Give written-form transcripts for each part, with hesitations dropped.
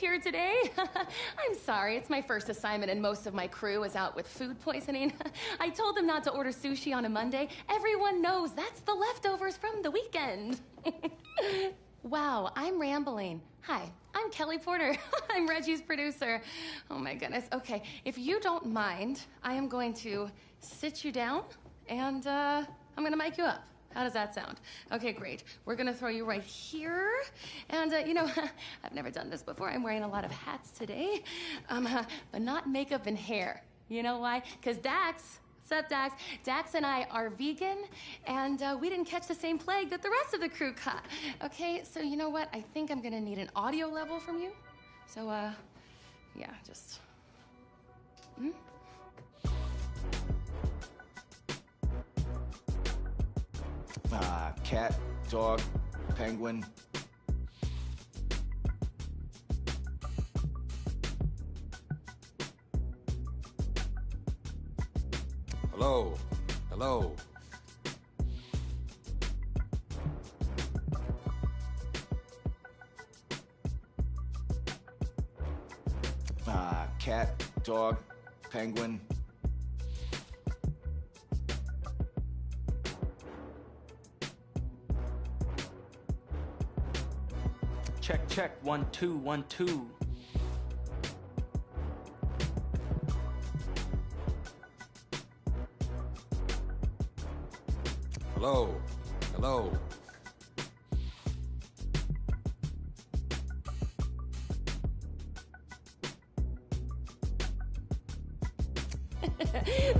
here today. I'm sorry, it's my first assignment and most of my crew is out with food poisoning. I told them not to order sushi on a Monday. Everyone knows that's the leftovers from the weekend. Wow, I'm rambling. Hi, I'm Kelly Porter. I'm Reggie's producer. Oh my goodness. Okay, if you don't mind, I am going to sit you down and I'm gonna mic you up. How does that sound? Okay, great. We're gonna throw you right here. And, you know, I've never done this before. I'm wearing a lot of hats today, but not makeup and hair. You know why? Because Dax, what's up, Dax? Dax and I are vegan, and we didn't catch the same plague that the rest of the crew caught. Okay, so you know what? I think I'm gonna need an audio level from you. So, yeah, just... Cat, dog, penguin. Hello, hello. Cat, dog, penguin. Check, check, 1, 2, 1, 2. Hello, hello.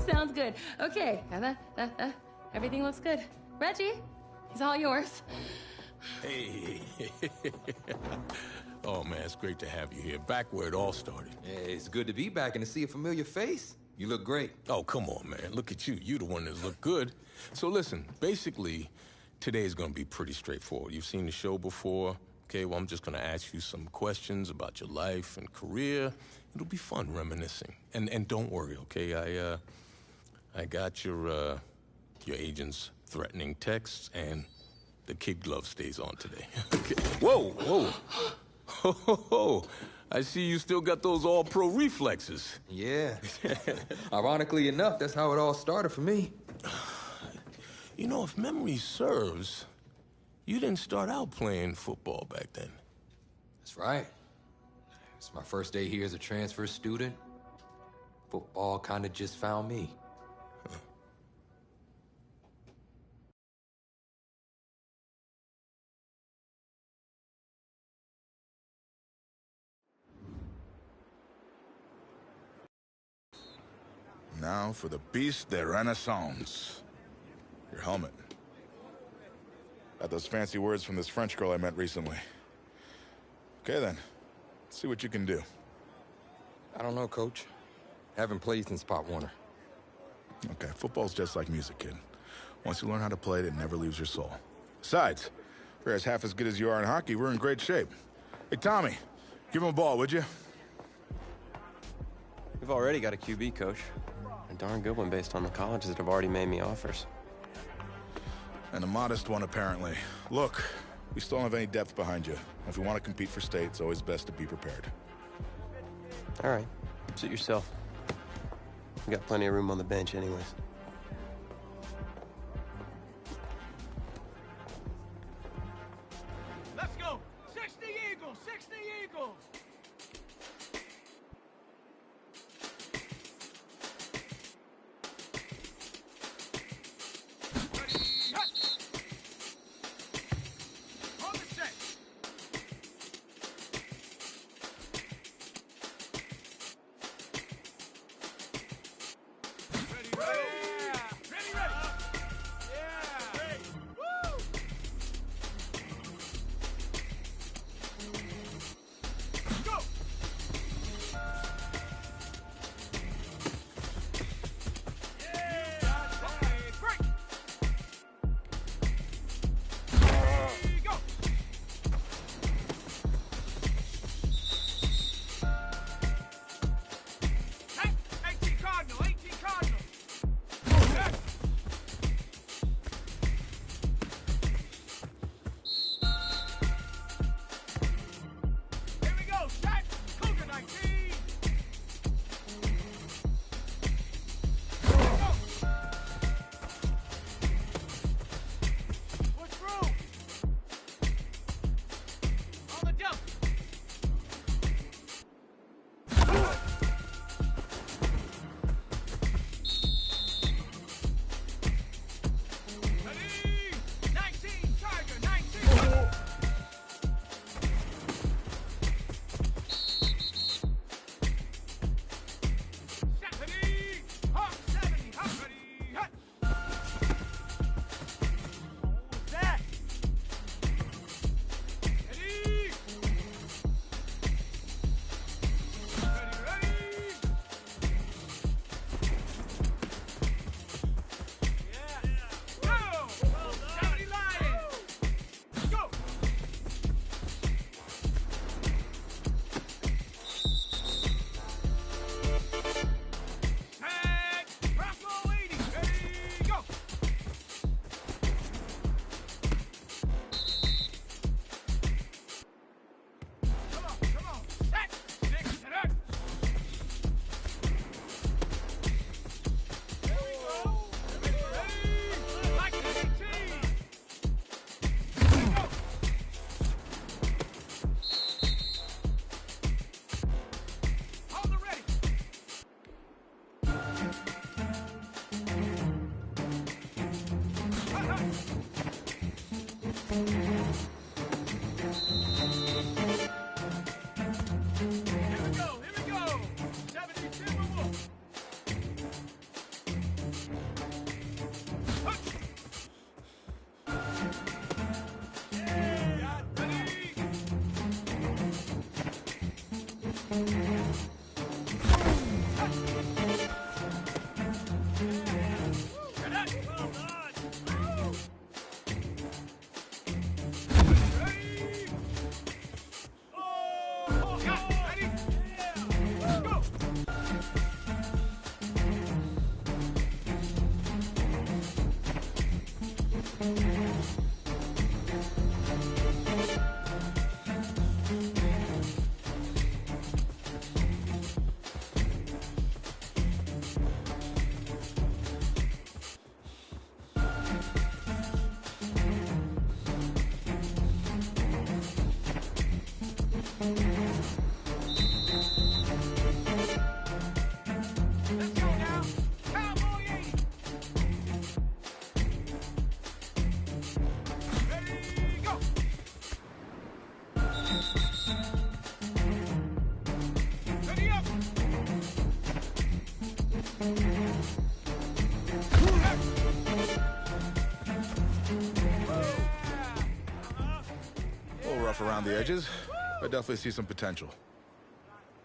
Sounds good. Okay, everything looks good. Reggie, it's all yours. Hey. Oh, man, it's great to have you here. Back where it all started. Yeah, it's good to be back and to see a familiar face. You look great. Oh, come on, man. Look at you. You the one that look good. So listen, basically, today's gonna be pretty straightforward. You've seen the show before. Okay, well, I'm just gonna ask you some questions about your life and career. It'll be fun reminiscing. And don't worry, okay? I got your agent's threatening texts, and the kid glove stays on today. Okay. Whoa, whoa. Ho, ho, ho. I see you still got those all-pro reflexes. Yeah. Ironically enough, that's how it all started for me. You know, if memory serves, you didn't start out playing football back then. That's right. It's my first day here as a transfer student. Football kind of just found me. Now for the beast de Renaissance. Your helmet. Got those fancy words from this French girl I met recently. Okay then, let's see what you can do. I don't know, Coach. Haven't played since Pop Warner. Okay, football's just like music, kid. Once you learn how to play it, it never leaves your soul. Besides, if you're as half as good as you are in hockey, we're in great shape. Hey, Tommy, give him a ball, would you? We've already got a QB, Coach. A darn good one based on the colleges that have already made me offers. And a modest one, apparently. Look, we still don't have any depth behind you. If we want to compete for state, it's always best to be prepared. All right, suit yourself. We got plenty of room on the bench anyways. Let's go! 60 Eagles! 60 Eagles! Ready, ready! Let's go now. Cowboy 80. Ready, go. Ready up. A little rough around the edges, but definitely see some potential.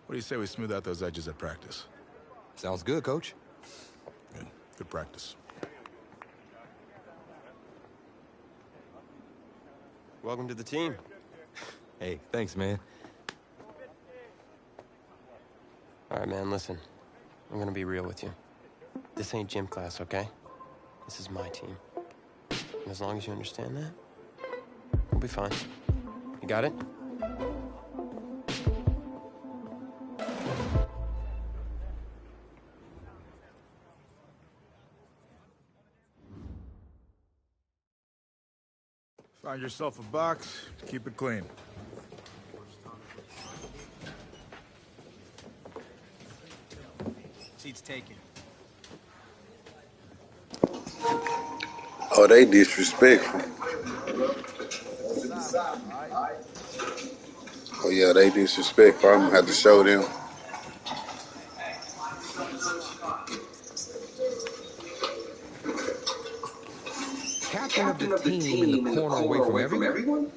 What do you say we smooth out those edges at practice? Sounds good, Coach. Good. Good practice. Welcome to the team. Hey, thanks, man. All right, man, listen. I'm gonna be real with you. This ain't gym class, okay? This is my team. And as long as you understand that, we'll be fine. You got it? Find yourself a box, keep it clean. Seats taken. Oh, they disrespectful. Oh yeah, they disrespectful. I'm gonna have to show them. Captain of the team in the corner away from everyone?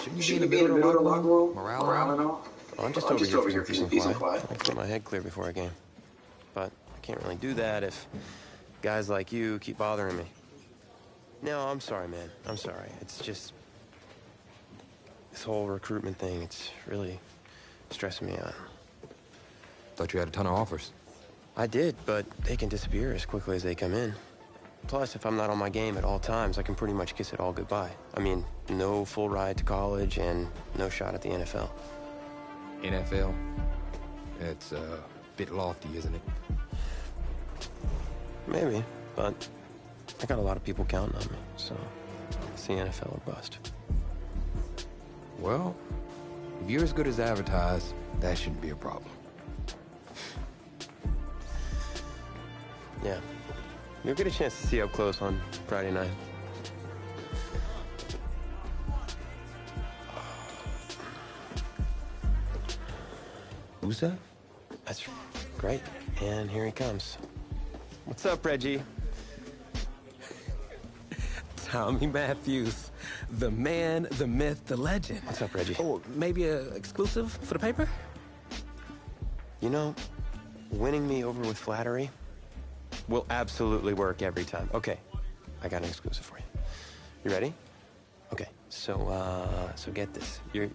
Shouldn't you be in the middle of the locker room? Morale and all? Well, I'm just over here for some peace and quiet. I like to get my head clear before a game. But I can't really do that if guys like you keep bothering me. No, I'm sorry, man. I'm sorry. It's just... this whole recruitment thing, it's really stressing me out. Thought you had a ton of offers. I did, but they can disappear as quickly as they come in. Plus, if I'm not on my game at all times, I can pretty much kiss it all goodbye. I mean, no full ride to college and no shot at the NFL. NFL? It's a bit lofty, isn't it? Maybe, but I got a lot of people counting on me, so it's the NFL or bust. Well, if you're as good as advertised, that shouldn't be a problem. Yeah. You'll get a chance to see up close on Friday night. Who's that? That's great. And here he comes. What's up, Reggie? Tommy Matthews, the man, the myth, the legend. What's up, Reggie? Oh, maybe a exclusive for the paper? You know, winning me over with flattery will absolutely work every time. Okay, I got an exclusive for you. You ready? Okay, so get this. You're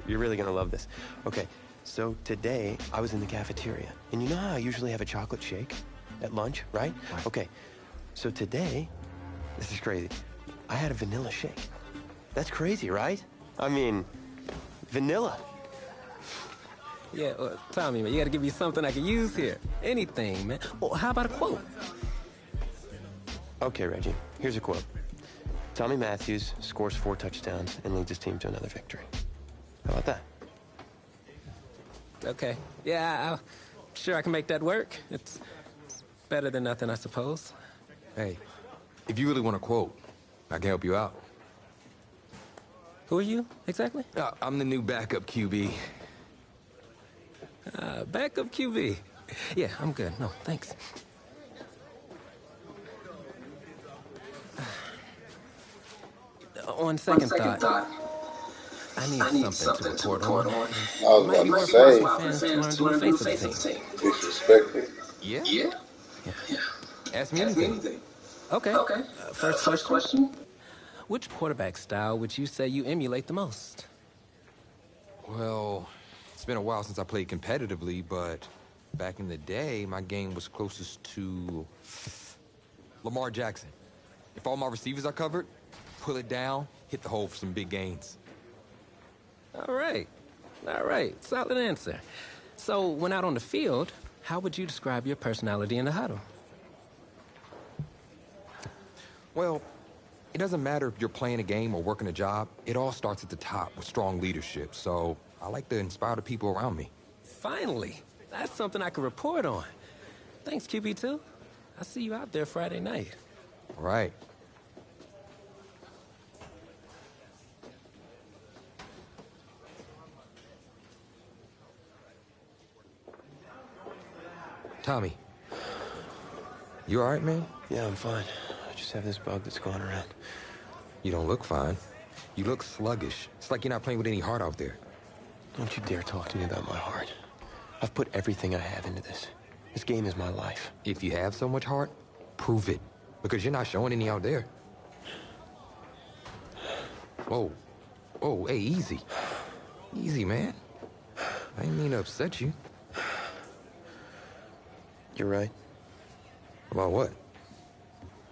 really gonna love this. Okay, so today I was in the cafeteria, and you know how I usually have a chocolate shake at lunch, right? Okay, so today, this is crazy. I had a vanilla shake. That's crazy, right? I mean, vanilla. Yeah, Tommy, man, you gotta give me something I can use here. Anything, man. Oh, how about a quote? Okay, Reggie, here's a quote. Tommy Matthews scores 4 touchdowns and leads his team to another victory. How about that? Okay. Yeah, I'm sure I can make that work. It's better than nothing, I suppose. Hey, if you really want a quote, I can help you out. Who are you, exactly? I'm the new backup QB. Backup QB. Yeah, I'm good. No, thanks. On second thought, I need something to report on. I was Might about be to worthwhile say, for fans to learn the new face of the team. disrespected. Yeah? Yeah. Ask me anything. Okay. First question. Which quarterback style would you say you emulate the most? Well, it's been a while since I played competitively, but back in the day, my game was closest to Lamar Jackson. If all my receivers are covered, pull it down, hit the hole for some big gains. All right. Solid answer. So, when out on the field, how would you describe your personality in the huddle? Well, it doesn't matter if you're playing a game or working a job. It all starts at the top with strong leadership. So I like to inspire the people around me. Finally. That's something I can report on. Thanks, QB2. I'll see you out there Friday night. All right. Tommy, you all right, man? Yeah, I'm fine. I just have this bug that's going around. You don't look fine. You look sluggish. It's like you're not playing with any heart out there. Don't you dare talk to me about my heart. I've put everything I have into this. This game is my life. If you have so much heart, prove it. Because you're not showing any out there. Whoa. Whoa, hey, easy. Easy, man. I didn't mean to upset you. You're right. About what?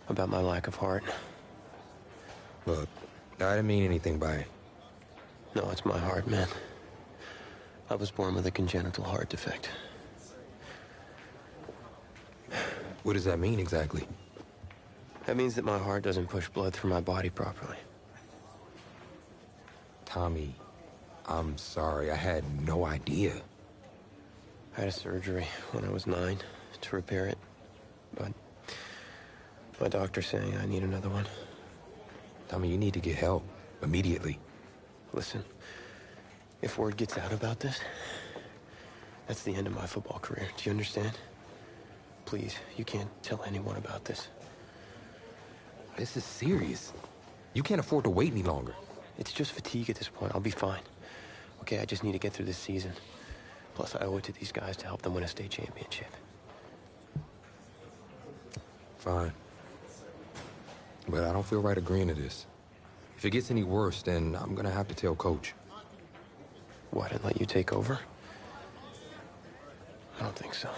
About my lack of heart. Look, I didn't mean anything by it. No, it's my heart, man. I was born with a congenital heart defect. What does that mean exactly? That means that my heart doesn't push blood through my body properly. Tommy, I'm sorry. I had no idea. I had a surgery when I was 9 to repair it, but my doctor's saying I need another one. Tommy, you need to get help immediately. Listen, if word gets out about this, that's the end of my football career. Do you understand? Please, you can't tell anyone about this. This is serious. You can't afford to wait any longer. It's just fatigue at this point. I'll be fine. Okay, I just need to get through this season. Plus, I owe it to these guys to help them win a state championship. Fine. But I don't feel right agreeing to this. If it gets any worse, then I'm gonna have to tell Coach. What, and let you take over? I don't think so.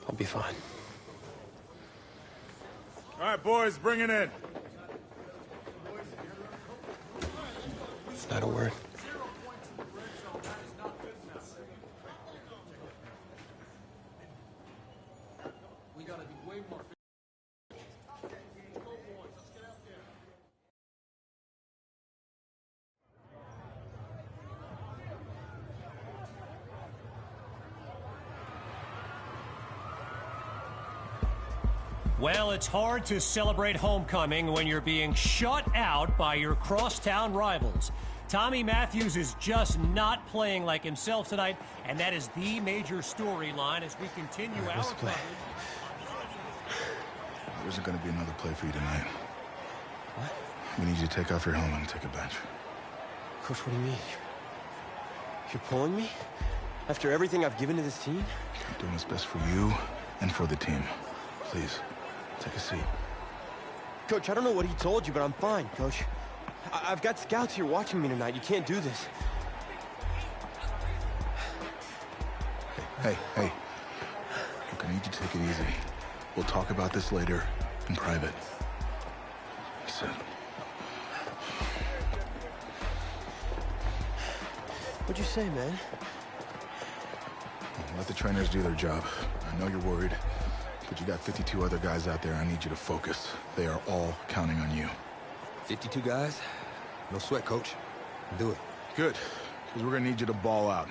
I'll be fine. All right, boys, bring it in. Not a word. Well, it's hard to celebrate homecoming when you're being shut out by your crosstown rivals. Tommy Matthews is just not playing like himself tonight, and that is the major storyline as we continue our coverage. There isn't going to be another play for you tonight. What? We need you to take off your helmet and take a bench. Coach, what do you mean? You're pulling me? After everything I've given to this team? I'm doing what's best for you and for the team. Please, take a seat. Coach, I don't know what he told you, but I'm fine, Coach. I've got scouts here watching me tonight. You can't do this. Hey. Look, I need you to take it easy. We'll talk about this later in private. Sit. What'd you say, man? Let the trainers do their job. I know you're worried, but you got 52 other guys out there. I need you to focus. They are all counting on you. 52 guys? No sweat, Coach. Do it. Good, because we're going to need you to ball out.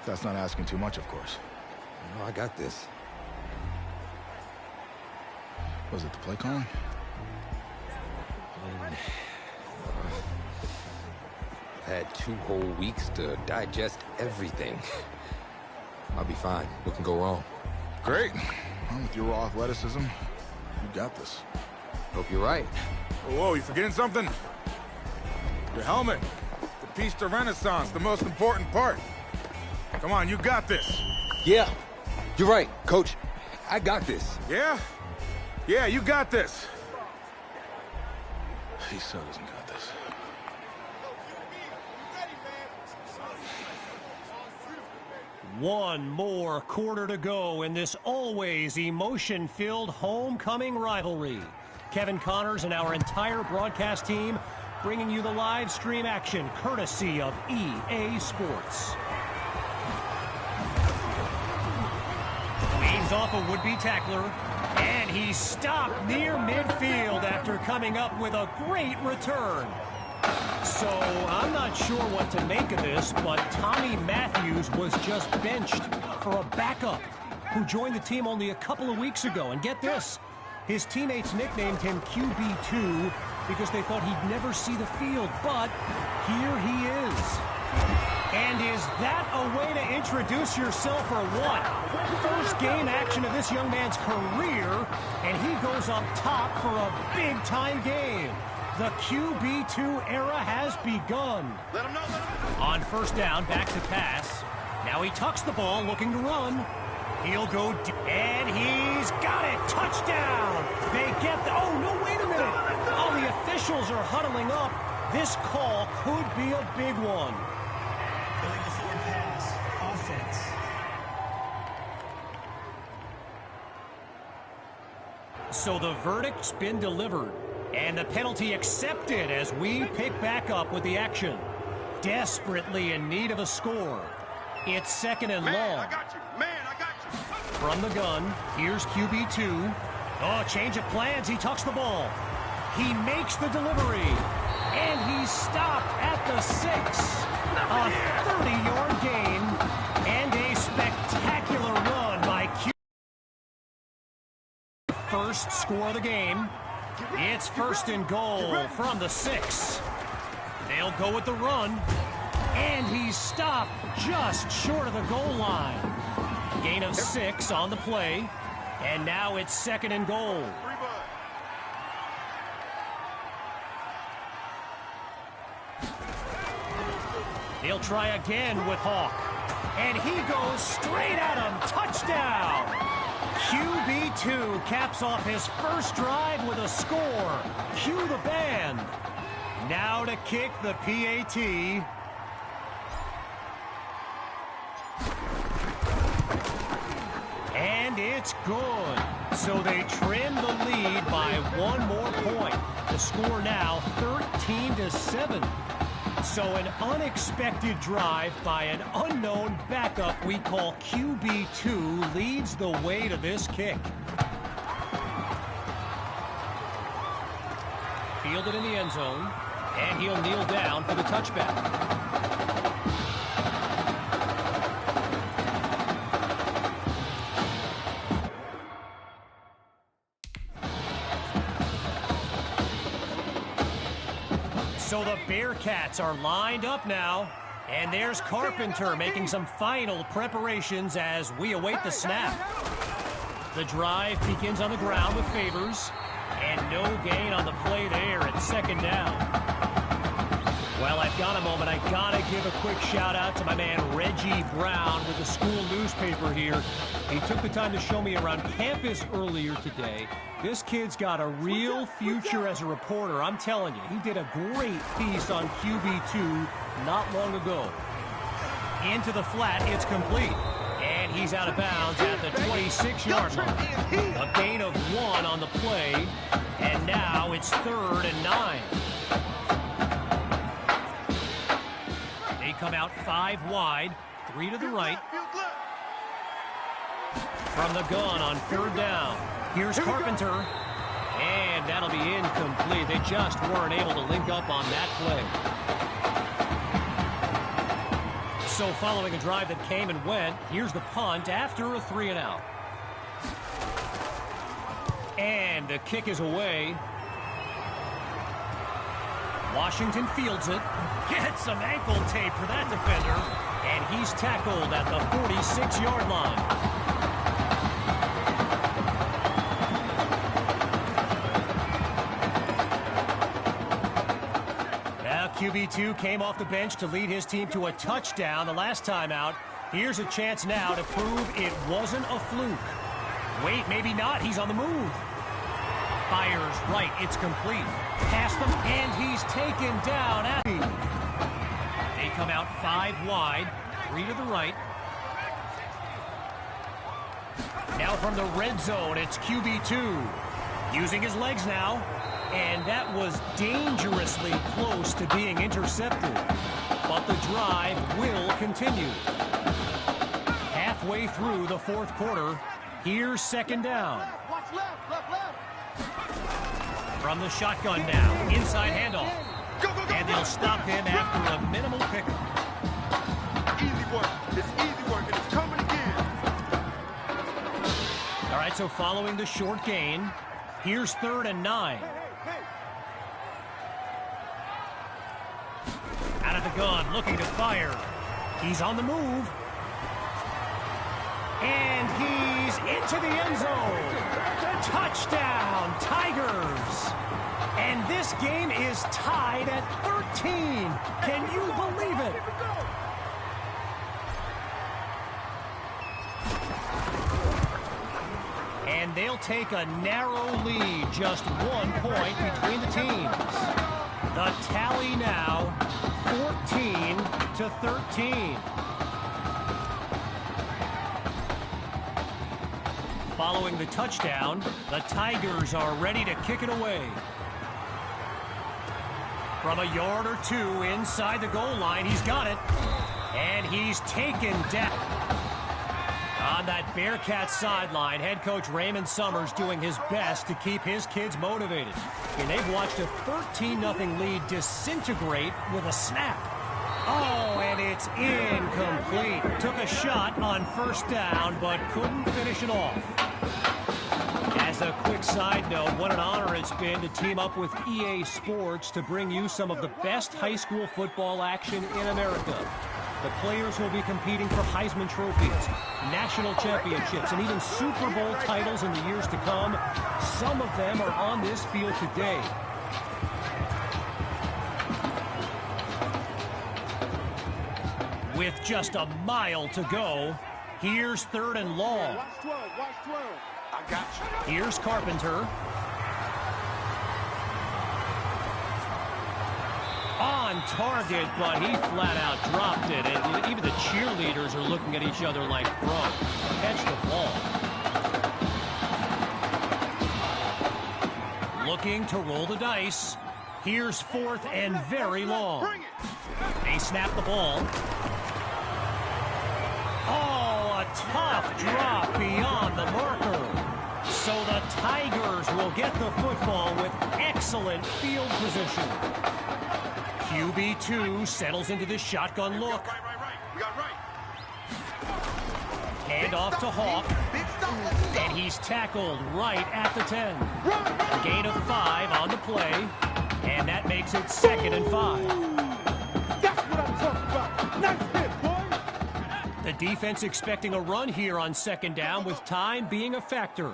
That's not asking too much, of course. No, I got this. Was it the play calling? Had 2 whole weeks to digest everything. I'll be fine. What can go wrong? Great. Well, with your raw athleticism, you got this. Hope you're right. Whoa, you forgetting something? Your helmet. The piece de renaissance, the most important part. Come on, you got this. Yeah, you're right, Coach. I got this. Yeah? Yeah, you got this. He still doesn't got this. One more quarter to go in this always emotion-filled homecoming rivalry. Kevin Connors and our entire broadcast team bringing you the live stream action courtesy of EA Sports. Weaves off a would-be tackler, and he's stopped near midfield after coming up with a great return. So I'm not sure what to make of this, but Tommy Matthews was just benched for a backup who joined the team only a couple of weeks ago. And get this, his teammates nicknamed him QB2 because they thought he'd never see the field, but here he is. And is that a way to introduce yourself or what? First game action of this young man's career, and he goes up top for a big-time game. The QB2 era has begun. On first down, back to pass. Now he tucks the ball, looking to run. He'll go, and he's got it. Touchdown. They get the, oh, no, wait a minute. Oh, the officials are huddling up. This call could be a big one. Going forward pass, offense. So the verdict's been delivered, and the penalty accepted as we pick back up with the action. Desperately in need of a score. It's second and long. I got you. Man, I got you. From the gun, here's QB2. Oh, change of plans. He tucks the ball. He makes the delivery. And he's stopped at the 6. A 30-yard gain. And a spectacular run by Q. First score of the game. It's first and goal from the 6. They'll go with the run. And he's stopped just short of the goal line. Gain of 6 on the play. And now it's second and goal. He'll try again with Hawk. And he goes straight at him. Touchdown! QB2 caps off his first drive with a score. Cue the band. Now to kick the PAT. And it's good. So they trim the lead by 1 more point. The score now 13-7. So an unexpected drive by an unknown backup we call QB2 leads the way to this kick. Fielded in the end zone, and he'll kneel down for the touchback. So the Bearcats are lined up now, and there's Carpenter making some final preparations as we await the snap. The drive begins on the ground with Favors, and no gain on the play there at second down. Well, I've got a moment. I gotta give a quick shout out to my man Reggie Brown with the school newspaper here. He took the time to show me around campus earlier today. This kid's got a real future as a reporter. I'm telling you, he did a great piece on QB2 not long ago. Into the flat, it's complete. And he's out of bounds at the 26-yard line. A gain of 1 on the play. And now it's 3rd and 9. They come out 5 wide, 3 to the right. From the gun on 3rd down. Here's Carpenter. And that'll be incomplete. They just weren't able to link up on that play. So following a drive that came and went, here's the punt after a 3-and-out. And the kick is away. Washington fields it. Gets some ankle tape for that defender. And he's tackled at the 46-yard line. QB2 came off the bench to lead his team to a touchdown the last time out. Here's a chance now to prove it wasn't a fluke. Wait, maybe not. He's on the move. Fires right. It's complete. Past them, and he's taken down. They come out 5 wide. 3 to the right. Now from the red zone, it's QB2. Using his legs now. And that was dangerously close to being intercepted. But the drive will continue. Halfway through the fourth quarter, here's second down. Watch left. From the shotgun now, inside handoff. And they'll stop him after a minimal pickup. Easy work. It's easy work, and it's coming again. All right, so following the short gain, here's 3rd and 9. Out of the gun, looking to fire. He's on the move. And he's into the end zone. Touchdown, Tigers. And this game is tied at 13. Can you believe it? And they'll take a narrow lead, just 1 point between the teams. The tally now, 14 to 13. Following the touchdown, the Tigers are ready to kick it away. From a yard or 2 inside the goal line, he's got it. And he's taken down. On that Bearcat sideline, head coach Raymond Summers doing his best to keep his kids motivated. And they've watched a 13-0 lead disintegrate with a snap. Oh, and it's incomplete. Took a shot on first down, but couldn't finish it off. As a quick side note, what an honor it's been to team up with EA Sports to bring you some of the best high school football action in America. The players will be competing for Heisman trophies, national championships, and even Super Bowl titles in the years to come. Some of them are on this field today. With just a mile to go, here's 3rd and long. Watch 12. I got you. Here's Carpenter. On target, but he flat out dropped it. And even the cheerleaders are looking at each other like, bro, catch the ball. Looking to roll the dice. Here's 4th and very long. They snap the ball. Oh, a tough drop beyond the marker. So the Tigers will get the football with excellent field position. QB2 settles into the shotgun look. We got right. Hand off to Hawk. And he's tackled right at the 10. A gain of 5 on the play. And that makes it 2nd and 5. That's what I'm talking about. Nice hit, boy. The defense expecting a run here on 2nd down with time being a factor.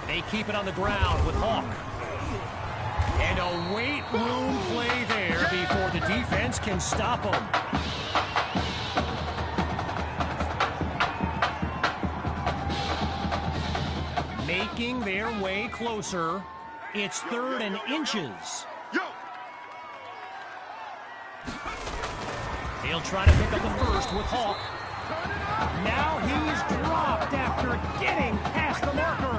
They keep it on the ground with Hawk. And a weight room play there before the defense can stop them. Making their way closer. It's 3rd and inches. They'll try to pick up the first with Hawk. Now he's dropped after getting past the marker.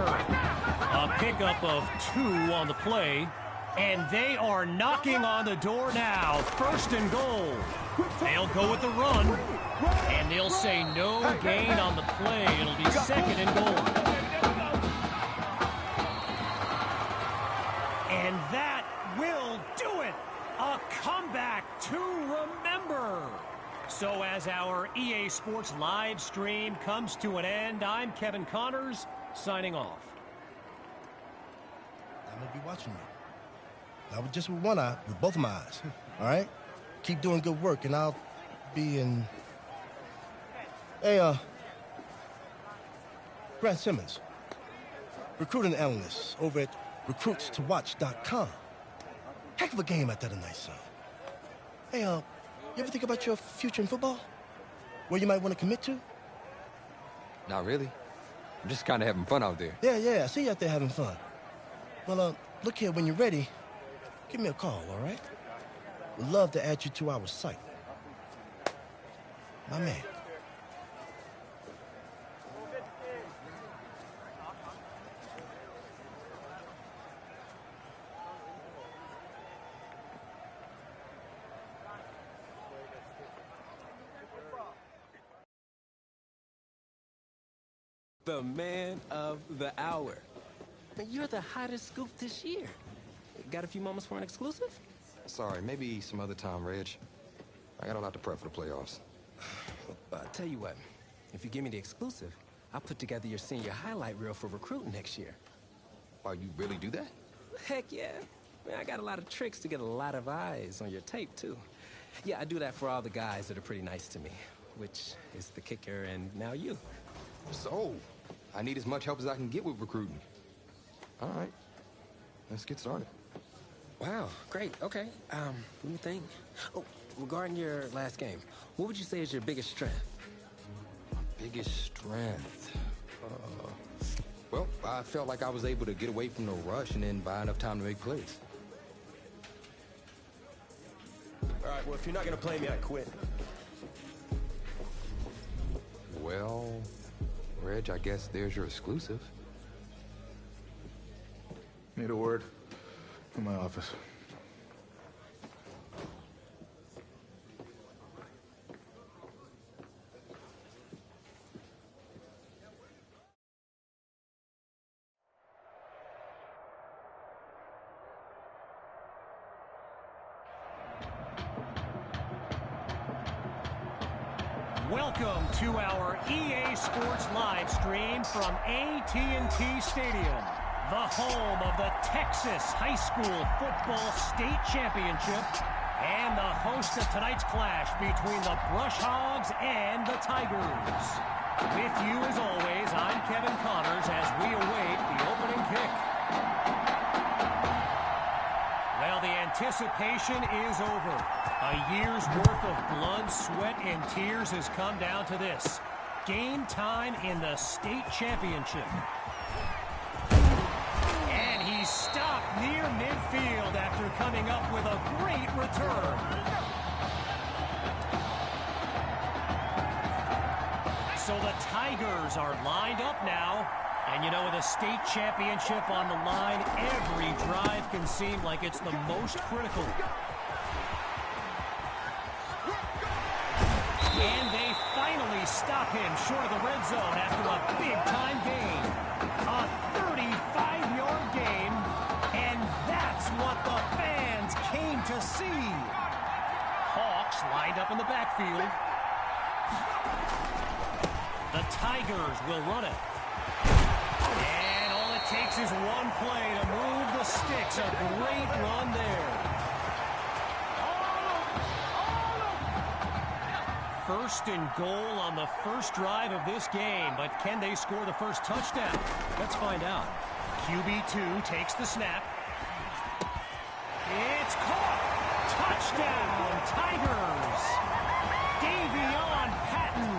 A pickup of 2 on the play. And they are knocking on the door now. 1st and goal. They'll go with the run. And they'll say no gain on the play. It'll be 2nd and goal. And that will do it. A comeback to remember. So as our EA Sports live stream comes to an end, I'm Kevin Connors, signing off. gonna be watching you. Not just with one eye, with both of my eyes. All right? Keep doing good work, and I'll be in... Hey, Grant Simmons, recruiting analyst over at recruitstowatch.com. Heck of a game out there tonight, son. Hey, you ever think about your future in football? Where you might want to commit to? Not really. I'm just kind of having fun out there. Yeah, I see you out there having fun. Well, look here, when you're ready, give me a call, all right? We'd love to add you to our site. My man. The man of the hour. You're the hottest scoop this year. Got a few moments for an exclusive? Sorry, maybe some other time, Reg. I got a lot to prep for the playoffs. Tell you what, if you give me the exclusive, I'll put together your senior highlight reel for recruiting next year. Wow, you really do that? Heck yeah. Man, I got a lot of tricks to get a lot of eyes on your tape, too. Yeah, I do that for all the guys that are pretty nice to me, which is the kicker and now you. So, I need as much help as I can get with recruiting. All right, let's get started. Wow, great, okay. Let me think. Oh, regarding your last game, what would you say is your biggest strength? My biggest strength? Well, I felt like I was able to get away from the rush and then buy enough time to make plays. All right, well, if you're not gonna play me, I quit. Well, Reg, I guess there's your exclusive. Need a word? In my office. Welcome to our EA Sports live stream from AT&T Stadium, the home of the Texas High School Football State Championship and the host of tonight's clash between the Brush Hogs and the Tigers. With you as always, I'm Kevin Connors as we await the opening kick. Well, the anticipation is over. A year's worth of blood, sweat, and tears has come down to this. Game time in the state championship. And he's stopped near midfield after coming up with a great return. So the Tigers are lined up now. And, you know, with a state championship on the line, every drive can seem like it's the most critical. And they finally stop him short of the red zone after a big-time gain. A 35-yard game, and that's what the fans came to see. Hawks lined up in the backfield. The Tigers will run it. And all it takes is one play to move the sticks. A great run there. First and goal on the first drive of this game, but can they score the first touchdown? Let's find out. QB2 takes the snap. It's caught! Touchdown, Tigers! Davion Patton.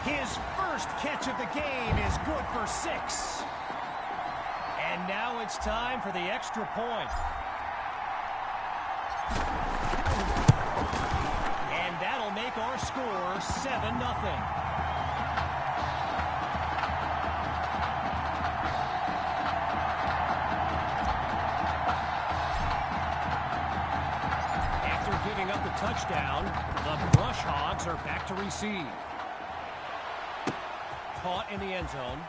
His first catch of the game is good for 6. And now it's time for the extra point. And that'll make our score 7-0. After giving up the touchdown, the Brush Hogs are back to receive. Caught in the end zone.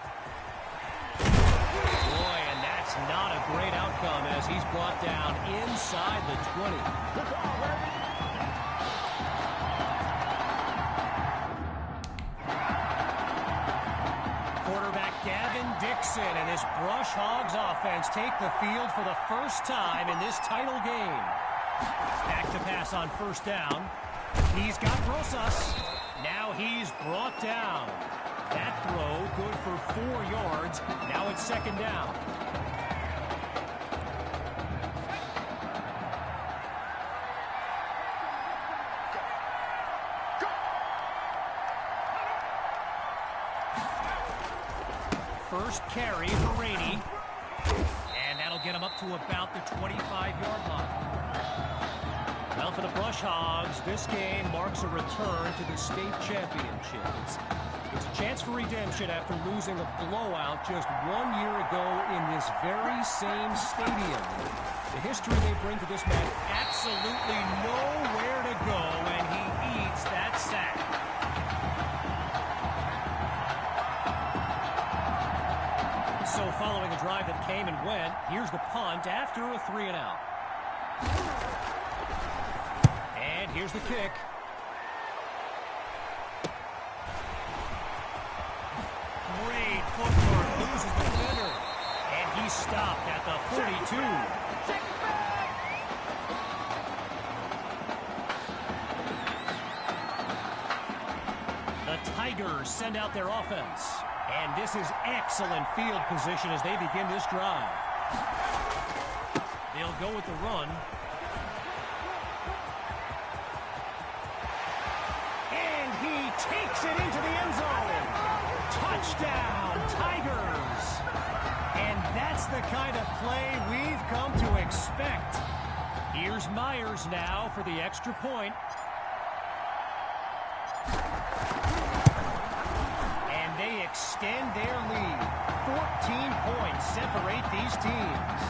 Boy, and that's not a great outcome as he's brought down inside the 20. Quarterback Gavin Dix Jackson and this Brush Hogs offense take the field for the first time in this title game. Back to pass on first down. He's got Rosas. Now he's brought down. That throw good for 4 yards. Now it's second down. First carry for Rainey. And that'll get him up to about the 25-yard line. Well, for the Brush Hogs, this game marks a return to the state championship. It's a chance for redemption after losing a blowout just 1 year ago in this very same stadium. The history they bring to this man, absolutely nowhere to go, and he eats that sack. So following a drive that came and went, here's the punt after a 3-and-out. And here's the kick. Great footwork, loses the defender. And he's stopped at the 42. The Tigers send out their offense. And this is excellent field position as they begin this drive. They'll go with the run. And he takes it into the end zone. Touchdown, Tigers. And that's the kind of play we've come to expect. Here's Myers now for the extra point. They extend their lead. 14 points separate these teams.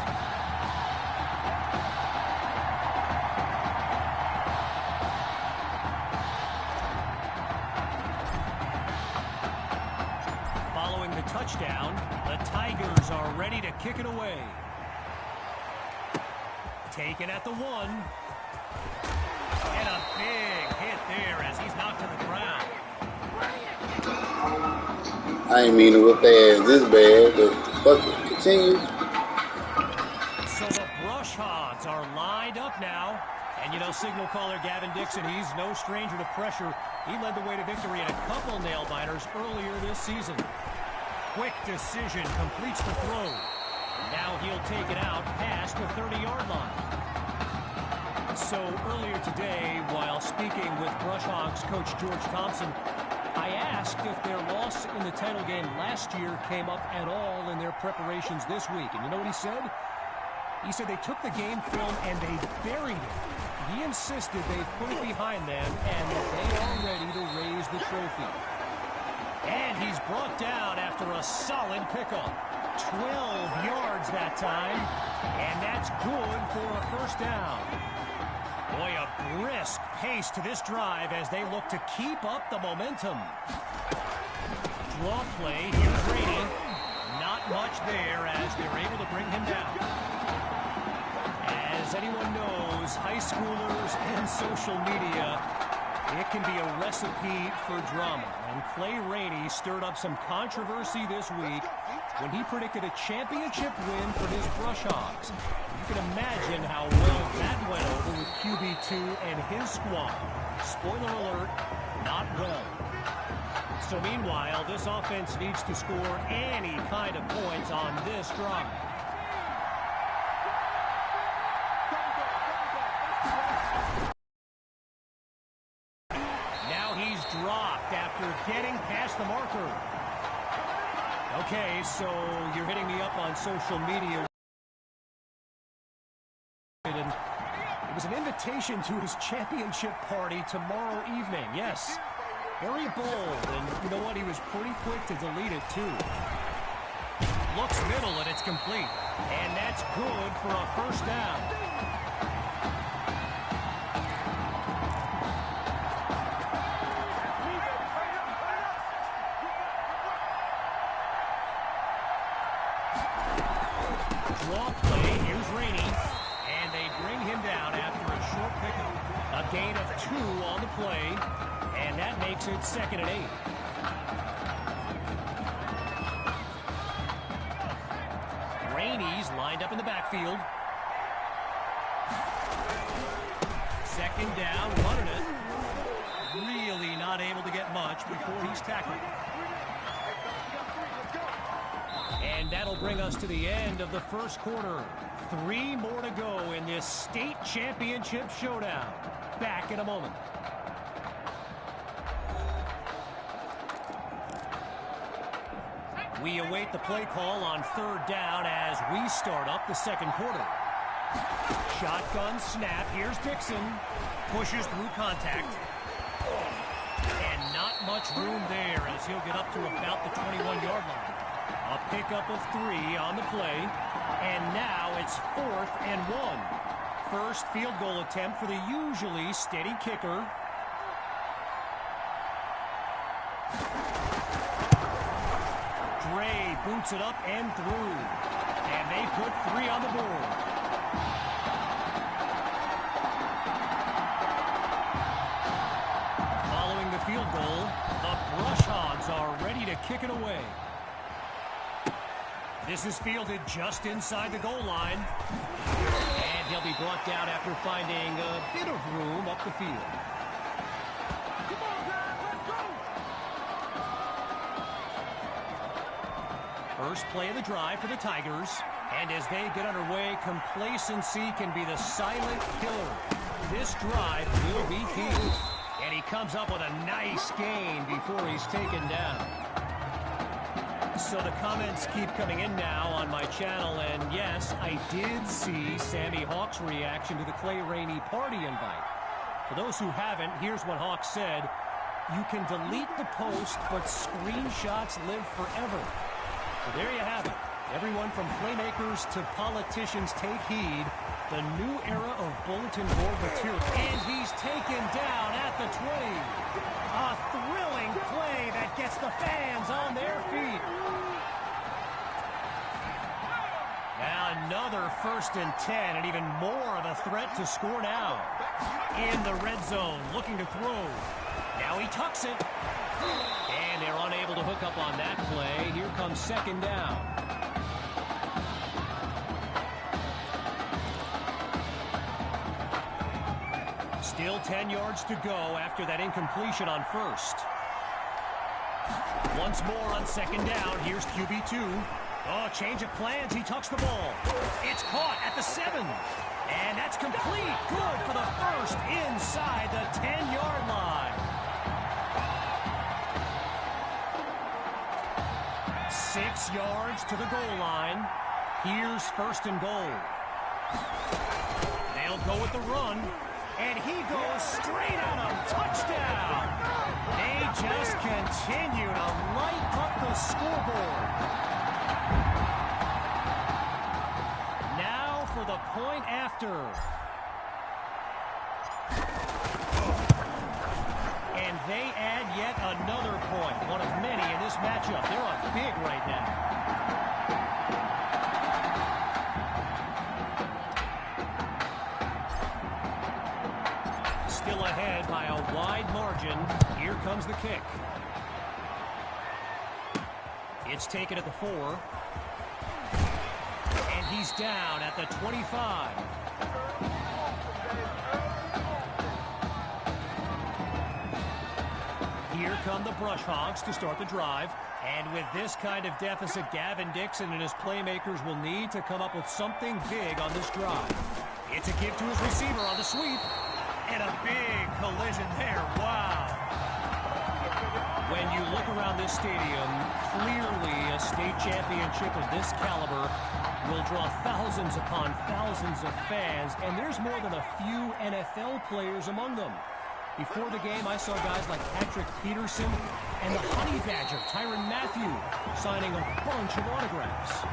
Following the touchdown, the Tigers are ready to kick it away. Taken at the 1. And a big hit there as he's knocked to the ground. I ain't mean to whip their ass this bad, but fuck it. Continue. So the Brush Hogs are lined up now. And you know, signal caller Gavin Dixon, he's no stranger to pressure. He led the way to victory in a couple nail-biters earlier this season. Quick decision, completes the throw. Now he'll take it out past the 30-yard line. So earlier today, while speaking with Brush Hogs coach George Thompson, I asked if their loss in the title game last year came up at all in their preparations this week. And you know what he said? He said they took the game film and they buried it. He insisted they put it behind them and that they are ready to raise the trophy. And he's brought down after a solid pickup. 12 yards that time. And that's good for a first down. Boy, a brisk pace to this drive as they look to keep up the momentum. Draw play, here's Rainey. Not much there as they're able to bring him down. As anyone knows, high schoolers and social media, it can be a recipe for drama. And Clay Rainey stirred up some controversy this week when he predicted a championship win for his Brush Hogs. You can imagine how well that went over with QB2 and his squad. Spoiler alert, not well. So meanwhile, this offense needs to score any kind of points on this drive. Now he's dropped after getting past the marker. Okay, so you're hitting me up on social media. And it was an invitation to his championship party tomorrow evening. Yes, very bold. And you know what? He was pretty quick to delete it, too. Looks middle, and it's complete. And that's good for a first down. Draw play, here's Rainey, and they bring him down after a short pickup. A gain of 2 on the play, and that makes it 2nd and 8. Lined up in the backfield. Second down, running it. Really not able to get much before he's tackled. And that'll bring us to the end of the first quarter. 3 more to go in this state championship showdown. Back in a moment. We await the play call on third down as we start up the second quarter. Shotgun snap. Here's Dixon. Pushes through contact. And not much room there as he'll get up to about the 21-yard line. A pickup of 3 on the play. And now it's 4th and 1. First field goal attempt for the usually steady kicker. Dre boots it up and through. And they put 3 on the board. Following the field goal, the Brush Hogs are ready to kick it away. This is fielded just inside the goal line. And he'll be brought down after finding a bit of room up the field. First play of the drive for the Tigers. And as they get underway, complacency can be the silent killer. This drive will be key. And he comes up with a nice gain before he's taken down. So the comments keep coming in now on my channel, and yes, I did see Sammy Hawk's reaction to the Clay Rainey party invite. For those who haven't, here's what Hawk said. You can delete the post, but screenshots live forever. So there you have it. Everyone from playmakers to politicians take heed. The new era of bulletin board material. And he's taken down at the 20. A thrilling play that gets the fans on their feet. Now another 1st and 10, and even more of a threat to score now. In the red zone, looking to throw. Now he tucks it. And they're unable to hook up on that play. Here comes second down. Still 10 yards to go after that incompletion on first. Once more on second down. Here's QB2. Oh, change of plans. He tucks the ball. It's caught at the 7. And that's complete. Good for the first inside the 10-yard line. 6 yards to the goal line. Here's 1st and goal. They'll go with the run. And he goes straight at him. Touchdown. They just continue to light up the scoreboard. Now for the point after. And they add yet another point. One of many in this matchup. They're on big right now. Still ahead by a wide margin. Here comes the kick. It's taken at the 4. And he's down at the 25. Here come the Brush Hogs to start the drive. And with this kind of deficit, Gavin Dixon and his playmakers will need to come up with something big on this drive. It's a give to his receiver on the sweep. And a big collision there. Wow. When you look around this stadium, clearly a state championship of this caliber will draw thousands upon thousands of fans, and there's more than a few NFL players among them. Before the game, I saw guys like Patrick Peterson and the Honey Badger, Tyrann Mathieu, signing a bunch of autographs.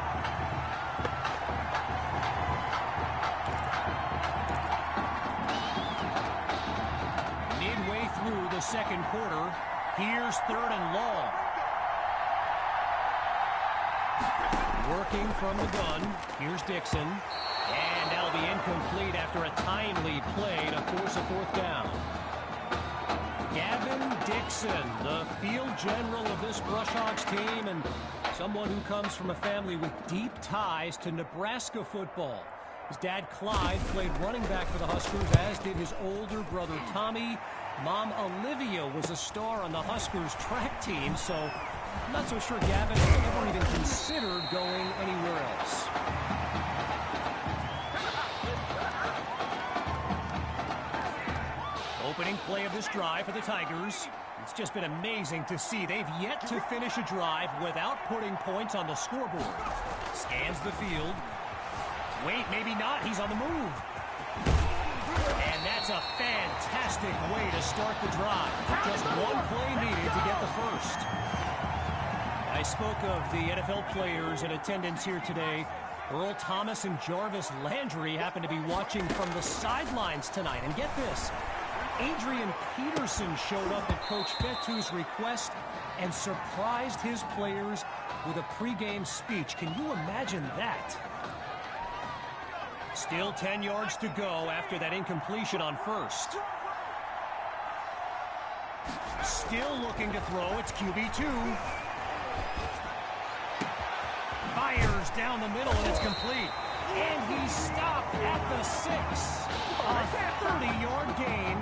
Midway through the second quarter, here's 3rd and long. Working from the gun, here's Dixon. And that'll be incomplete after a timely play to force a 4th down. Gavin Dixon, the field general of this Brush Hogs team, and someone who comes from a family with deep ties to Nebraska football. His dad, Clyde, played running back for the Huskers, as did his older brother, Tommy. Mom, Olivia, was a star on the Huskers track team, so I'm not so sure Gavin ever even considered going anywhere else. Opening play of this drive for the Tigers. It's just been amazing to see. They've yet to finish a drive without putting points on the scoreboard. Scans the field. Wait, maybe not. He's on the move. And that's a fantastic way to start the drive. Just one play needed to get the first. I spoke of the NFL players in attendance here today. Earl Thomas and Jarvis Landry happen to be watching from the sidelines tonight. And get this. Adrian Peterson showed up at Coach Fettu's request and surprised his players with a pregame speech. Can you imagine that? Still 10 yards to go after that incompletion on first. Still looking to throw. It's QB2. Fires down the middle, and it's complete. And he's stopped at the 6. A 30-yard gain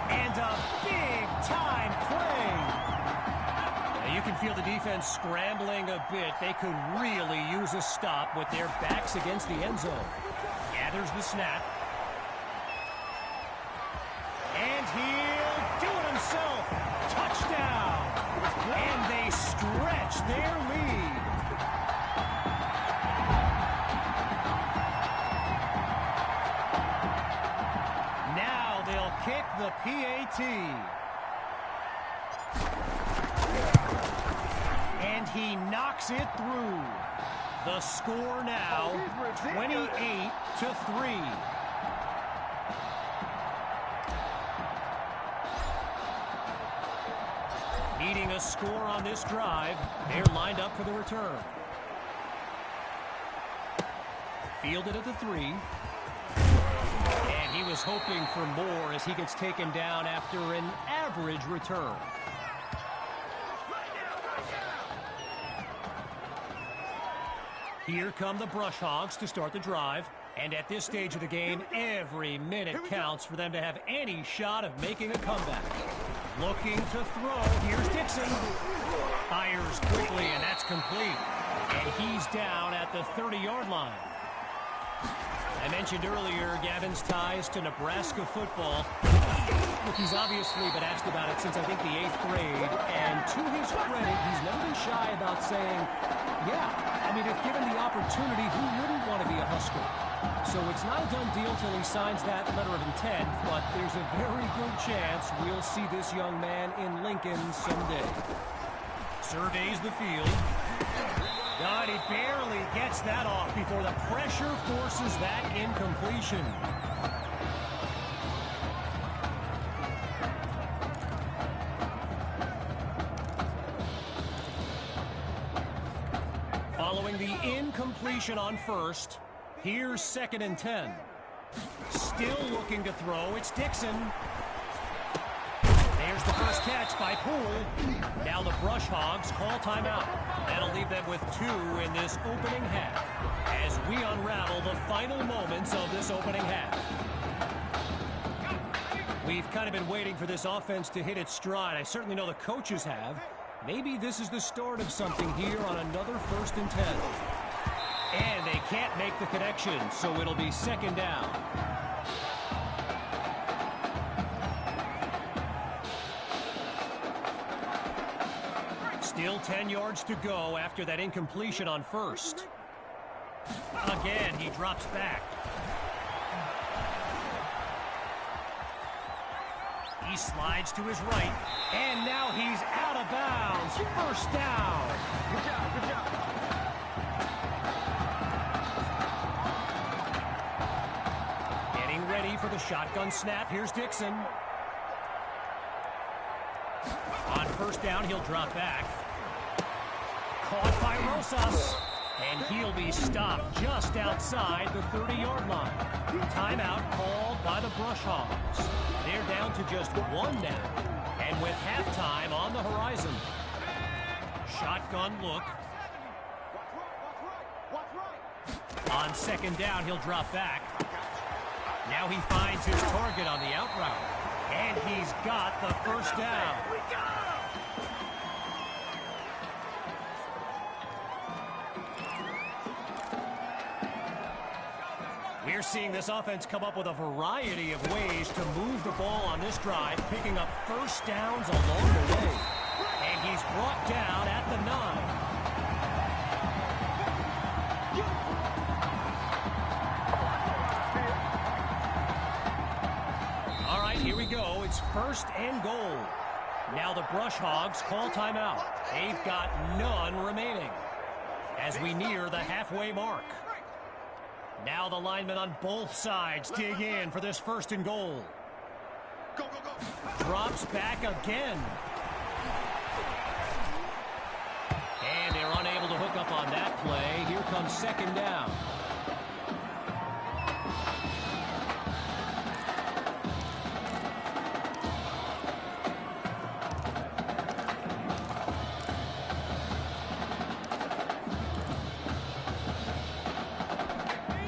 and a big-time play. Now you can feel the defense scrambling a bit. They could really use a stop with their backs against the end zone. Gathers the snap. And he'll do it himself. Touchdown. And they stretch their lead. Now they'll kick the PAT. And he knocks it through. The score now, 28-3. Needing a score on this drive, they're lined up for the return. Fielded at the 3. And he was hoping for more as he gets taken down after an average return. Here come the Brush Hogs to start the drive. And at this stage of the game, every minute counts for them to have any shot of making a comeback. Looking to throw. Here's Dixon. Fires quickly, and that's complete. And he's down at the 30-yard line. I mentioned earlier Gavin's ties to Nebraska football. Look, he's obviously been asked about it since, I think, the 8th grade. And to his credit, he's never been shy about saying, yeah, I mean, if given the opportunity, who wouldn't want to be a Husker? So it's not a done deal till he signs that letter of intent, but there's a very good chance we'll see this young man in Lincoln someday. Surveys the field. God, he barely gets that off before the pressure forces that incompletion. Following the incompletion on first, here's 2nd and 10. Still looking to throw, it's Dixon. There's the first catch by Poole. Now the Brush Hogs call timeout. That'll leave them with 2 in this opening half as we unravel the final moments of this opening half. We've kind of been waiting for this offense to hit its stride. I certainly know the coaches have. Maybe this is the start of something here on another 1st and 10. And they can't make the connection, so it'll be 2nd down. Still 10 yards to go after that incompletion on first. Again, he drops back. He slides to his right, and now he's out of bounds. First down. Good job, good job. Getting ready for the shotgun snap. Here's Dixon. On first down, he'll drop back. Caught by Rosas. And he'll be stopped just outside the 30-yard line. Timeout called by the Brush Hogs. They're down to just 1 now. And with halftime on the horizon. Shotgun look. On second down, he'll drop back. Now he finds his target on the out route. And he's got the first down. We're seeing this offense come up with a variety of ways to move the ball on this drive, picking up first downs along the way. And he's brought down at the 9. All right, here we go. It's first and goal. Now the Brush Hogs call timeout. They've got none remaining as we near the halfway mark. Now the linemen on both sides dig in for this first and goal. Drops back again. And they're unable to hook up on that play. Here comes second down.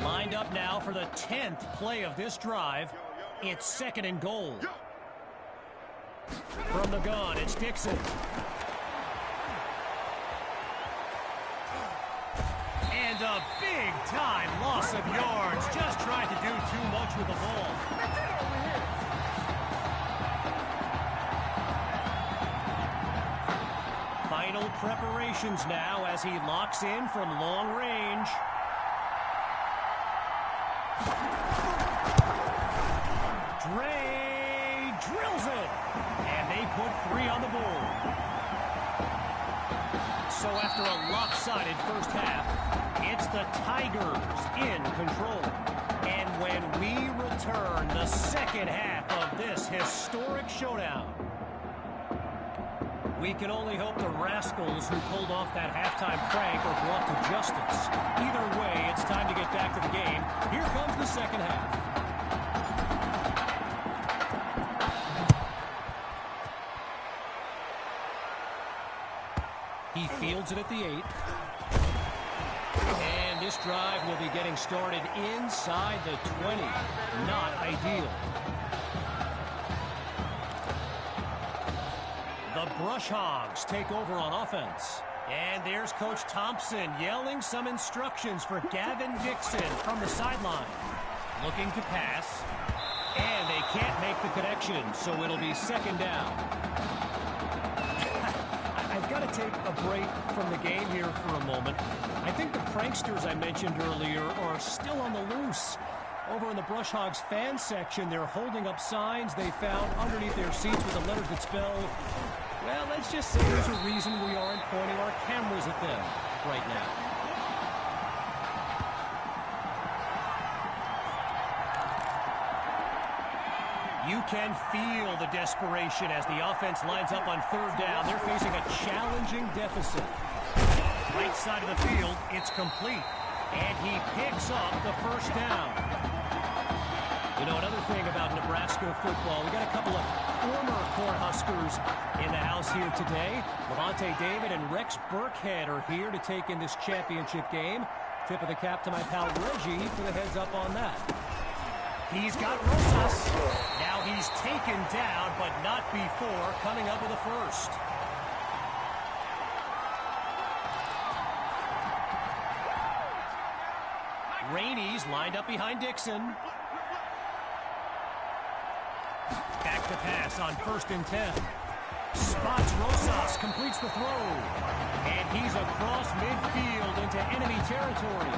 Lined up now for the 10th play of this drive. It's second and goal. From the gun, it's Dixon. And a big-time loss of yards. Just trying to do too much with the ball. Final preparations now as he locks in from long range. Dre drills it, and they put 3 on the board. So after a lopsided first half, it's the Tigers in control. And when we return, the second half of this historic showdown, we can only hope the rascals who pulled off that halftime prank are brought to justice. Either way, it's time to get back to the game. Here comes the second half. He fields it at the 8. And this drive will be getting started inside the 20. Not ideal. The Brush Hogs take over on offense. And there's Coach Thompson yelling some instructions for Gavin Dixon from the sideline. Looking to pass. And they can't make the connection, so it'll be second down. I've got to take a break from the game here for a moment. I think the pranksters I mentioned earlier are still on the loose. Over in the Brush Hogs fan section, they're holding up signs they found underneath their seats with the letters that spell, well, let's just say there's a reason we aren't pointing our cameras at them right now. You can feel the desperation as the offense lines up on third down. They're facing a challenging deficit. Right side of the field, it's complete. And he picks up the first down. You know, another thing about Nebraska football, we got a couple of former Cornhuskers in the house here today. Levante David and Rex Burkhead are here to take in this championship game. Tip of the cap to my pal Reggie for the heads up on that. He's got Rosas. Now he's taken down, but not before coming up with a first. Rainey's lined up behind Dixon. Back to pass on 1st and 10. Spots Rosas, completes the throw. And he's across midfield into enemy territory.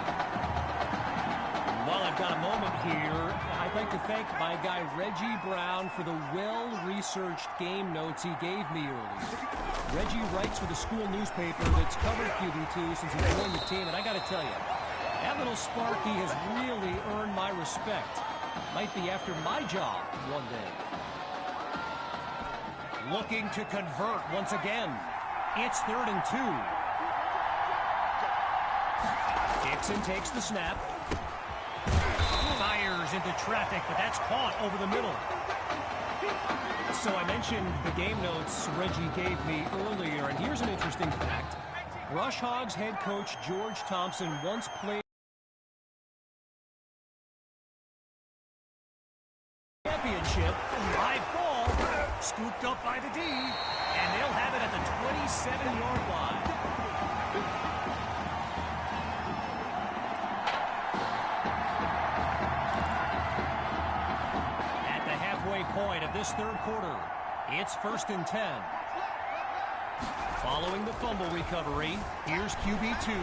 While I've got a moment here, I'd like to thank my guy Reggie Brown for the well-researched game notes he gave me earlier. Reggie writes for the school newspaper that's covered QB2 since he joined the team, and I got to tell you, that little Sparky has really earned my respect. Might be after my job one day. Looking to convert once again. It's 3rd and 2. Dixon takes the snap. Fires into traffic, but that's caught over the middle. So I mentioned the game notes Reggie gave me earlier, and here's an interesting fact. Brush Hogs head coach George Thompson once played championship. Live ball, scooped up by the D, and they'll have it at the 27-yard line. At the halfway point of this third quarter, it's 1st and 10. Following the fumble recovery, here's QB2.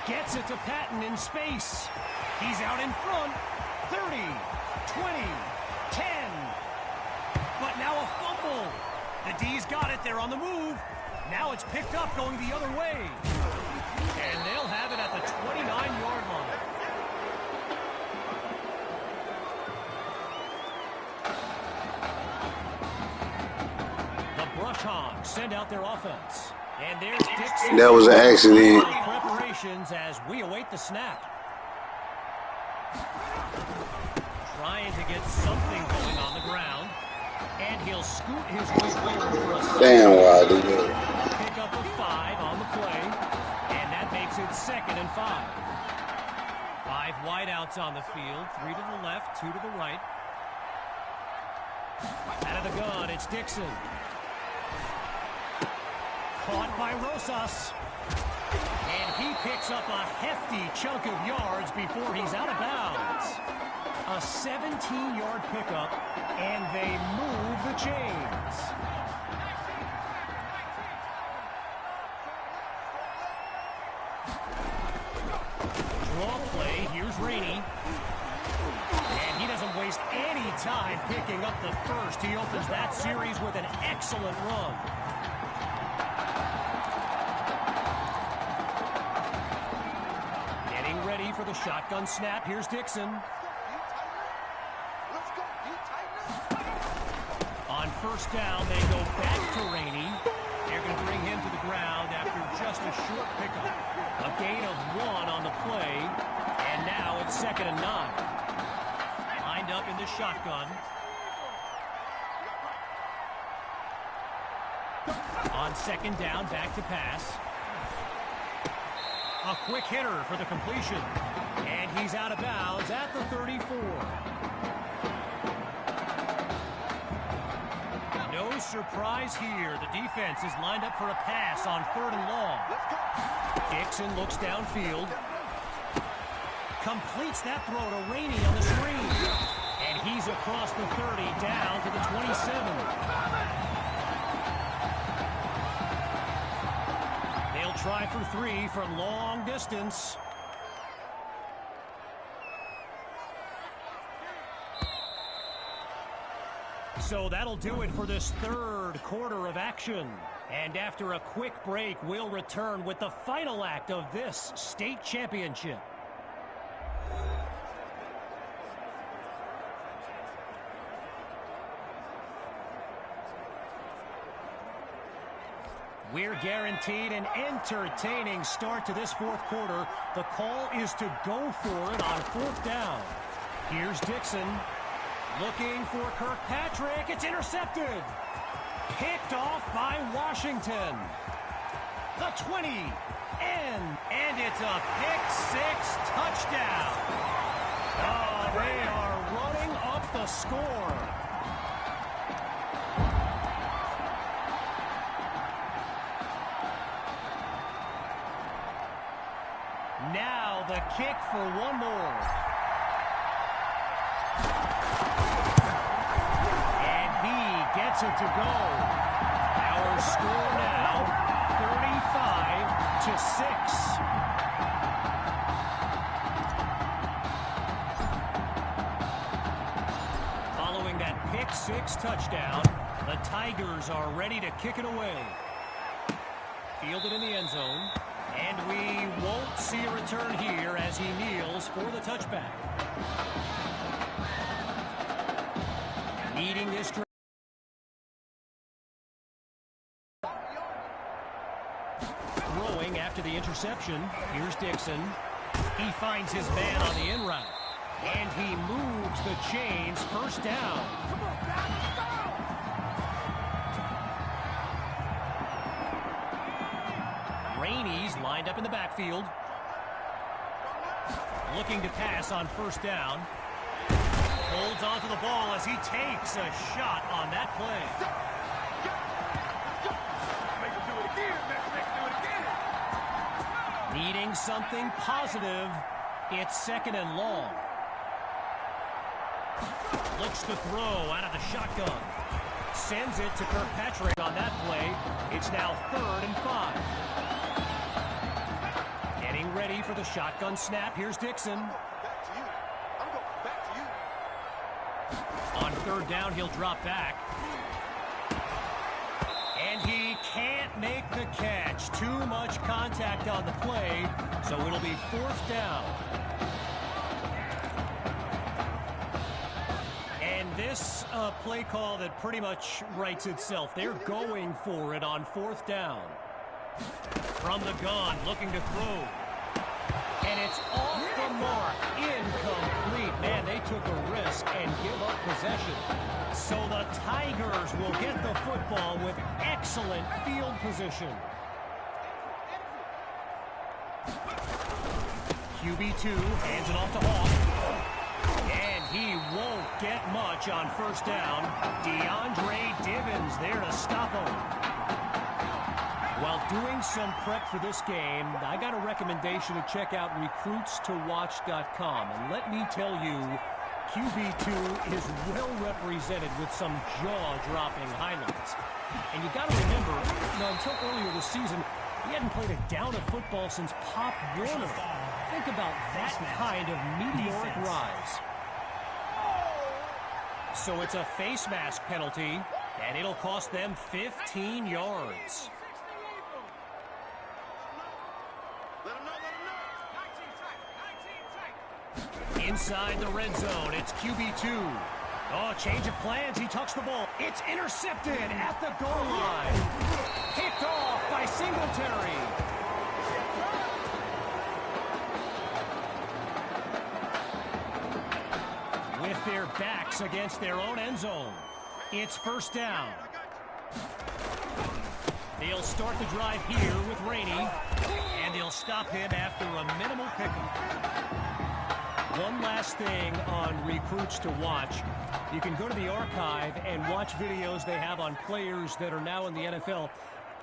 Gets it to Patton in space. He's out in front. 30, 20, 10. But now a fumble. The D's got it. They're on the move. Now it's picked up going the other way. And they'll have it at the 29-yard line. Hogs send out their offense. And there's Dixon. That was an accident. Preparations as we await the snap. Trying to get something going on the ground. And he'll scoot his way forward for a damn why I do that. Pick up a 5 on the play. And that makes it 2nd and 5. 5 wideouts on the field. 3 to the left, 2 to the right. Out of the gun, it's Dixon. Caught by Rosas. And he picks up a hefty chunk of yards before he's out of bounds. A 17-yard pickup, and they move the chains. Draw play, here's Rainey. And he doesn't waste any time picking up the first. He opens that series with an excellent run. For the shotgun snap, here's Dixon. On 1st down, they go back to Rainey. They're going to bring him to the ground after just a short pickup. A gain of 1 on the play, and now it's 2nd and 9. Lined up in the shotgun. On 2nd down, back to pass. A quick hitter for the completion. And he's out of bounds at the 34. No surprise here. The defense is lined up for a pass on 3rd and long. Dixon looks downfield. Completes that throw to Rainey on the screen. And he's across the 30 down to the 27. Try for 3 from long distance. So that'll do it for this third quarter of action. And after a quick break, we'll return with the final act of this state championship. We're guaranteed an entertaining start to this fourth quarter. The call is to go for it on 4th down. Here's Dixon looking for Kirkpatrick. It's intercepted. Picked off by Washington. The 20. And it's a pick-6 touchdown. Oh, they are running up the score. Now the kick for one more. And he gets it to go. Our score now, 35-6. Following that pick-6 touchdown, the Tigers are ready to kick it away. Fielded in the end zone. And we won't see a return here as he kneels for the touchback. Needing this drive. Throwing after the interception. Here's Dixon. He finds his man on the in route. And he moves the chains. 1st down. Come on, back, go! Rainey's lined up in the backfield. Looking to pass on 1st down. Holds onto the ball as he takes a shot on that play. Needing something positive. It's 2nd and long. Looks to throw out of the shotgun. Sends it to Kirkpatrick on that play. It's now 3rd and 5. Getting ready for the shotgun snap. Here's Dixon. On 3rd down, he'll drop back. And he can't make the catch. Too much contact on the play, so it'll be 4th down. And this play call that pretty much writes itself. They're going for it on 4th down. From the gun, looking to throw. And it's off the mark. Incomplete. Man, they took a risk and give up possession. So the Tigers will get the football with excellent field position. QB2 hands it off to Hawk. And he won't get much on 1st down. DeAndre Divins there to stop him. While doing some prep for this game, I got a recommendation to check out recruitstowatch.com. And let me tell you, QB2 is well represented with some jaw-dropping highlights. And you got to remember, until earlier this season, he hadn't played a down of football since Pop Warner. Think about that kind of meteoric rise. So it's a face mask penalty, and it'll cost them 15 yards. Inside the red zone, it's QB2. Oh, change of plans. He tucks the ball. It's intercepted at the goal line. Picked off by Singletary. With their backs against their own end zone, it's 1st down. They'll start the drive here with Rainey, and they'll stop him after a minimal pickup. One last thing on Recruits to Watch. You can go to the archive and watch videos they have on players that are now in the NFL.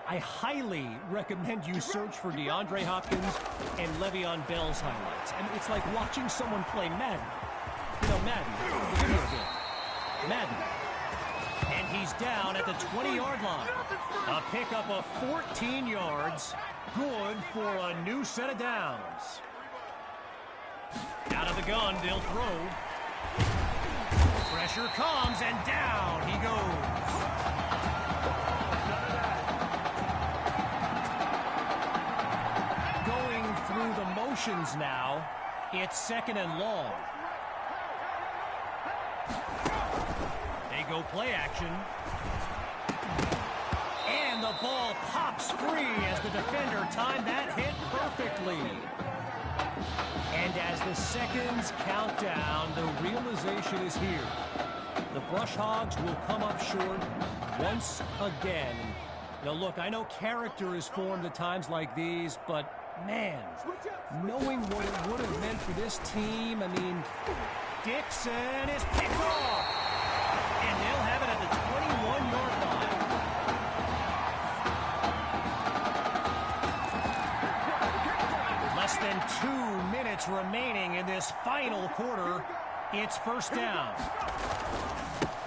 I highly recommend you search for DeAndre Hopkins and Le'Veon Bell's highlights. I mean, it's like watching someone play Madden. You know, Madden, the video game. Madden. And he's down at the 20-yard line. A pickup of 14 yards. Good for a new set of downs. Out of the gun, they'll throw. Pressure comes, and down he goes. Going through the motions now, it's 2nd and long. They go play action. And the ball pops free as the defender timed that hit perfectly. And as the seconds count down, the realization is here. The Brush Hogs will come up short once again. Now, look, I know character is formed at times like these, but, man, knowing what it would have meant for this team, I mean, Dixon is picked off. And they'll have it at the 21-yard line. Less than 2 minutes remaining in this final quarter. It's 1st down.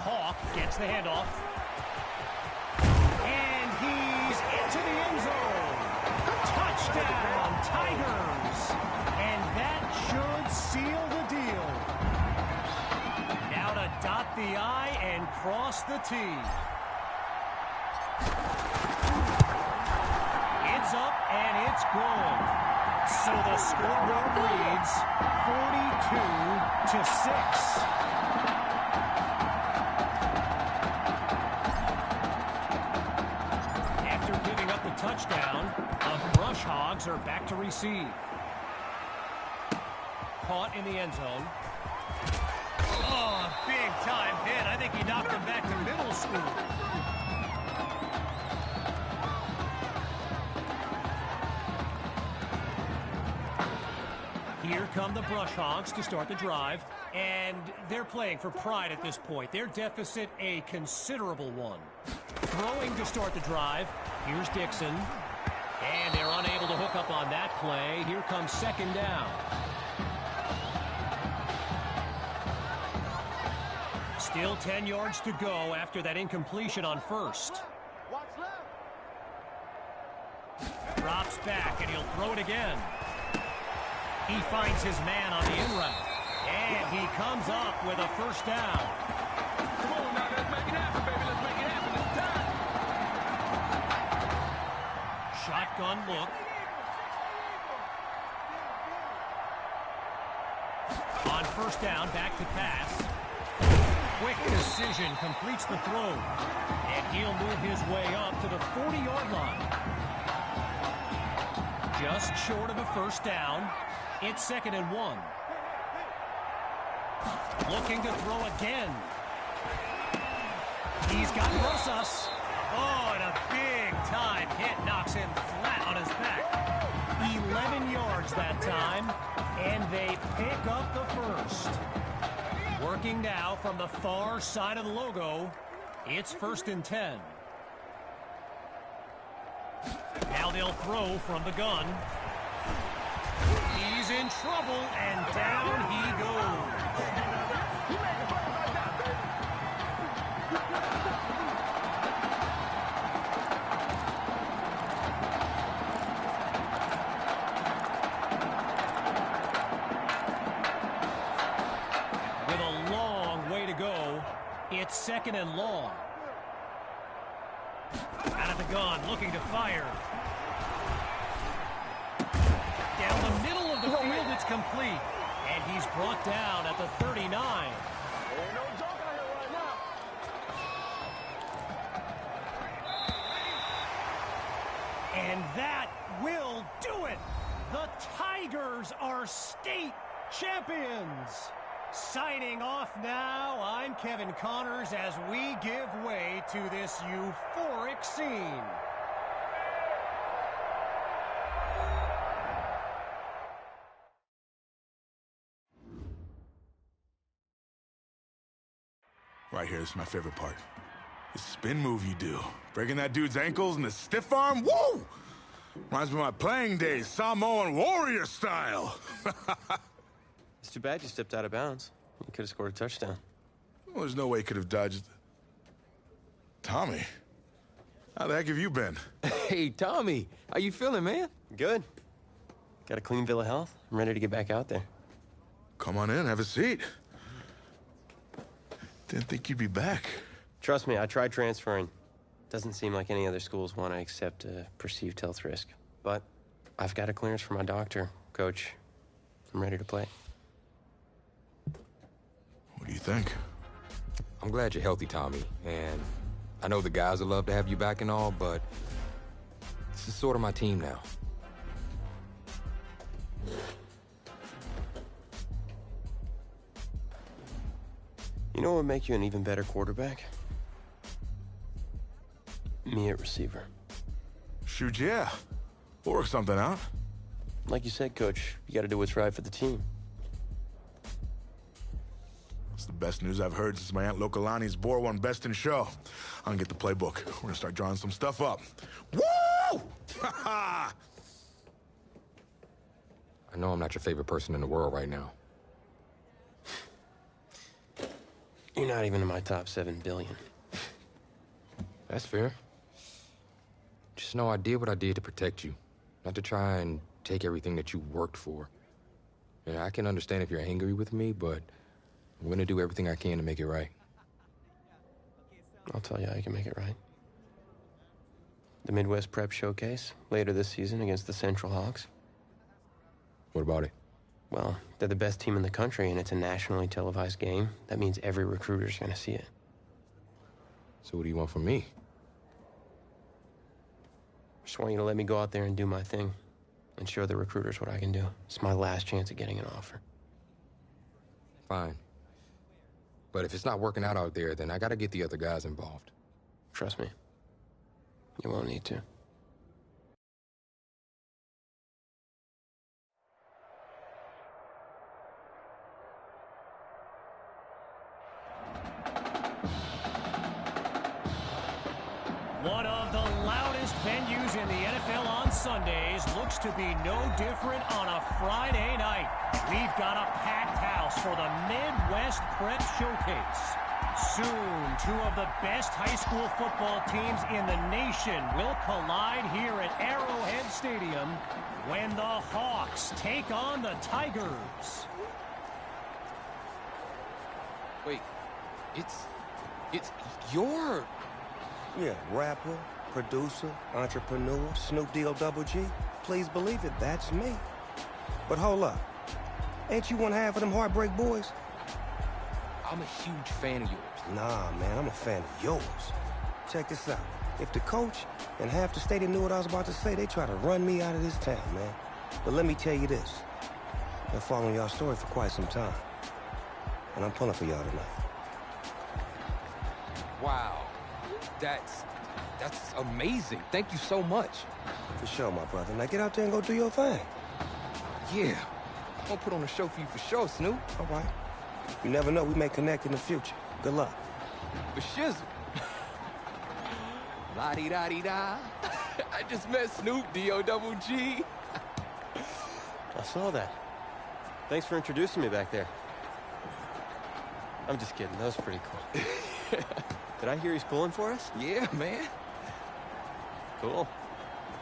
Hawk gets the handoff. And he's into the end zone. Touchdown, Tigers. And that should seal the deal. Now to dot the I and cross the T. It's up and it's gone. So the scoreboard reads 42-6. After giving up the touchdown, the Brush Hogs are back to receive. Caught in the end zone. Oh, big time hit. I think he knocked him back to middle school. Here come the Brush Hogs to start the drive. And they're playing for pride at this point. Their deficit a considerable one. Throwing to start the drive. Here's Dixon. And they're unable to hook up on that play. Here comes second down. Still 10 yards to go after that incompletion on first. Drops back, and he'll throw it again. He finds his man on the in route. And he comes up with a first down. Come on now, let's make it happen, baby. Let's make it happen this time. Shotgun look. On first down, back to pass. Quick decision, completes the throw. And he'll move his way up to the 40-yard line. Just short of a first down. It's 2nd and 1. Looking to throw again. He's got Rosas. Oh, and a big-time hit knocks him flat on his back. 11 yards that time, and they pick up the first. Working now from the far side of the logo. It's 1st and 10. Now they'll throw from the gun. He's in trouble, and down he goes. With a long way to go, it's 2nd and long. Out of the gun, looking to fire. Down the middle of the field, it's complete. And he's brought down at the 39. And that will do it. The Tigers are state champions. Signing off now, I'm Kevin Connors as we give way to this euphoric scene. Right here is my favorite part. The spin move you do. Breaking that dude's ankles and the stiff arm, woo! Reminds me of my playing days, Samoan warrior style. It's too bad you stepped out of bounds. You could have scored a touchdown. Well, there's no way he could have dodged. Tommy, how the heck have you been? Hey, Tommy, how you feeling, man? Good. Got a clean bill of health. I'm ready to get back out there. Come on in, have a seat. Didn't think you'd be back. Trust me, I tried transferring. Doesn't seem like any other schools want to accept a perceived health risk. But I've got a clearance from my doctor, Coach. I'm ready to play. What do you think? I'm glad you're healthy, Tommy. And I know the guys would love to have you back and all, but this is sort of my team now. You know what would make you an even better quarterback? Me at receiver. Shoot, yeah. We'll work something out. Like you said, Coach, you got to do what's right for the team. It's the best news I've heard since my Aunt Lokalani's Boar won Best in Show. I'm gonna get the playbook. We're gonna start drawing some stuff up. Woo! I know I'm not your favorite person in the world right now. You're not even in my top 7 billion. That's fair. Just know I did what I did to protect you, not to try and take everything that you worked for. Yeah, I can understand if you're angry with me, but I'm gonna do everything I can to make it right. I'll tell you how you can make it right. The Midwest Prep Showcase, later this season against the Central Hawks. What about it? Well, they're the best team in the country, and it's a nationally televised game. That means every recruiter's gonna see it. So what do you want from me? Just want you to let me go out there and do my thing and show the recruiters what I can do. It's my last chance at getting an offer. Fine. But if it's not working out there, then I gotta get the other guys involved. Trust me. You won't need to. One of the loudest venues in the NFL on Sundays looks to be no different on a Friday night. We've got a packed house for the Midwest Prep Showcase. Soon, two of the best high school football teams in the nation will collide here at Arrowhead Stadium when the Hawks take on the Tigers. Wait, it's your... Yeah, rapper, producer, entrepreneur, Snoop D-O-double-G. Please believe it, that's me. But hold up. Ain't you one half of them Heartbreak Boys? I'm a huge fan of yours. Nah, man, I'm a fan of yours. Check this out. If the coach and half the stadium knew what I was about to say, they try to run me out of this town, man. But let me tell you this. Been following y'all story for quite some time. And I'm pulling for y'all tonight. Wow. That's amazing. Thank you so much. For sure, my brother. Now get out there and go do your thing. Yeah. I'm gonna put on a show for you for sure, Snoop. All right. You never know, we may connect in the future. Good luck. For shizzle. La-di-da-di-da. I just met Snoop D-O-double-G. I saw that. Thanks for introducing me back there. I'm just kidding. That was pretty cool. Did I hear he's pulling for us? Yeah, man. Cool.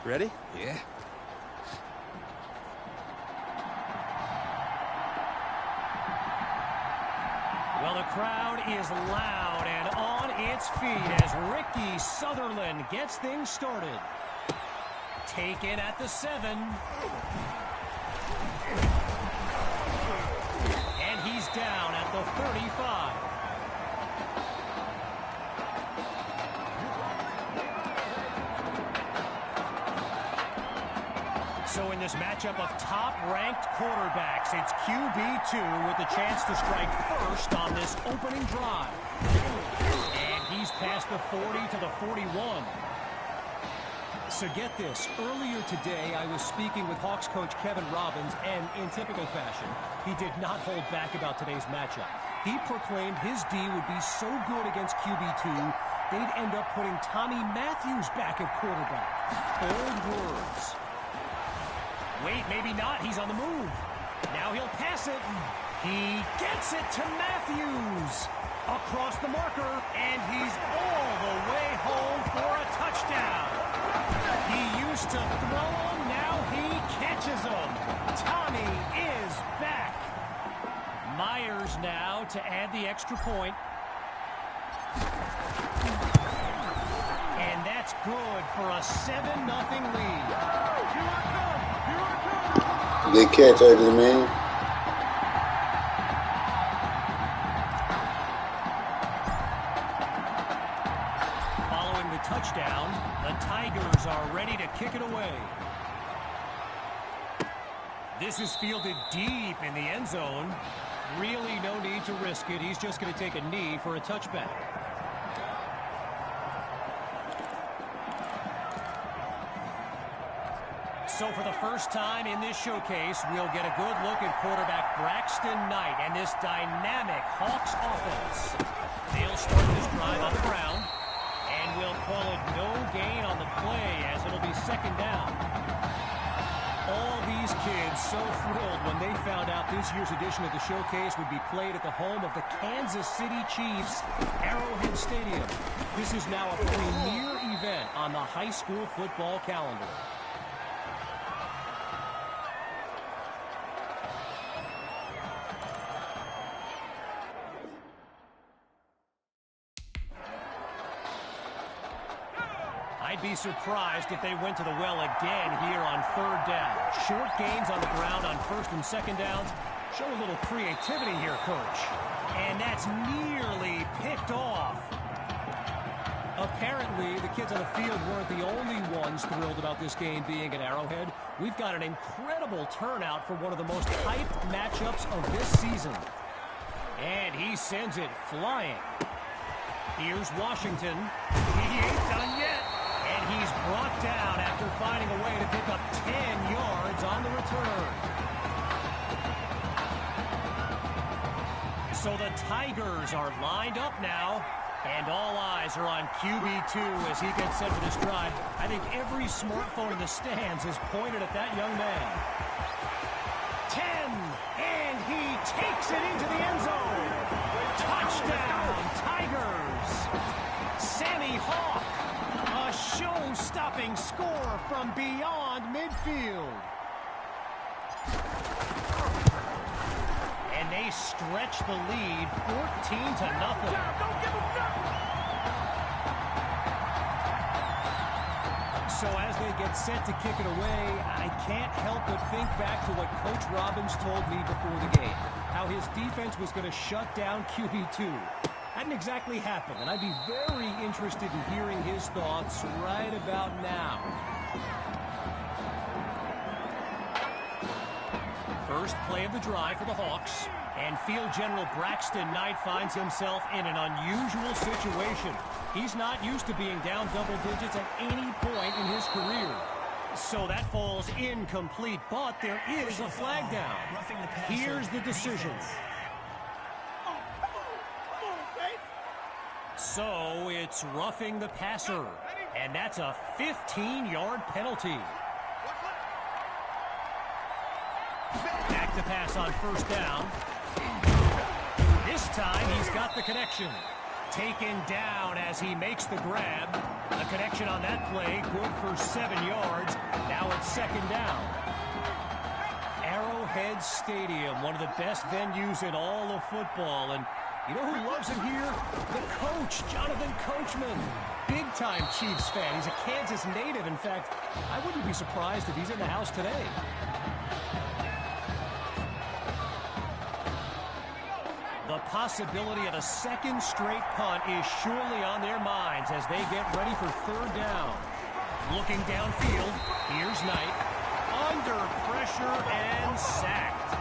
Ready? Yeah. Well, the crowd is loud and on its feet as Ricky Sutherland gets things started. Taken at the 7. And he's down at the 35. So in this matchup of top-ranked quarterbacks, it's QB2 with the chance to strike first on this opening drive. And he's past the 40 to the 41. So get this, earlier today I was speaking with Hawks coach Kevin Robbins, and in typical fashion, he did not hold back about today's matchup. He proclaimed his D would be so good against QB2, they'd end up putting Tommy Matthews back at quarterback. Bold words. Wait, maybe not. He's on the move. Now he'll pass it. He gets it to Matthews. Across the marker, and he's all the way home for a touchdown. He used to throw him, now he catches him. Tommy is back. Myers now to add the extra point. And that's good for a 7-0 lead. Good catch, ugly man. Following the touchdown, the Tigers are ready to kick it away. This is fielded deep in the end zone. Really no need to risk it. He's just going to take a knee for a touchback. So for the first time in this showcase, we'll get a good look at quarterback Braxton Knight and this dynamic Hawks offense. They'll start this drive on the ground, and we'll call it no gain on the play as it'll be second down. All these kids so thrilled when they found out this year's edition of the showcase would be played at the home of the Kansas City Chiefs, Arrowhead Stadium. This is now a premier event on the high school football calendar. I'd be surprised if they went to the well again here on third down. Short gains on the ground on first and second downs. Show a little creativity here, coach. And that's nearly picked off. Apparently, the kids on the field weren't the only ones thrilled about this game being at Arrowhead. We've got an incredible turnout for one of the most hyped matchups of this season. And he sends it flying. Here's Washington. He ain't done yet. And he's brought down after finding a way to pick up 10 yards on the return. So the Tigers are lined up now, and all eyes eyes are on QB2 as he gets set for this drive. I think every smartphone in the stands is pointed at that young man. 10, and he takes it into the end zone. Touchdown, Tigers. Sammy Hawk, a show-stopping score from beyond midfield. And they stretch the lead 14-0. So as they get set to kick it away, I can't help but think back to what Coach Robbins told me before the game. How his defense was going to shut down QB2. Hadn't exactly happened, and I'd be very interested in hearing his thoughts right about now. First play of the drive for the Hawks. And field general Braxton Knight finds himself in an unusual situation. He's not used to being down double digits at any point in his career. So that falls incomplete, but there is a flag down. Here's the decision. So it's roughing the passer, and that's a 15-yard penalty. Back to pass on first down. This time he's got the connection. Taken down as he makes the grab. A connection on that play, good for 7 yards. Now it's second down. Arrowhead Stadium, one of the best venues in all of football. And you know who loves it here? The coach, Jonathan Coachman. Big-time Chiefs fan. He's a Kansas native. In fact, I wouldn't be surprised if he's in the house today. The possibility of a second straight punt is surely on their minds as they get ready for third down. Looking downfield, here's Knight. Under pressure and sacked.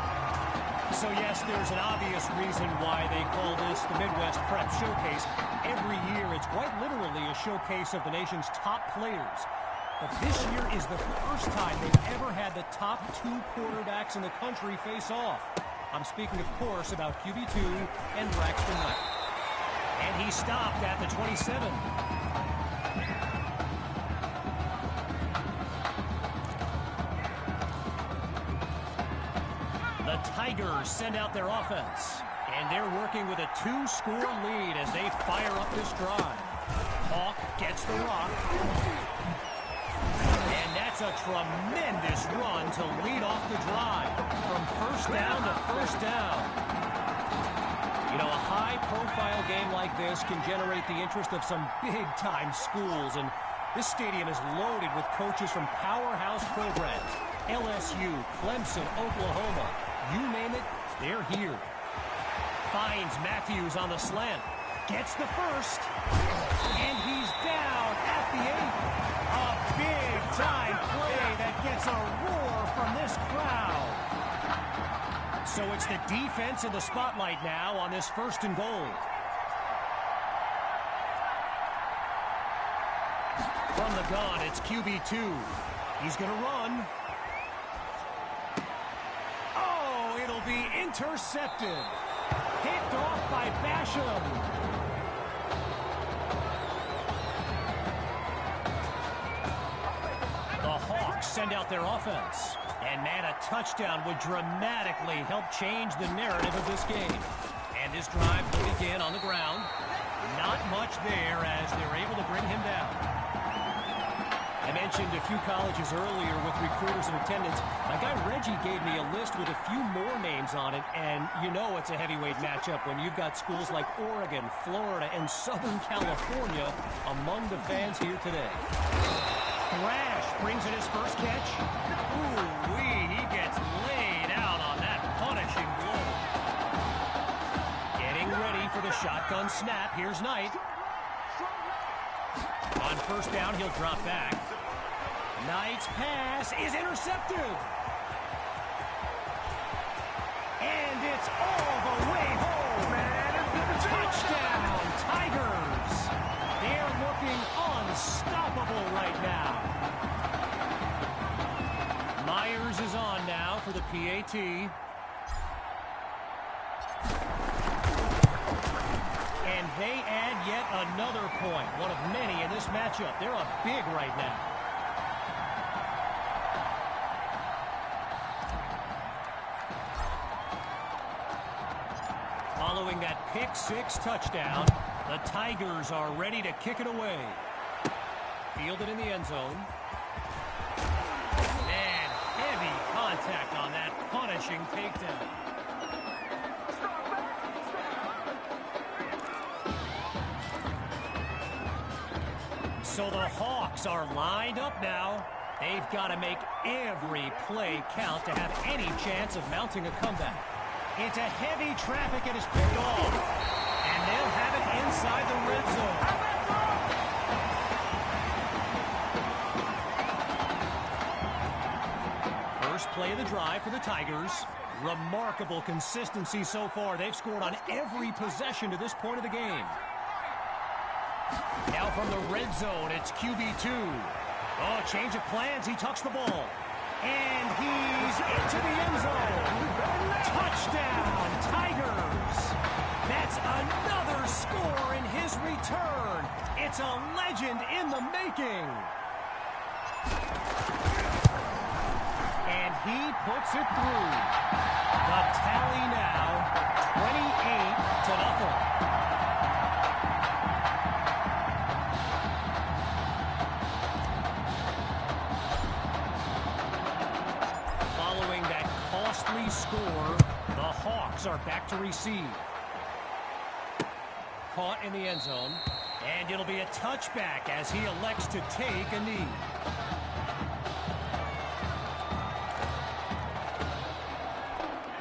So yes, there's an obvious reason why they call this the Midwest Prep Showcase. Every year, it's quite literally a showcase of the nation's top players. But this year is the first time they've ever had the top 2 quarterbacks in the country face off. I'm speaking, of course, about QB2 and Braxton Knight. And he stopped at the 27. The Tigers send out their offense. And they're working with a 2-score lead as they fire up this drive. Hawk gets the rock. And that's a tremendous run to lead off the drive. From first down to first down. You know, a high-profile game like this can generate the interest of some big-time schools. And this stadium is loaded with coaches from powerhouse programs. LSU, Clemson, Oklahoma. You name it, they're here. Finds Matthews on the slant. Gets the first. And he's down at the 8. A big-time play that gets a roar from this crowd. So it's the defense in the spotlight now on this first and goal. From the gun, it's QB2. He's going to run. Oh, it'll be intercepted. Picked off by Basham. Send out their offense. And man, a touchdown would dramatically help change the narrative of this game. And this drive will begin on the ground. Not much there as they're able to bring him down. I mentioned a few colleges earlier with recruiters in attendance. My guy Reggie gave me a list with a few more names on it, and you know it's a heavyweight matchup when you've got schools like Oregon, Florida, and Southern California among the fans here today. Thrash brings in his first catch. Ooh-wee, he gets laid out on that punishing blow. Getting ready for the shotgun snap. Here's Knight. On first down, he'll drop back. Knight's pass is intercepted. And it's all the way home. Touchdown, Tigers. They're looking unstoppable right now. Myers is on now for the PAT. And And they add yet another point, one of many in this matchup. They're up big right now. Following that pick-6 touchdown, the Tigers are ready to kick it away. Fielded in the end zone. Man, heavy contact on that punishing takedown. So the Hawks are lined up now. They've got to make every play count to have any chance of mounting a comeback. Into heavy traffic, it is picked off. And they'll have it inside the red zone. First play of the drive for the Tigers. Remarkable consistency so far. They've scored on every possession to this point of the game. Now from the red zone, it's QB2. Oh, change of plans. He tucks the ball. And he's into the end zone. Touchdown, Tigers. That's another score in his return. It's a legend in the making. And he puts it through. The tally now, 28-0. Following that costly score, the Hawks are back to receive. Caught in the end zone, and it'll be a touchback as he elects to take a knee.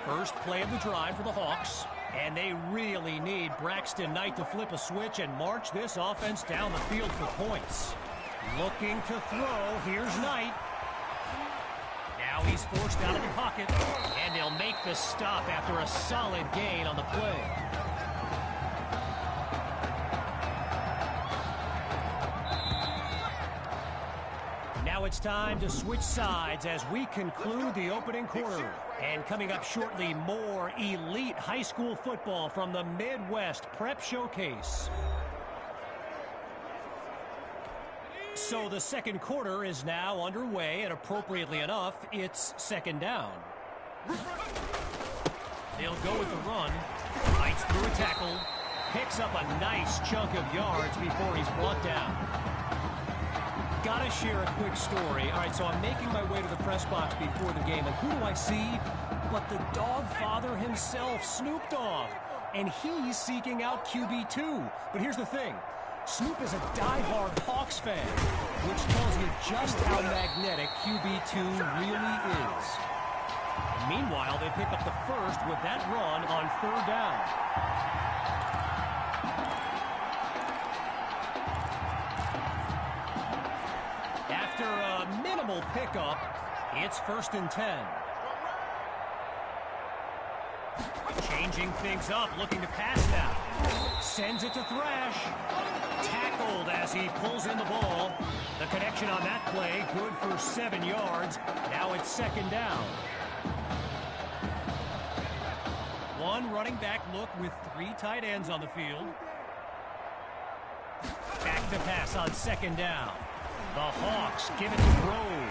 First play of the drive for the Hawks, and they really need Braxton Knight to flip a switch and march this offense down the field for points. Looking to throw, here's Knight. Now he's forced out of the pocket, and they'll make the stop after a solid gain on the play. Now it's time to switch sides as we conclude the opening quarter. And coming up shortly, more elite high school football from the Midwest Prep Showcase. So the second quarter is now underway, and appropriately enough, it's second down. They'll go with the run. Fights through a tackle. Picks up a nice chunk of yards before he's brought down. Gotta share a quick story. All right, so I'm making my way to the press box before the game, and who do I see but the dog father himself, Snoop Dogg. And he's seeking out QB2. But here's the thing. Snoop is a diehard Hawks fan, which tells you just how magnetic QB2 really is. Meanwhile, they pick up the first with that run on third down. After a minimal pickup, it's 1st and 10. Changing things up, looking to pass now. Sends it to Thrash. Tackled as he pulls in the ball. The connection on that play, good for 7 yards. Now it's second down. One running back look with 3 tight ends on the field. Back to pass on second down. The Hawks give it to Grove.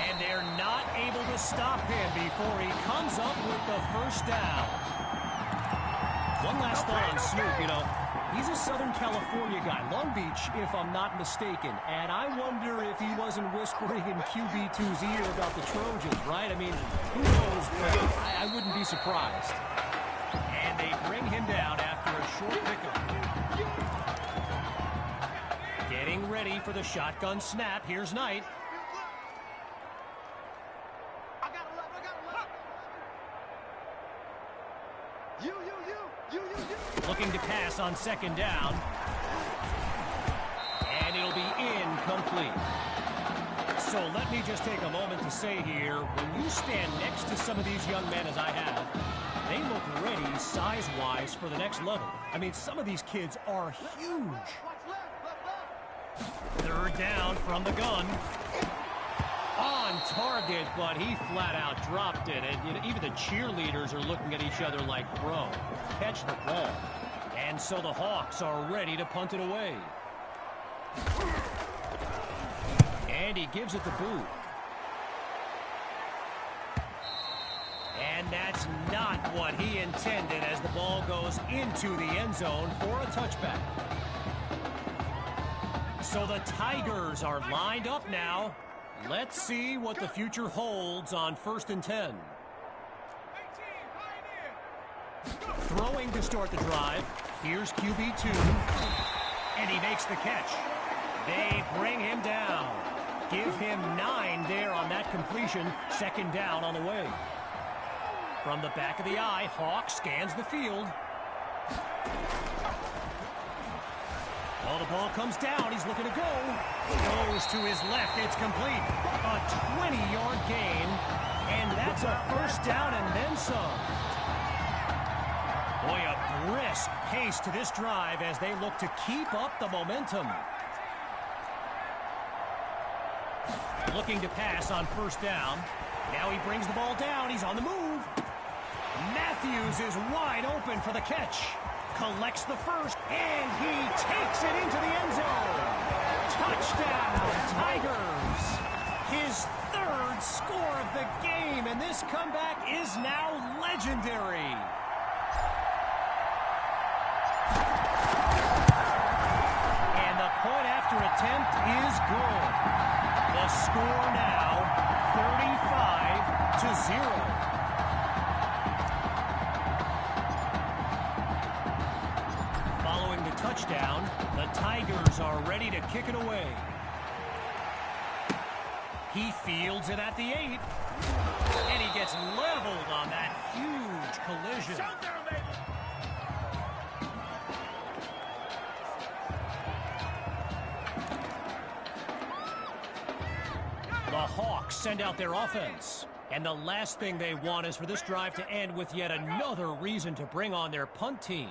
And they're not able to stop him before he comes up with the first down. One last thought on Snoop, you know. He's a Southern California guy, Long Beach, if I'm not mistaken. And I wonder if he wasn't whispering in QB2's ear about the Trojans, right? I mean, who knows, but I wouldn't be surprised. And they bring him down after a short pickup. Getting ready for the shotgun snap. Here's Knight. Looking to pass on second down. And it'll be incomplete. So let me just take a moment to say here, when you stand next to some of these young men as I have, they look ready size-wise for the next level. I mean, some of these kids are huge. Third down from the gun. On target, but he flat out dropped it. And you know, even the cheerleaders are looking at each other like, bro, catch the ball. And so the Hawks are ready to punt it away. And he gives it the boot. And that's not what he intended as the ball goes into the end zone for a touchback. So the Tigers are lined up now. Let's see what the future holds on 1st and 10. Throwing to start the drive. Here's QB2. And he makes the catch. They bring him down. Give him 9 there on that completion. 2nd down on the way. From the back of the eye, Hawk scans the field. Oh, the ball comes down. He's looking to go. Goes to his left. It's complete. A 20-yard gain. And that's a 1st down and then some. Boy, a brisk pace to this drive as they look to keep up the momentum. Looking to pass on 1st down. Now he brings the ball down. He's on the move. Matthews is wide open for the catch. Collects the first, and he takes it into the end zone. Touchdown, Tigers. His 3rd score of the game, and this comeback is now legendary. And the point after attempt is good. The score now 35-0. Touchdown. The Tigers are ready to kick it away. He fields it at the 8. And he gets leveled on that huge collision. The Hawks send out their offense. And the last thing they want is for this drive to end with yet another reason to bring on their punt team.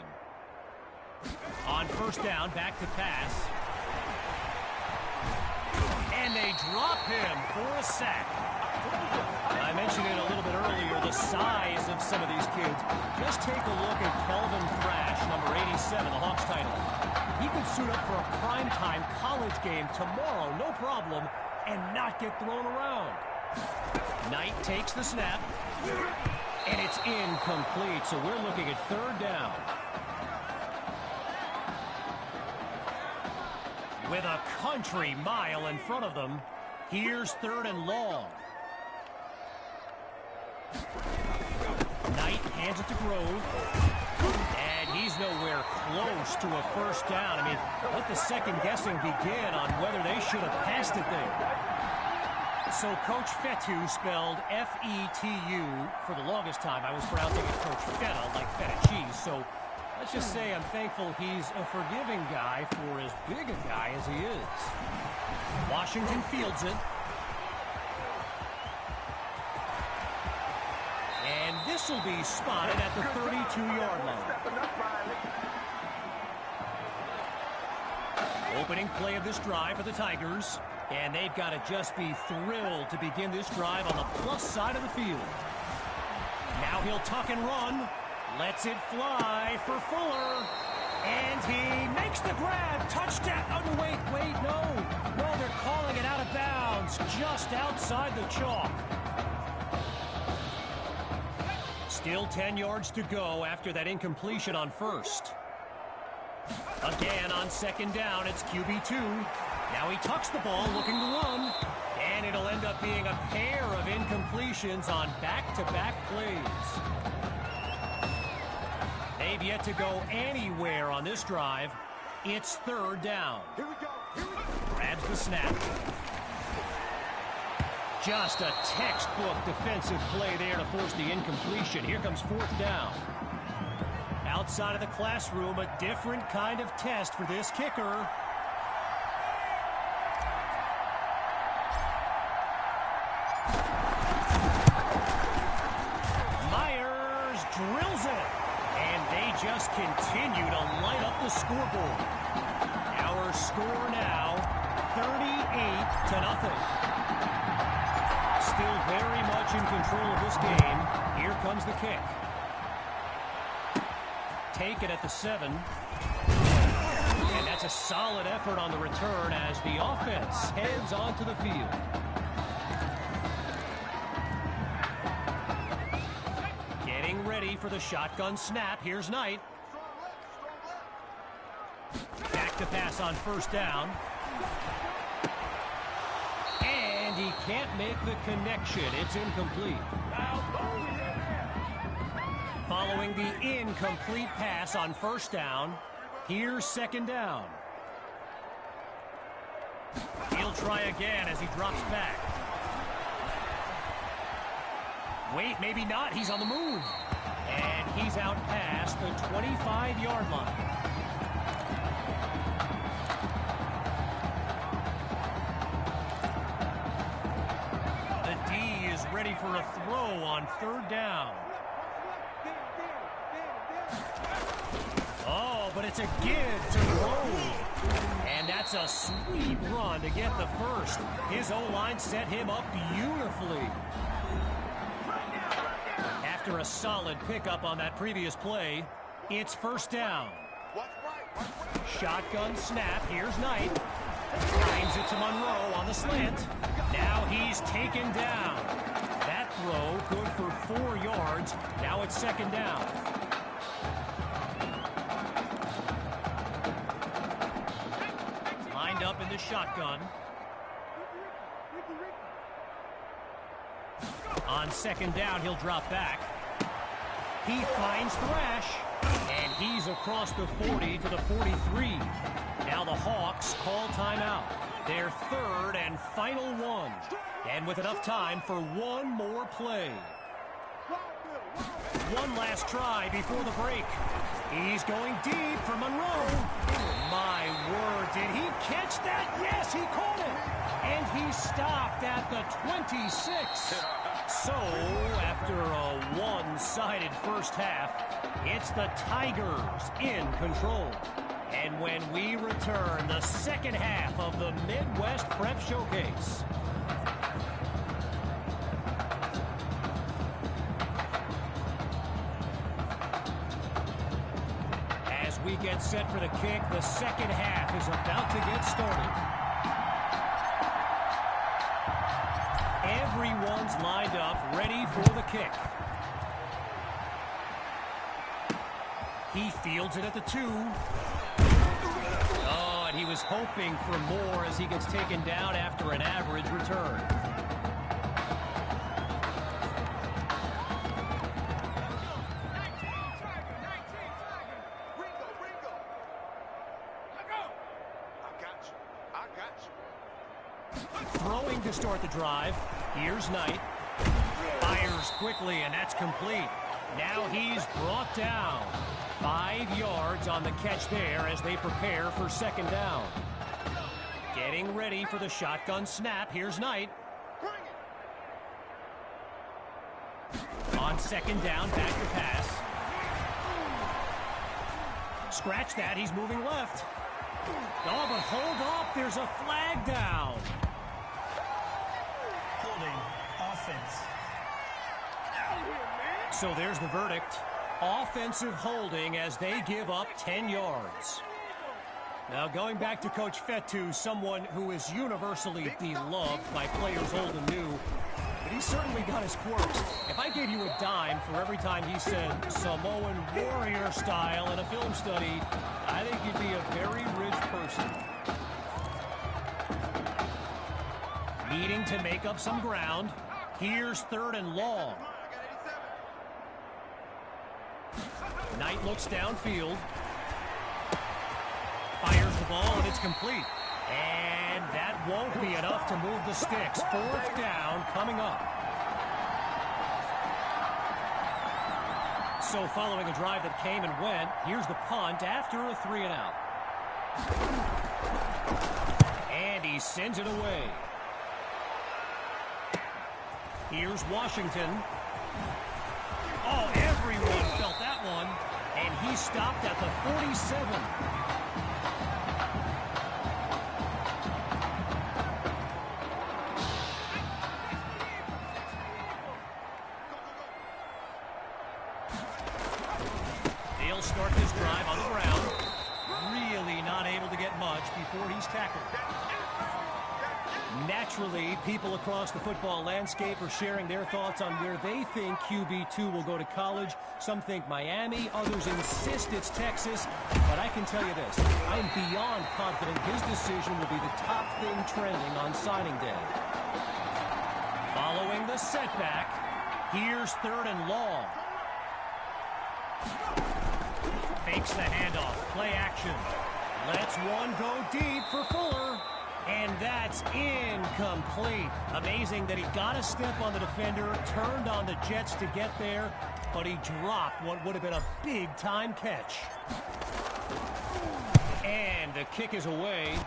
On 1st down, back to pass. And they drop him for a sack. I mentioned it a little bit earlier, the size of some of these kids. Just take a look at Kelvin Thrash, number 87, the Hawks tight end. He could suit up for a primetime college game tomorrow, no problem, and not get thrown around. Knight takes the snap, and it's incomplete, so we're looking at 3rd down. With a country mile in front of them, here's 3rd and long. Knight hands it to Grove. And he's nowhere close to a 1st down. I mean, let the second guessing begin on whether they should have passed it there. So Coach Fetu, spelled F-E-T-U, for the longest time. I was pronouncing it Coach Feta, like feta cheese. So let's just say I'm thankful he's a forgiving guy for as big a guy as he is. Washington fields it. And this will be spotted at the 32-yard line. Opening play of this drive for the Tigers. And they've got to just be thrilled to begin this drive on the plus side of the field. Now he'll tuck and run. Lets it fly for Fuller. And he makes the grab. Touchdown. Oh, no, wait, no. No, they're calling it out of bounds. Just outside the chalk. Still 10 yards to go after that incompletion on 1st. Again on 2nd down, it's QB2. Now he tucks the ball, looking to run. And it'll end up being a pair of incompletions on back-to-back plays. They've yet to go anywhere on this drive. It's 3rd down. Here we go. Grabs the snap. Just a textbook defensive play there to force the incompletion. Here comes 4th down. Outside of the classroom, a different kind of test for this kicker. Myers drills it. And they just continue to light up the scoreboard. Our score now, 38-0. Still very much in control of this game. Here comes the kick. Take it at the 7. It's a solid effort on the return as the offense heads onto the field. Getting ready for the shotgun snap. Here's Knight. Back to pass on first down. And he can't make the connection. It's incomplete. Following the incomplete pass on first down, here's second down. He'll try again as he drops back. Wait, maybe not. He's on the move. And he's out past the 25-yard line. The D is ready for a throw on third down. Oh, but it's a give to Rowe. And that's a sweet run to get the first. His O-line set him up beautifully. After a solid pickup on that previous play, it's first down. Shotgun snap. Here's Knight. Finds it to Monroe on the slant. Now he's taken down. That throw good for 4 yards. Now it's second down. Lined up in the shotgun. On second down, he'll drop back. He finds Thrash, and he's across the 40 to the 43. Now the Hawks call timeout. Their third and final one. And with enough time for one more play. One last try before the break. He's going deep for Monroe. My word, did he catch that? Yes, he caught it. And he stopped at the 26. So, after a one-sided first half, it's the Tigers in control. And when we return, the second half of the Midwest Prep Showcase. As we get set for the kick, the second half is about to get started. Everyone's lined up, ready for the kick. He fields it at the 2. Oh, and he was hoping for more as he gets taken down after an average return. Throwing to start the drive. Here's Knight. Fires quickly, and that's complete. Now he's brought down. 5 yards on the catch there as they prepare for second down. Getting ready for the shotgun snap. Here's Knight. On second down, back to pass. Scratch that. He's moving left. Oh, but hold up. There's a flag down. Offense. So there's the verdict. Offensive holding as they give up 10 yards. Now going back to Coach Fetu, someone who is universally beloved by players old and new, but he's certainly got his quirks. If I gave you a dime for every time he said Samoan warrior style in a film study, I think you'd be a very rich person. Needing to make up some ground. Here's third and long. Knight looks downfield. Fires the ball, and it's complete. And that won't be enough to move the sticks. Fourth down coming up. So following a drive that came and went, here's the punt after a 3-and-out. And he sends it away. Here's Washington. Oh, everyone felt that one. And he stopped at the 47. They'll start this drive on the ground. Really not able to get before he's tackled. Naturally, people across the football landscape are sharing their thoughts on where they think QB2 will go to college. Some think Miami, others insist it's Texas. But I can tell you this, I'm beyond confident his decision will be the top thing trending on signing day. Following the setback, here's 3rd and long. Fakes the handoff, play action. Lets one go deep for Fuller. And that's incomplete. Amazing that he got a step on the defender, turned on the Jets to get there, but he dropped what would have been a big-time catch. And the kick is away.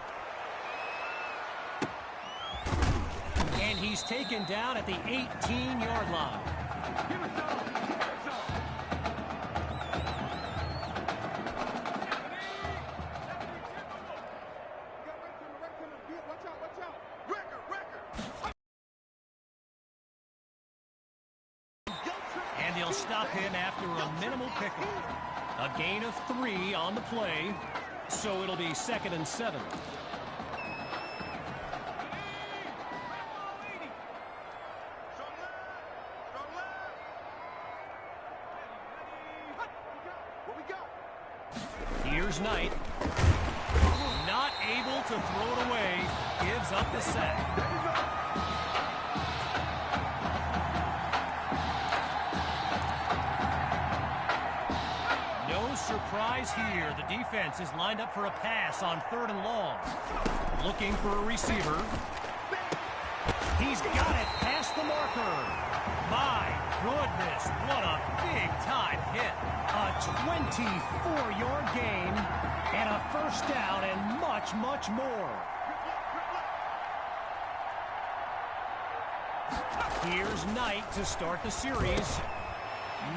And he's taken down at the 18-yard line. And they'll stop him after a minimal pickup. A gain of 3 on the play, so it'll be 2nd and 7. Here's Knight. Not able to throw it away. Gives up the sack. No surprise here. The defense is lined up for a pass on 3rd and long. Looking for a receiver. He's got it past the marker. My goodness, what a big-time hit. A 24-yard gain and a 1st down and much, much more. Here's Knight to start the series.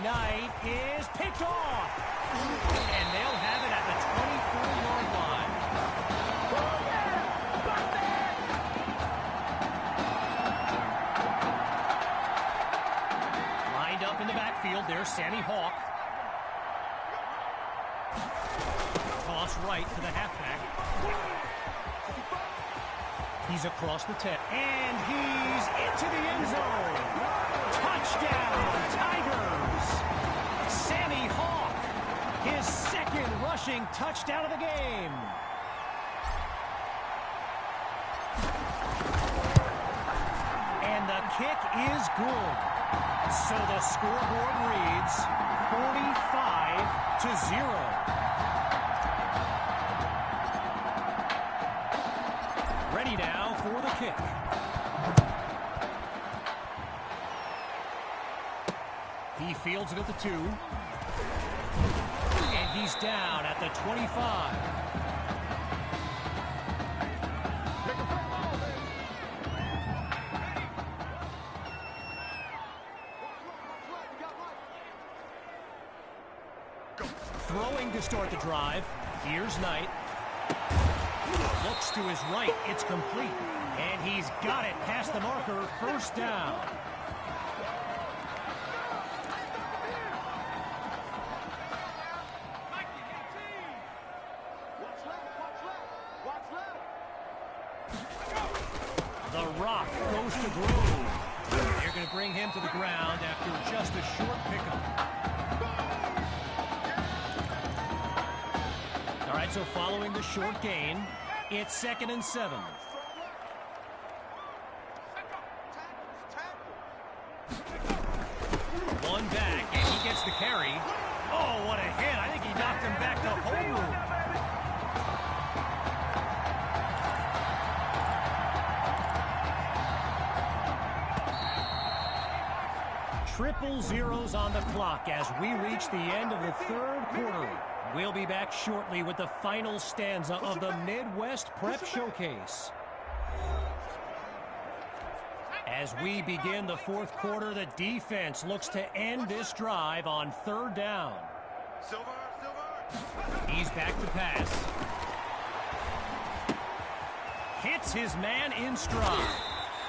Knight is picked off. And they'll have it at the 24-yard line. Lined up in the backfield, there's Sammy Hawk. Toss right to the halfback. He's across the 10. And he's into the end zone. Touchdown, Tigers! Sammy Hawk, his 2nd rushing touchdown of the game. And the kick is good. So the scoreboard reads 45-0. Ready now for the kick. He fields it at the 2. And he's down at the 25. Throwing to start the drive. Here's Knight. Looks to his right. It's complete. And he's got it past the marker. 1st down. The Rock goes to Grove. They're going to bring him to the ground after just a short pickup. All right, so following the short gain, it's 2nd and 7. One back, and he gets the carry. Oh, what a hit. I think he knocked him back to homeroom. 0-0s on the clock as we reach the end of the 3rd quarter. We'll be back shortly with the final stanza of the Midwest Prep Showcase. As we begin the 4th quarter, the defense looks to end this drive on 3rd down. He's back to pass. Hits his man in stride.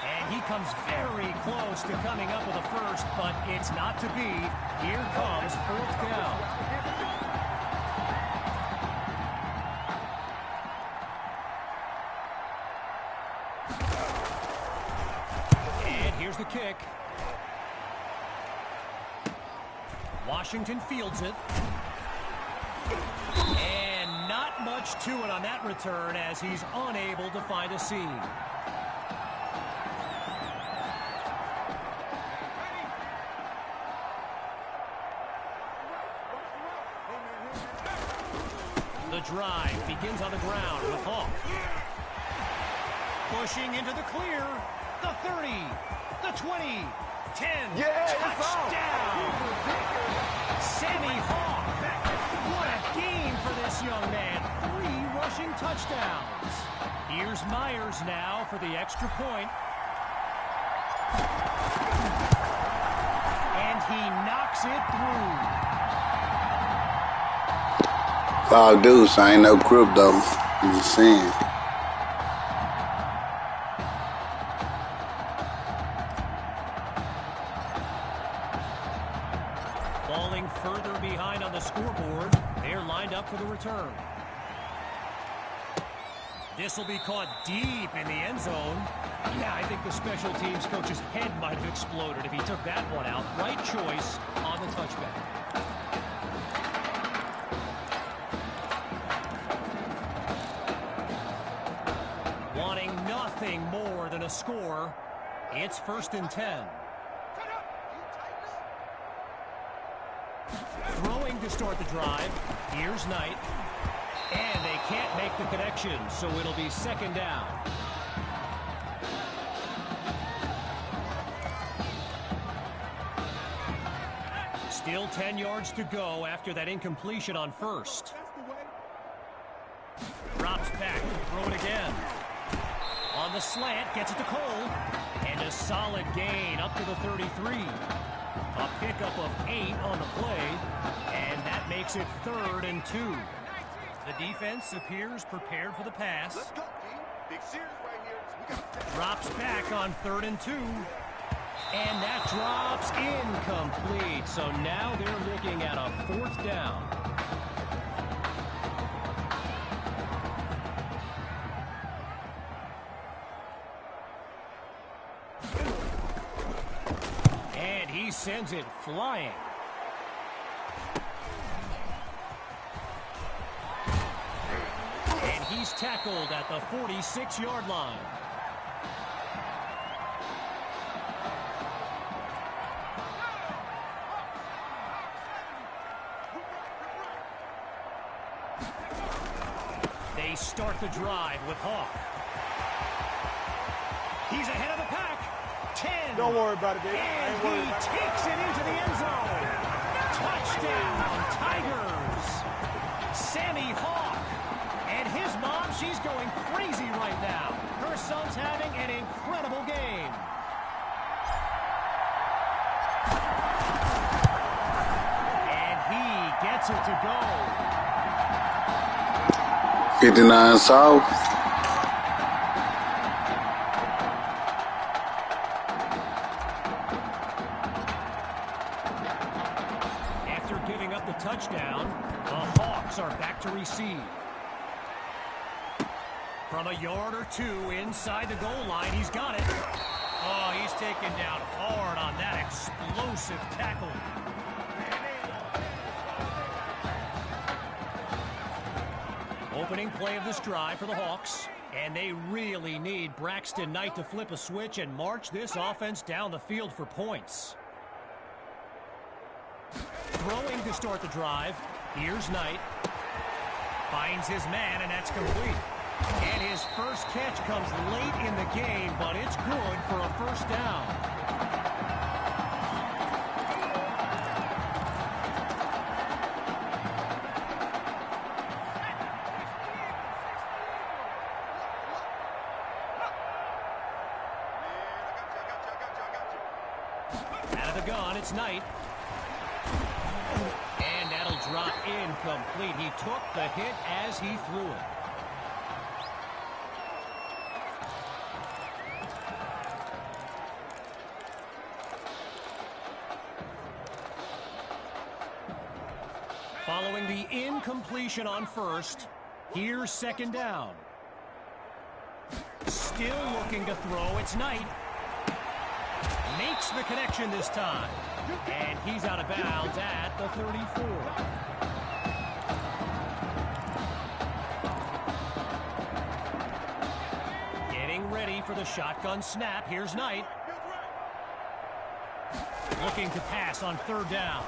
And he comes very close to coming up with a first, but it's not to be. Here comes 4th down. here's the kick. Washington fields it. And not much to it on that return as he's unable to find a seam. The drive begins on the ground with Hawk. Pushing into the clear. The 30, the 20, 10. Yeah, touchdown! Sammy Hawk. What a game for this young man. 3 rushing touchdowns. Here's Myers now for the extra point. And he knocks it through. Call Deuce, I ain't no crypto. I'm just saying. Falling further behind on the scoreboard, they're lined up for the return. This will be caught deep in the end zone. Yeah, I think the special teams coach's head might have exploded if he took that one out. Right choice on the touchback. Wanting nothing more than a score, it's 1st and 10. Throwing to start the drive. Here's Knight. And they can't make the connection, so it'll be 2nd down. Still 10 yards to go after that incompletion on 1st. Drops back to throw it again. On the slant, gets it to Cole. And a solid gain up to the 33. A pickup of 8 on the play. And that makes it 3rd and 2. The defense appears prepared for the pass. Let's go, Big Sears right here. Drops back on 3rd and 2. And that drops incomplete. So now they're looking at a 4th down. And he sends it flying. And he's tackled at the 46-yard line. They start the drive with Hawk. He's ahead of the pack. 10. Don't worry about it, baby. And he takes it into the end zone. Touchdown, Tigers. Sammy Hawk. And his mom, she's going crazy right now. Her son's having an incredible game. And he gets it to go. 59 South. After giving up the touchdown, the Hawks are back to receive. From a yard or 2 inside the goal line, he's got it. Oh, he's taken down hard on that explosive tackle. Opening play of this drive for the Hawks, and they really need Braxton Knight to flip a switch and march this offense down the field for points. Throwing to start the drive. Here's Knight. Finds his man, and that's complete. And his first catch comes late in the game, but it's good for a 1st down. Out of the gun, it's Knight. And that'll drop incomplete. He took the hit as he threw it. Following the incompletion on 1st, here's 2nd down. Still looking to throw, it's Knight. Makes the connection this time. And he's out of bounds at the 34. Getting ready for the shotgun snap. Here's Knight. Looking to pass on third down.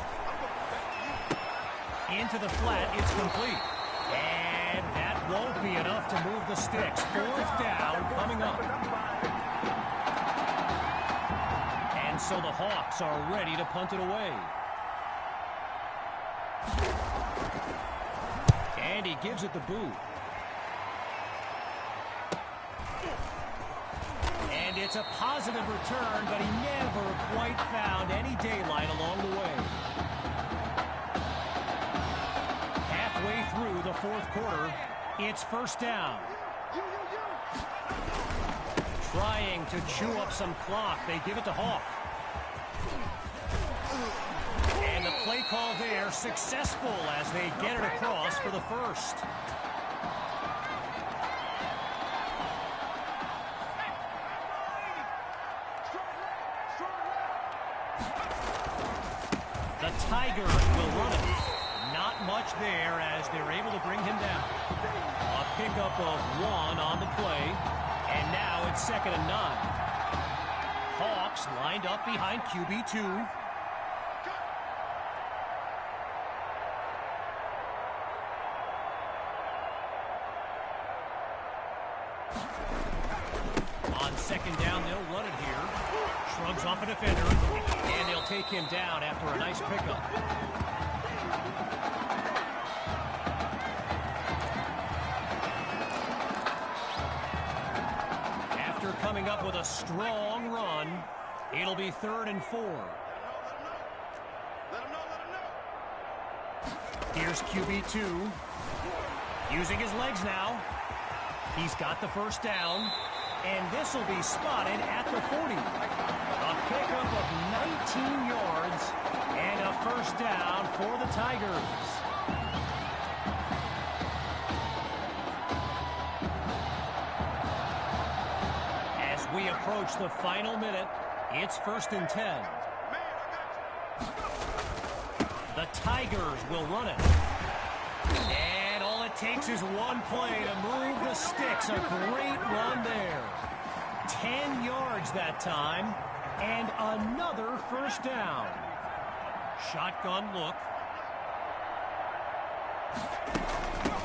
Into the flat, it's complete. And that won't be enough to move the sticks. Fourth down coming up. And so the Hawks are ready to punt it away. And he gives it the boot. And it's a positive return, but he never quite found any daylight along the way. Halfway through the fourth quarter, it's first down. Trying to chew up some clock, they give it to Hawk. And the play call there successful as they get it across for the first. The Tigers will run it. Not much there as they're able to bring him down. A pickup of 1 on the play. And now it's 2nd and 9. Hawks lined up behind QB2. On 2nd down, they'll run it here. Shrugs off a defender, and they'll take him down after a nice pickup. After coming up with a strong run, it'll be 3rd and 4. Here's QB2. Using his legs now. He's got the first down. And this will be spotted at the 40. A pickup of 19 yards and a first down for the Tigers. As we approach the final minute, it's 1st and 10. The Tigers will run it. And all it takes is one play to move the sticks. A great run there. 10 yards that time. And another first down. Shotgun look.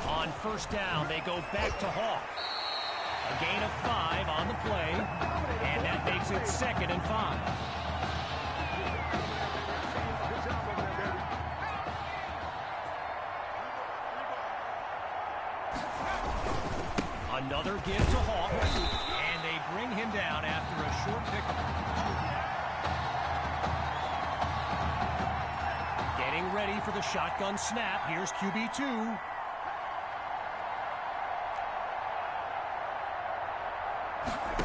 On first down, they go back to Hawk. A gain of 5 on the play. And that makes it 2nd and 5. Another give to Hawk, and they bring him down after a short pickup. Getting ready for the shotgun snap. Here's QB2.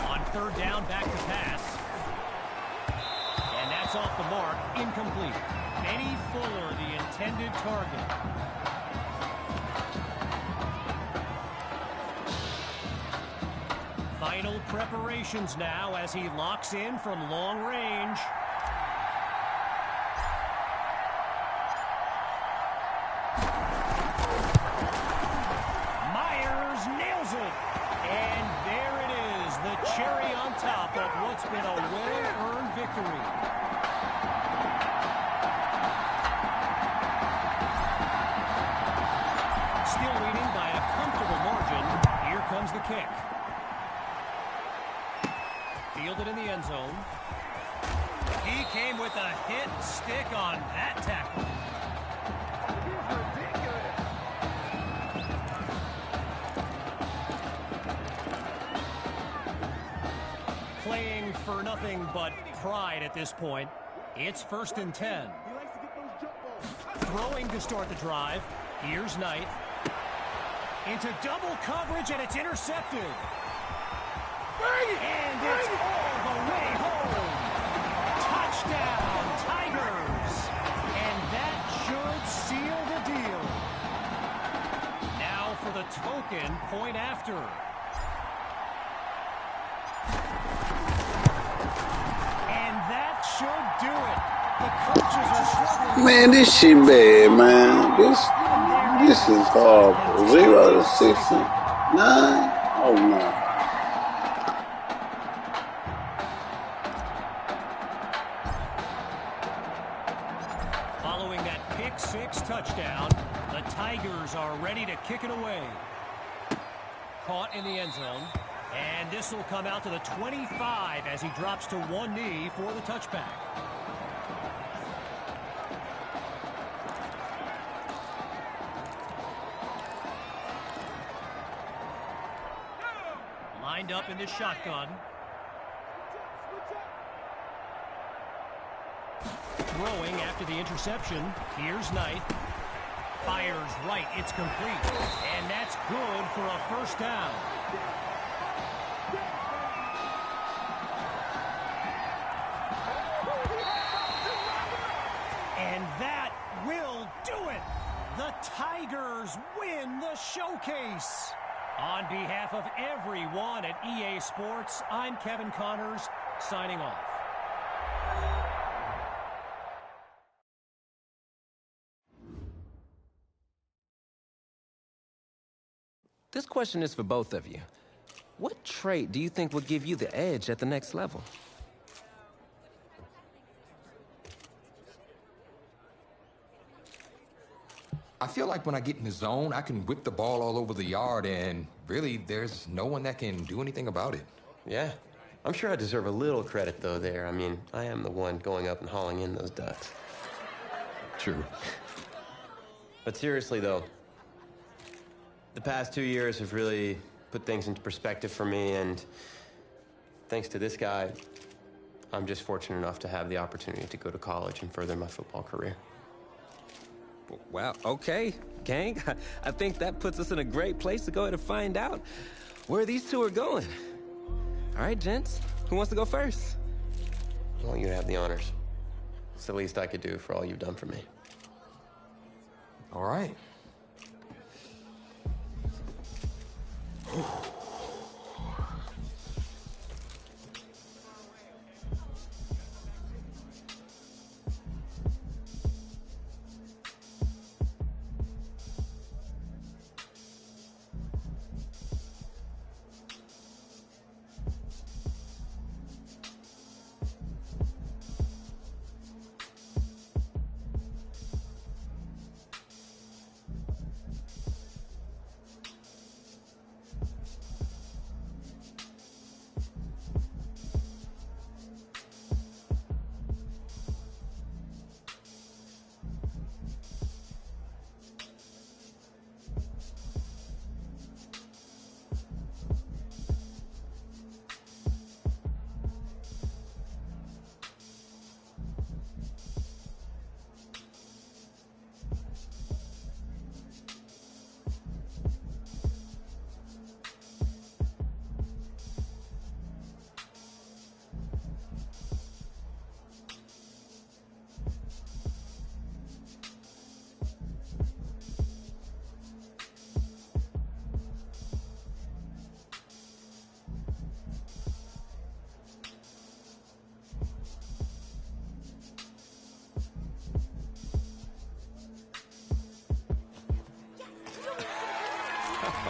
On 3rd down, back to pass. And that's off the mark, incomplete. Benny Fuller, the intended target. Final preparations now as he locks in from long range. Myers nails it. And there it is, the cherry on top of what's been a well-earned victory. Still leading by a comfortable margin. Here comes the kick. Fielded in the end zone. He came with a hit stick on that tackle. Playing for nothing but pride at this point. It's 1st and 10. Throwing to start the drive. Here's Knight. Into double coverage, and it's intercepted. And it's all the way home. Touchdown, Tigers. And that should seal the deal. Now for the token point after. And Man, this shit bad, man. This is horrible. 0 to 69. Oh no. Following that pick-6 touchdown, the Tigers are ready to kick it away. Caught in the end zone. And this will come out to the 25 as he drops to one knee for the touchback. Lined up in the shotgun. Throwing after the interception. Here's Knight. Fires right. It's complete. And that's good for a first down. And that will do it. The Tigers win the showcase. On behalf of everyone at EA Sports, I'm Kevin Connors, signing off. This question is for both of you. What trait do you think will give you the edge at the next level? I feel like when I get in the zone, I can whip the ball all over the yard, and really, there's no one that can do anything about it. Yeah. I'm sure I deserve a little credit, though, there. I mean, I am the one going up and hauling in those ducks. True. But seriously, though, the past 2 years have really put things into perspective for me, and thanks to this guy, I'm just fortunate enough to have the opportunity to go to college and further my football career. Wow, okay, gang. I think that puts us in a great place to go ahead and find out where these two are going. All right, gents, who wants to go first? I want you to have the honors. It's the least I could do for all you've done for me. All right.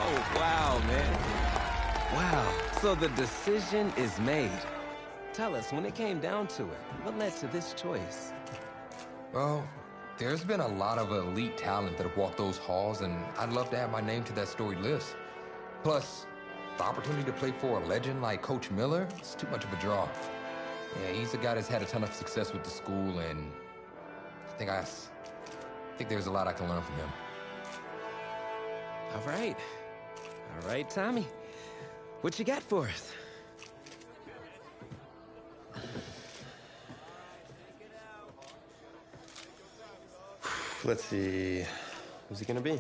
Oh, wow, man. Wow. So the decision is made. Tell us, when it came down to it, what led to this choice? Well, there's been a lot of elite talent that have walked those halls, and I'd love to add my name to that storied list. Plus, the opportunity to play for a legend like Coach Miller is too much of a draw. Yeah, he's a guy that's had a ton of success with the school, and I think there's a lot I can learn from him. All right. All right, Tommy. What you got for us? Let's see. Who's he gonna be?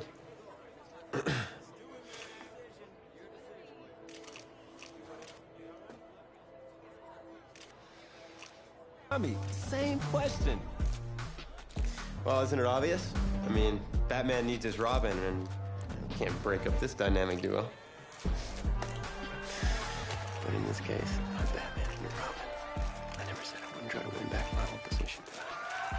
Tommy, same question. Well, isn't it obvious? I mean, Batman needs his Robin, and you can't break up this dynamic duo. But in this case, I'm Batman and you're Robin. I never said I wouldn't try to win back my old position, did I?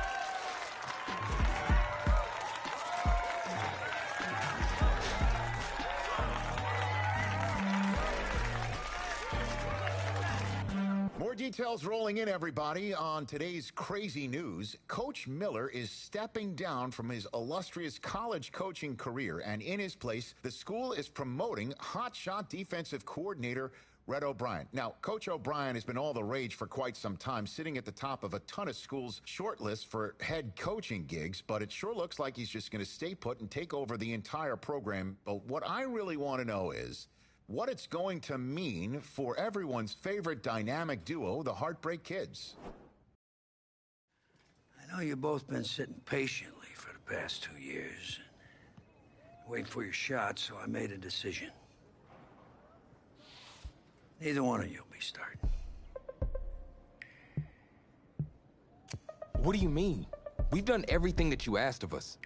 More details rolling in, everybody. On today's crazy news, Coach Miller is stepping down from his illustrious college coaching career, and in his place, the school is promoting hotshot defensive coordinator Red O'Brien. Now, Coach O'Brien has been all the rage for quite some time, sitting at the top of a ton of schools' shortlists for head coaching gigs, but it sure looks like he's just going to stay put and take over the entire program. But what I really want to know is what it's going to mean for everyone's favorite dynamic duo, the Heartbreak Kids. I know you've both been sitting patiently for the past 2 years, waiting for your shot, so I made a decision. Neither one of you will be starting. What do you mean? We've done everything that you asked of us.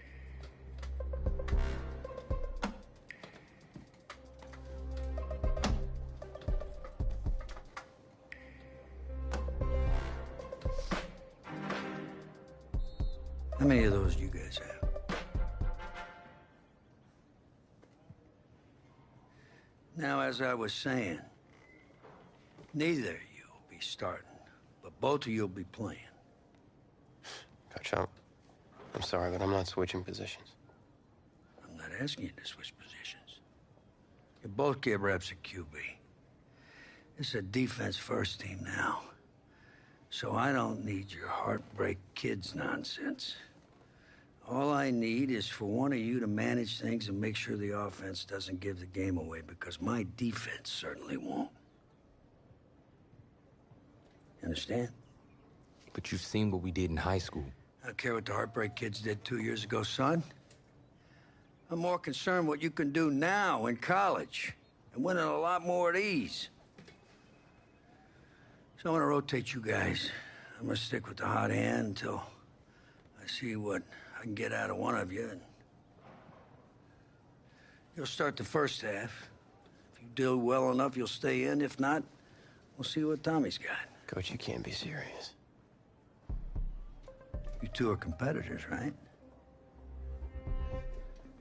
How many of those do you guys have? Now, as I was saying, neither of you will be starting, but both of you will be playing. Coach, I'm sorry, but I'm not switching positions. I'm not asking you to switch positions. You both get reps at QB. This is a defense-first team now, so I don't need your Heartbreak Kids nonsense. All I need is for one of you to manage things and make sure the offense doesn't give the game away, because my defense certainly won't. Understand? But you've seen what we did in high school. I don't care what the Heartbreak Kids did 2 years ago, son. I'm more concerned what you can do now in college and winning a lot more of these. So I'm gonna rotate you guys. I'm gonna stick with the hot hand until I see what I can get out of one of you. And you'll start the first half. If you do well enough, you'll stay in. If not, we'll see what Tommy's got. Coach, you can't be serious. You two are competitors, right?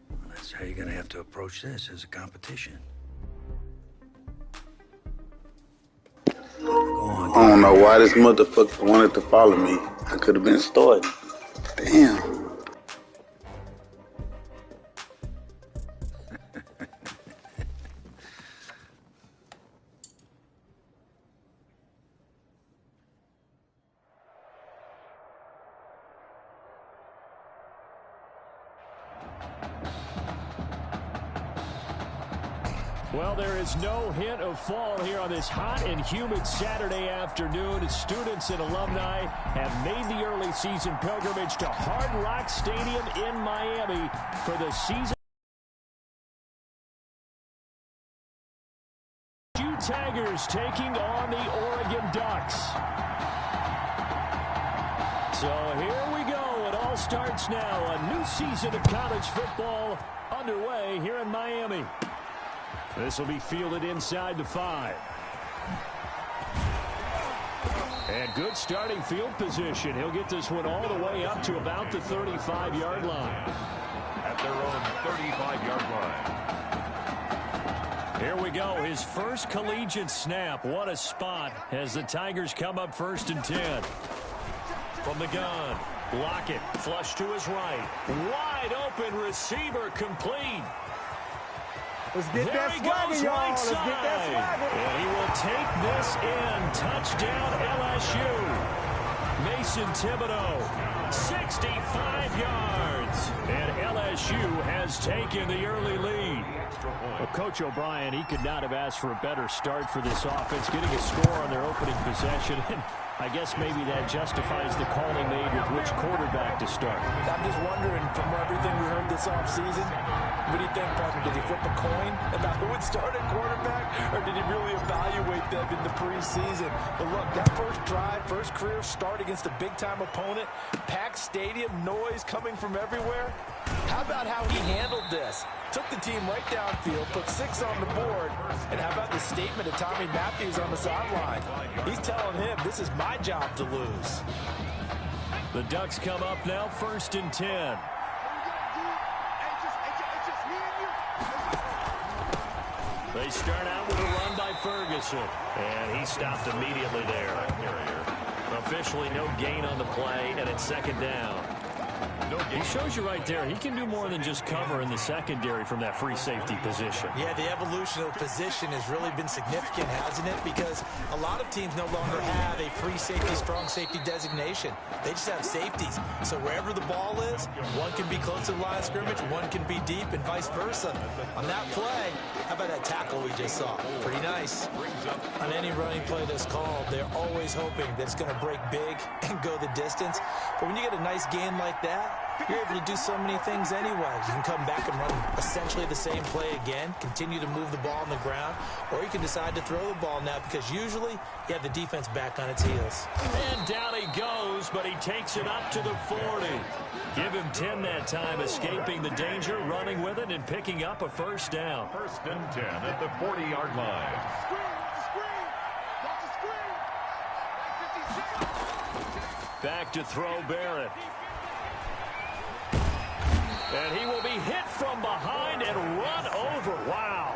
Well, that's how you're gonna have to approach this, as a competition. I don't know why this motherfucker wanted to follow me. I could have been starting. Damn. Well, there is no hint of fall here on this hot and humid Saturday afternoon. Students and alumni have made the early season pilgrimage to Hard Rock Stadium in Miami for the season. Tigers taking on the Oregon Ducks. So here we go. It all starts now. A new season of college football underway here in Miami. This will be fielded inside the 5. And good starting field position. He'll get this one all the way up to about the 35-yard line. At their own 35-yard line. Here we go. His first collegiate snap. What a spot as the Tigers come up 1st and 10. From the gun. Lockett. Flush to his right. Wide open receiver complete. Let's get that swagger, y'all. Let's get that swagger. And he will take this in. Touchdown, LSU. Mason Thibodeau, 65 yards. And LSU has taken the early lead. Well, Coach O'Brien, he could not have asked for a better start for this offense, getting a score on their opening possession. And I guess maybe that justifies the call he made with which quarterback to start. I'm just wondering, from everything we heard this offseason, what do you think, partner? Did he flip a coin about who would start at quarterback, or did he really evaluate them in the preseason? But look, that first drive, first career start against a big-time opponent, packed stadium, noise coming from everywhere. How about how he handled this? Took the team right downfield, put 6 on the board, and how about the statement of Tommy Matthews on the sideline? He's telling him, this is my job to lose. The Ducks come up now, 1st and 10. They start out with a run by Ferguson, and he stopped immediately there. Officially no gain on the play, and it's 2nd down. He shows you right there, he can do more than just cover in the secondary from that free safety position. Yeah, the evolution of the position has really been significant, hasn't it? Because a lot of teams no longer have a free safety, strong safety designation. They just have safeties. So wherever the ball is, one can be close to the line of scrimmage, one can be deep, and vice versa. On that play, how about that tackle we just saw? Pretty nice. On any running play that's called, they're always hoping that it's going to break big and go the distance. But when you get a nice gain like that, you're able to do so many things anyway. You can come back and run essentially the same play again, continue to move the ball on the ground, or you can decide to throw the ball now because usually you have the defense back on its heels. And down he goes, but he takes it up to the 40. Give him 10 that time, escaping the danger, running with it, and picking up a 1st down. 1st and 10 at the 40-yard line. Back to throw Barrett. And he will be hit from behind and run over. Wow.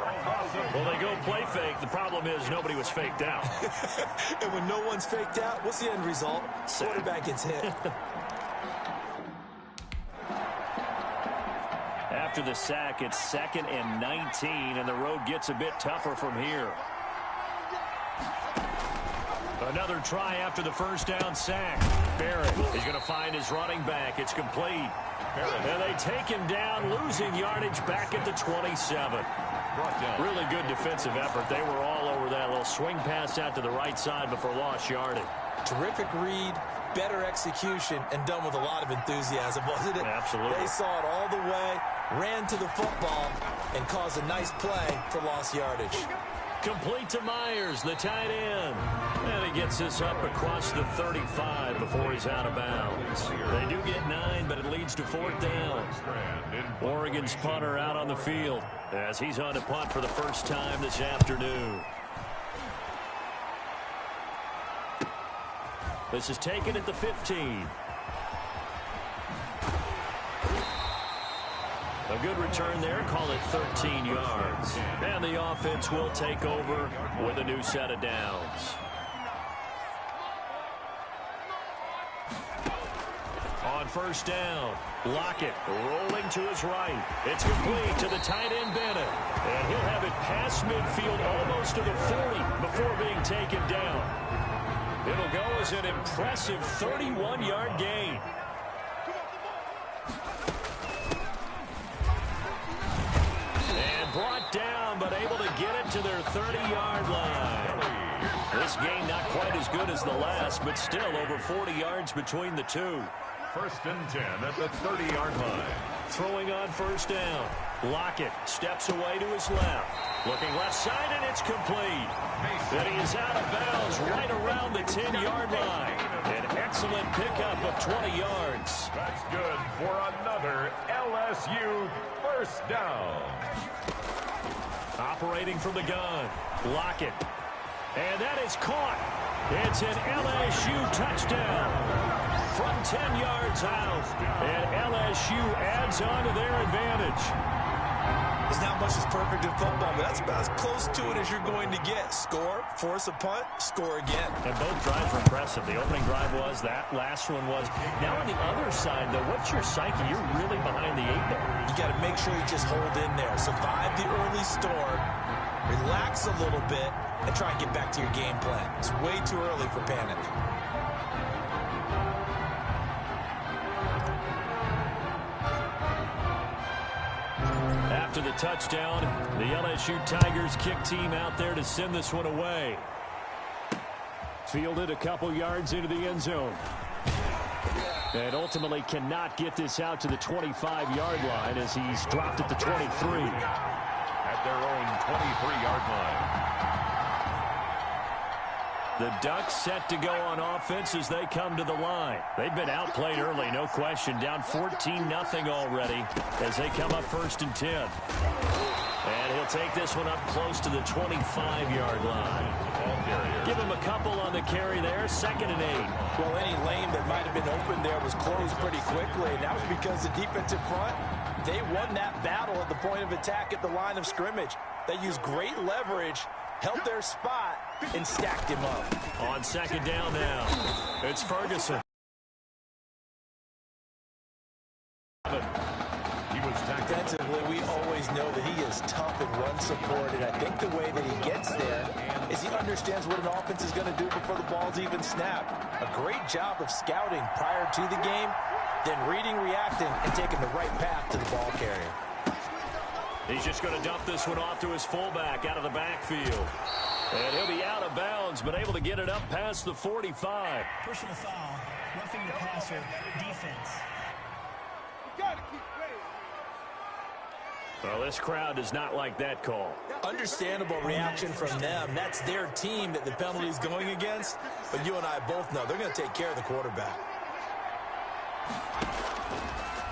Well, they go play fake. The problem is nobody was faked out. And when no one's faked out, what's the end result? Quarterback gets hit. After the sack, it's 2nd and 19, and the road gets a bit tougher from here. Another try after the 1st down sack. Barrett is going to find his running back. It's complete. And they take him down, losing yardage back at the 27. Really good defensive effort. They were all over that little swing pass out to the right side before lost yardage. Terrific read, better execution, and done with a lot of enthusiasm, wasn't it? Absolutely. They saw it all the way, ran to the football, and caused a nice play for lost yardage. Complete to Myers, the tight end. And he gets this up across the 35 before he's out of bounds. They do get 9, but it leads to 4th down. Oregon's punter out on the field as he's on to punt for the first time this afternoon. This is taken at the 15. A good return there, call it 13 yards. And the offense will take over with a new set of downs. On 1st down, Lockett rolling to his right. It's complete to the tight end Bennett. And he'll have it past midfield almost to the 40 before being taken down. It'll go as an impressive 31-yard gain. Brought down, but able to get it to their 30-yard line. This game not quite as good as the last, but still over 40 yards between the two. 1st and 10 at the 30-yard line. Throwing on 1st down. Lockett steps away to his left. Looking left side, and it's complete. And he is out of bounds right around the 10-yard line. An excellent pickup of 20 yards. That's good for another LSU 1st down. Operating from the gun, Lockett. And that is caught. It's an LSU touchdown. From 10 yards out. And LSU adds on to their advantage. There's not much that's perfect in football, but that's about as close to it as you're going to get. Score, force a punt, score again. And both drives were impressive. The opening drive was, that last one was. Now on the other side, though, what's your psyche? You're really behind the 8 ball. You got to make sure you just hold in there. Survive the early storm, relax a little bit, and try and get back to your game plan. It's way too early for panic. After the touchdown, the LSU Tigers kick team out there to send this one away. Fielded a couple yards into the end zone. And ultimately cannot get this out to the 25-yard line as he's dropped at the 23. At their own 23-yard line. The Ducks set to go on offense as they come to the line. They've been outplayed early, no question. Down 14-0 already as they come up 1st and 10. And he'll take this one up close to the 25-yard line. Give him a couple on the the carry there, 2nd and 8. Well, any lane that might have been open there was closed pretty quickly, and that was because the defensive front, they won that battle at the point of attack at the line of scrimmage. They used great leverage, held their spot, and stacked him up. On 2nd down now, it's Ferguson. Defensively, we always know that he is tough and run support, and I think the way that he gets there is he understands what an offense is going to do before the ball's even snapped. A great job of scouting prior to the game, then reading, reacting, and taking the right path to the ball carrier. He's just going to dump this one off to his fullback out of the backfield. And he'll be out of bounds, but able to get it up past the 45. Personal foul, roughing the passer, defense. Well, this crowd does not like that call. Understandable reaction from them. That's their team that the penalty is going against. But you and I both know they're going to take care of the quarterback.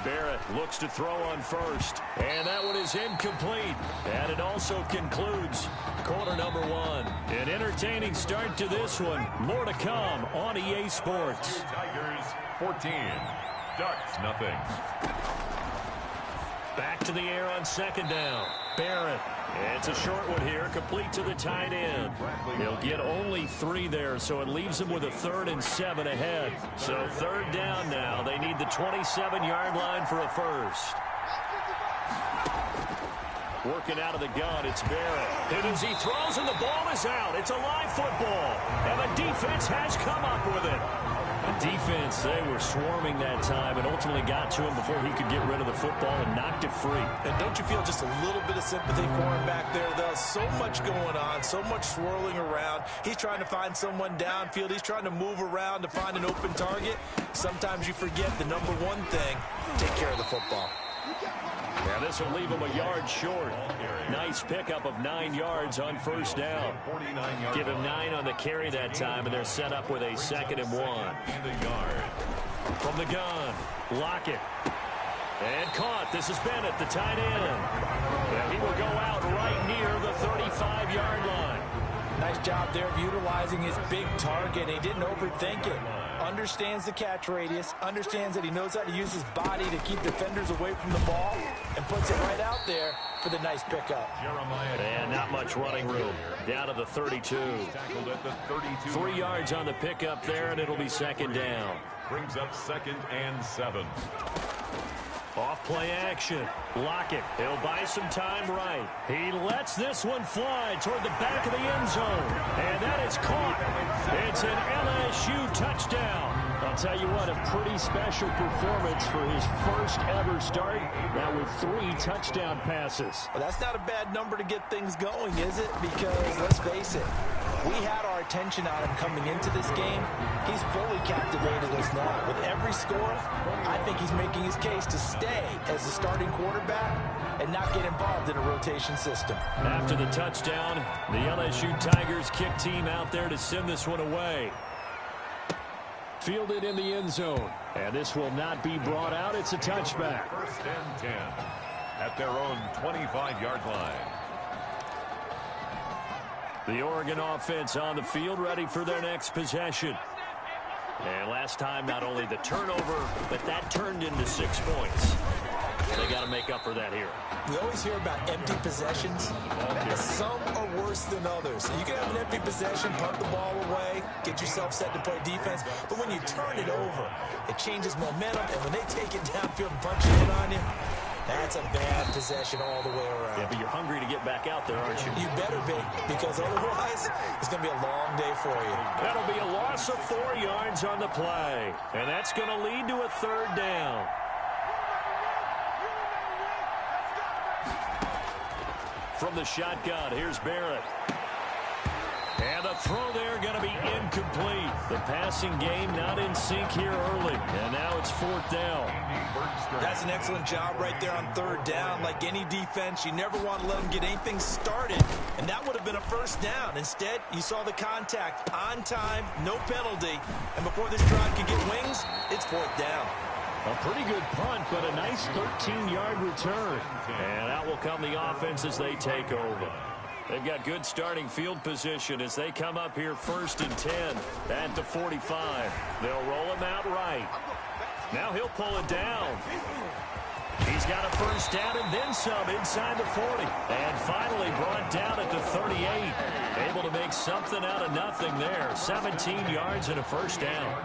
Barrett looks to throw on first. And that one is incomplete. And it also concludes quarter number 1. An entertaining start to this one. More to come on EA Sports. Tigers 14. Ducks nothing. Back to the air on 2nd down. Barrett. It's a short one here, complete to the tight end. He'll get only 3 there, so it leaves him with a 3rd and 7 ahead. So 3rd down now. They need the 27-yard line for a first. Working out of the gun, it's Barrett. And as he throws and the ball is out, it's a live football. And the defense has come up with it. The defense, they were swarming that time and ultimately got to him before he could get rid of the football and knocked it free. And don't you feel just a little bit of sympathy for him back there, though? So much going on, so much swirling around. He's trying to find someone downfield. He's trying to move around to find an open target. Sometimes you forget the number one thing, take care of the football. Yeah, this will leave him a yard short. Nice pickup of 9 yards on 1st down. Give him 9 on the carry that time, and they're set up with a 2nd and 1. From the gun, Lockett. And caught. This is Bennett, the tight end. And he will go out right near the 35-yard line. Nice job there of utilizing his big target. He didn't overthink it. Understands the catch radius, understands that he knows how to use his body to keep defenders away from the ball, and puts it right out there for the nice pickup. And not much running room. Down to the 32. 3 yards on the pickup there, and it'll be 2nd down. Brings up 2nd and 7. Off play action. Lockett. He'll buy some time right. He lets this one fly toward the back of the end zone. And that is caught. It's an LSU touchdown. I'll tell you what, a pretty special performance for his first ever start. Now with 3 touchdown passes. Well, that's not a bad number to get things going, is it? Because, let's face it, we had our attention on him coming into this game. He's fully captivated us now. With every score, I think he's making his case to stay as the starting quarterback and not get involved in a rotation system. After the touchdown, the LSU Tigers kick team out there to send this one away. Fielded in the end zone. And this will not be brought out. It's a touchback. 1st and 10 at their own 25-yard line. The Oregon offense on the field, ready for their next possession. And last time, not only the turnover, but that turned into 6 points. They got to make up for that here. We always hear about empty possessions. Some are worse than others. You can have an empty possession, punt the ball away, get yourself set to play defense. But when you turn it over, it changes momentum. And when they take it downfield and punch it in on you, that's a bad possession all the way around. Yeah, but you're hungry to get back out there, aren't you? You better be, because otherwise it's going to be a long day for you. That'll be a loss of 4 yards on the play. And that's going to lead to a 3rd down. From the shotgun, here's Barrett. And the throw there going to be incomplete. The passing game not in sync here early. And now it's 4th down. That's an excellent job right there on 3rd down. Like any defense, you never want to let them get anything started. And that would have been a 1st down. Instead, you saw the contact on time, no penalty. And before this drive could get wings, it's 4th down. A pretty good punt, but a nice 13-yard return. And out will come the offense as they take over. They've got good starting field position as they come up here 1st and 10 at the 45. They'll roll him out right. Now he'll pull it down. He's got a first down and then some inside the 40. And finally brought down at the 38. Able to make something out of nothing there. 17 yards and a first down.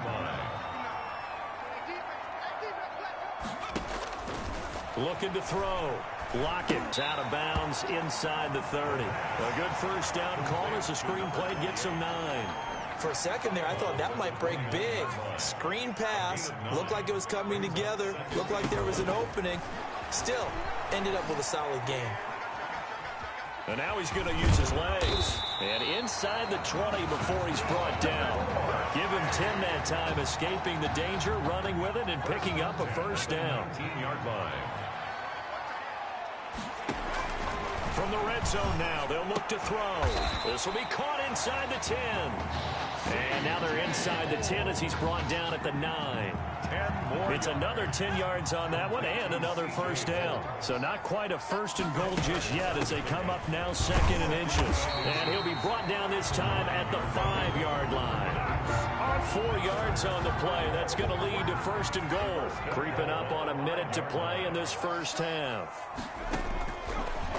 Looking to throw. Lockett out of bounds inside the 30. A good first down call as the screen play gets him 9. For a second there, I thought that might break big. Screen pass. Looked like it was coming together. Looked like there was an opening. Still, ended up with a solid game. And now he's going to use his legs. And inside the 20 before he's brought down. Give him 10 that time, escaping the danger, running with it, and picking up a first down. 10-yard line. From the red zone now, they'll look to throw. This will be caught inside the 10. And now they're inside the 10 as he's brought down at the 9. It's another 10 yards on that one and another first down. So not quite a first and goal just yet as they come up now 2nd and inches. And he'll be brought down this time at the 5-yard line. 4 yards on the play. That's going to lead to 1st and goal. Creeping up on a minute to play in this first half.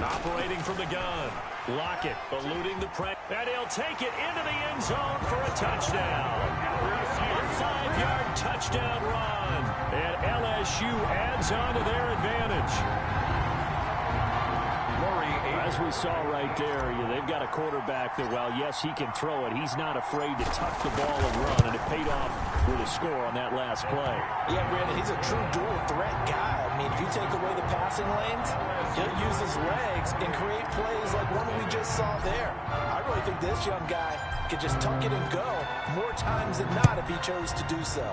Operating from the gun. Lockett eluding the pressure. And he'll take it into the end zone for a touchdown. A 5-yard touchdown run. And LSU adds on to their advantage. As we saw right there, they've got a quarterback that, while, yes, he can throw it, he's not afraid to tuck the ball and run, and it paid off with a score on that last play. Yeah, Brandon, he's a true dual threat guy. I mean, if you take away the passing lanes, he'll use his legs and create plays like one we just saw there. I really think this young guy could just tuck it and go more times than not if he chose to do so.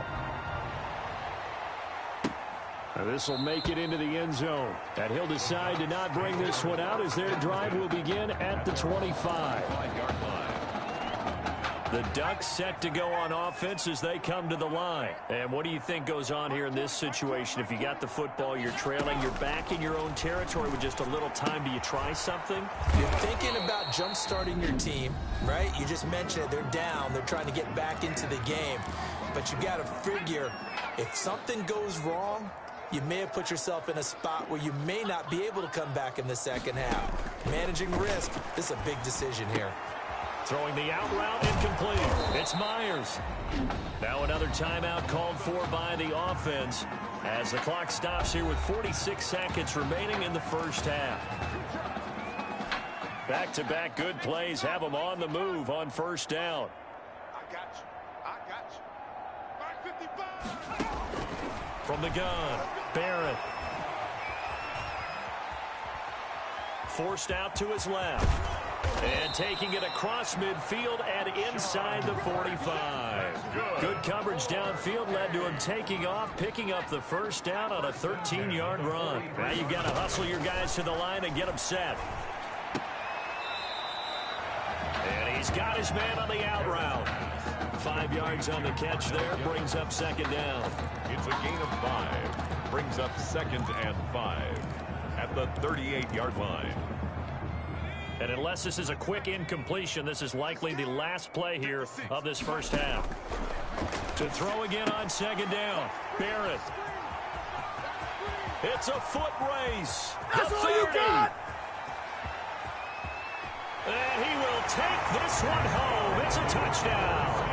This will make it into the end zone. And he'll decide to not bring this one out as their drive will begin at the 25. The Ducks set to go on offense as they come to the line. And what do you think goes on here in this situation? If you got the football, you're trailing, you're back in your own territory with just a little time. Do you try something? You're thinking about jump-starting your team, right? You just mentioned it. They're down. They're trying to get back into the game. But you got to figure if something goes wrong, you may have put yourself in a spot where you may not be able to come back in the second half. Managing risk, this is a big decision here. Throwing the out route incomplete. It's Myers. Now another timeout called for by the offense as the clock stops here with 46 seconds remaining in the first half. Back-to-back good plays have them on the move on first down. I got you. 55. From the gun, Barrett. Forced out to his left. And taking it across midfield and inside the 45. Good coverage downfield led to him taking off, picking up the first down on a 13-yard run. Now you've got to hustle your guys to the line and get them set. And he's got his man on the out route. 5 yards on the catch there, brings up second down. It's a gain of 5. Brings up 2nd and 5 at the 38-yard line. And unless this is a quick incompletion, this is likely the last play here of this first half. To throw again on second down, Barrett. It's a foot race. That's all you got. And he will take this one home. It's a touchdown.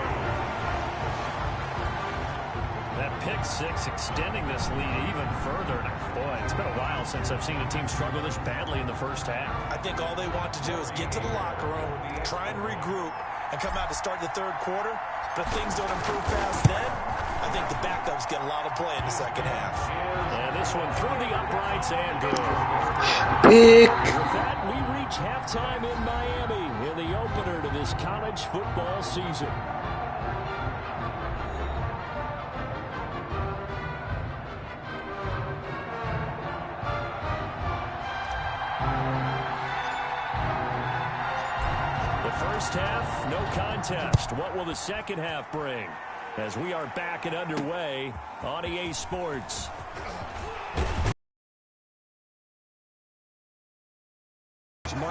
That pick six extending this lead even further. Boy, it's been a while since I've seen a team struggle this badly in the first half. I think all they want to do is get to the locker room, try and regroup, and come out to start the third quarter. But if things don't improve fast then, I think the backups get a lot of play in the second half. And this one through the uprights and good. Pick. With that, we reach halftime in Miami in the opener to this college football season. First half, no contest. What will the second half bring? As we are back and underway on EA Sports.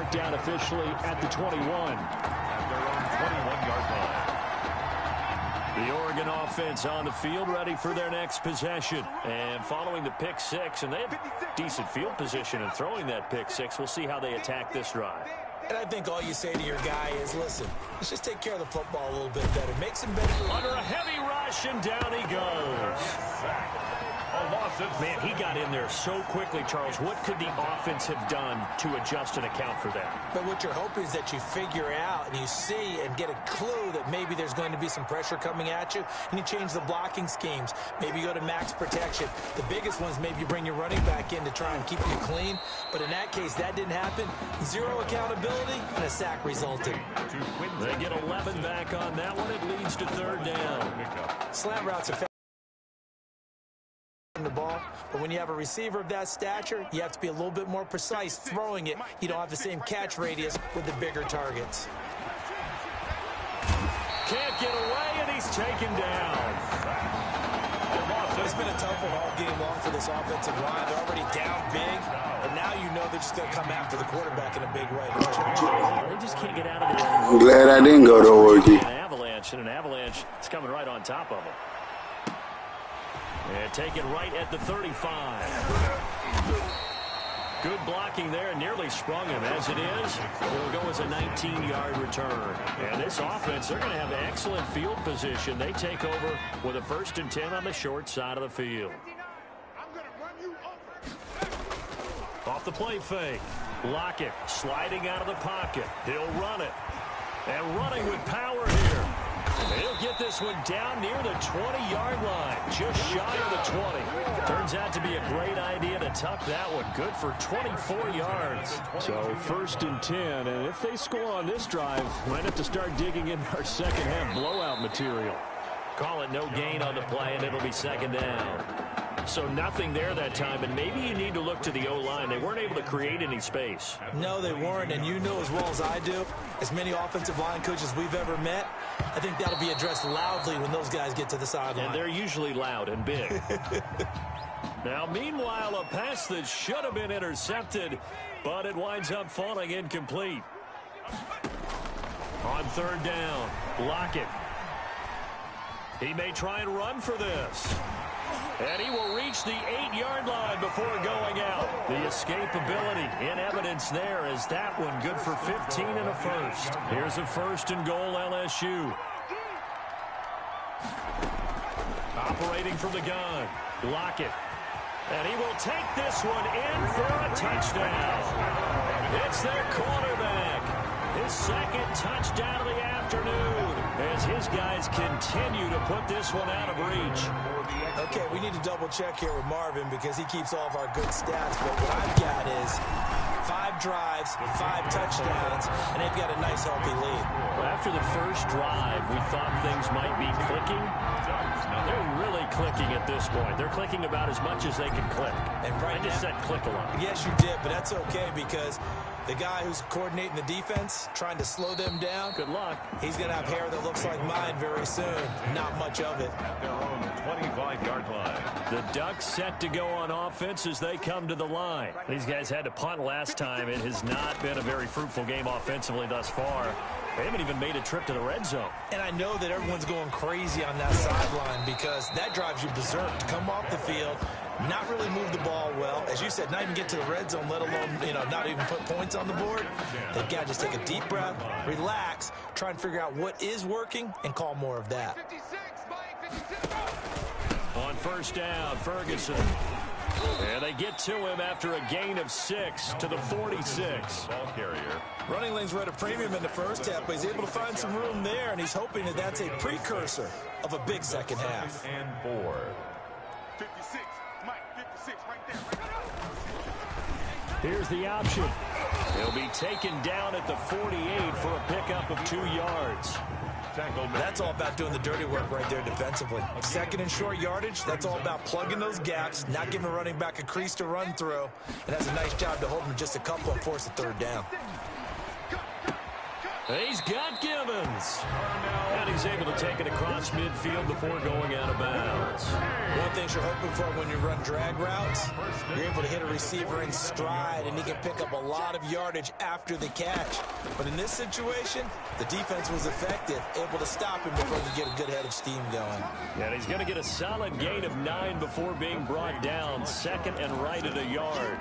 marked down officially at the 21. At their own 21-yard line. The Oregon offense on the field, ready for their next possession. And following the pick six, and they have decent field position in throwing that pick six. We'll see how they attack this drive. And I think all you say to your guy is, listen, let's just take care of the football a little bit better. Make some better. Under a heavy rush, and down he goes. Man, he got in there so quickly, Charles. What could the offense have done to adjust and account for that? But what you're hoping is that you figure out and you see and get a clue that maybe there's going to be some pressure coming at you, and you change the blocking schemes. Maybe you go to max protection. The biggest ones, maybe you bring your running back in to try and keep you clean. But in that case, that didn't happen. Zero accountability, and a sack resulted. They get 11 back on that one. It leads to third down. Slant routes are the ball, but when you have a receiver of that stature, you have to be a little bit more precise throwing it. You don't have the same catch radius with the bigger targets. Can't get away, and he's taken down. It's been a tough one all game long for this offensive line. They're already down big, and now you know they're just going to come after the quarterback in a big way. They just can't get out of the I'm glad I didn't go to Oregon. An avalanche is coming right on top of them. And take it right at the 35. Good blocking there, nearly sprung him. As it is, it'll go as a 19-yard return. And this offense, they're going to have excellent field position. They take over with a 1st and 10 on the short side of the field. Off the play fake. Lockett sliding out of the pocket. He'll run it. And running with power here. He'll get this one down near the 20-yard line, just shy of the 20. Turns out to be a great idea to tuck that one. Good for 24 yards. So 1st and 10, and if they score on this drive, might have to start digging in our second-half blowout material. Call it no gain on the play, and it'll be 2nd down. So nothing there that time, and maybe you need to look to the O-line. They weren't able to create any space. No, they weren't, and you know as well as I do, as many offensive line coaches we've ever met, I think that'll be addressed loudly when those guys get to the sideline. And they're usually loud and big. Now, meanwhile, a pass that should have been intercepted, but it winds up falling incomplete. On 3rd down, Lockett. He may try and run for this. And he will reach the 8-yard line before going out. The escapability in evidence there as that one good for 15 and a 1st. Here's a 1st and goal LSU. Operating from the gun. Lockett. And he will take this one in for a touchdown. It's their quarterback. His 2nd touchdown of the afternoon as his guys continue to put this one out of reach. Okay, we need to double check here with Marvin because he keeps all of our good stats, but what I've got is 5 drives, 5 touchdowns, and they've got a nice healthy lead. Well, after the first drive, we thought things might be clicking. They're really clicking at this point. They're clicking about as much as they can click. And right I just said click a lot. Yes, you did, but that's okay because the guy who's coordinating the defense, trying to slow them down, good luck. He's going to have hair that looks like mine very soon. Not much of it. At their own 25-yard line. The Ducks set to go on offense as they come to the line. These guys had to punt last time. It has not been a very fruitful game offensively thus far. They haven't even made a trip to the red zone. And I know that everyone's going crazy on that sideline because that drives you berserk to come off the field, not really move the ball well. As you said, not even get to the red zone, let alone, not even put points on the board. They've got to just take a deep breath, relax, try and figure out what is working, and call more of that. On 1st down, Ferguson. And they get to him after a gain of 6 to the 46. Ball carrier. Running lanes were at a premium in the first half, but he's able to find some room there, and he's hoping that that's a precursor of a big second half. And 4. 56, Mike, 56, right there. Here's the option. He'll be taken down at the 48 for a pickup of 2 yards. That's all about doing the dirty work right there defensively. 2nd and short yardage, that's all about plugging those gaps, not giving a running back a crease to run through. And that's a nice job to hold him just a couple and force a 3rd down. He's got Gibbons. And he's able to take it across midfield before going out of bounds. One thing you're hoping for when you run drag routes, you're able to hit a receiver in stride, and he can pick up a lot of yardage after the catch. But in this situation, the defense was effective, able to stop him before he could get a good head of steam going. And he's going to get a solid gain of 9 before being brought down. Second and right at a yard.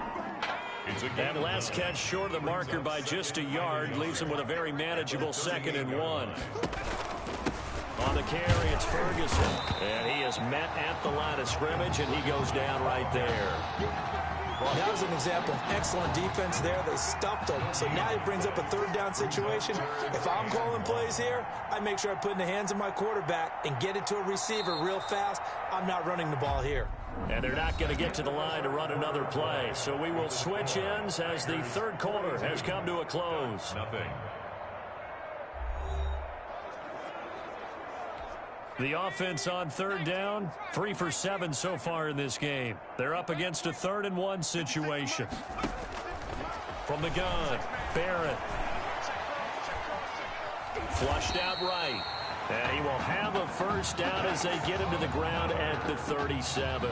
That last catch short of the marker by just a yard leaves him with a very manageable 2nd and 1. On the carry, it's Ferguson. And he is met at the line of scrimmage, and he goes down right there. That was an example of excellent defense there. They stuffed him. So now he brings up a 3rd down situation. If I'm calling plays here, I make sure I put it in the hands of my quarterback and get it to a receiver real fast. I'm not running the ball here. And they're not going to get to the line to run another play. So we will switch ends as the 3rd quarter has come to a close. Nothing. The offense on 3rd down, 3 for 7 so far in this game. They're up against a 3rd and 1 situation. From the gun, Barrett. Flushed out right. And he will have a 1st down as they get him to the ground at the 37.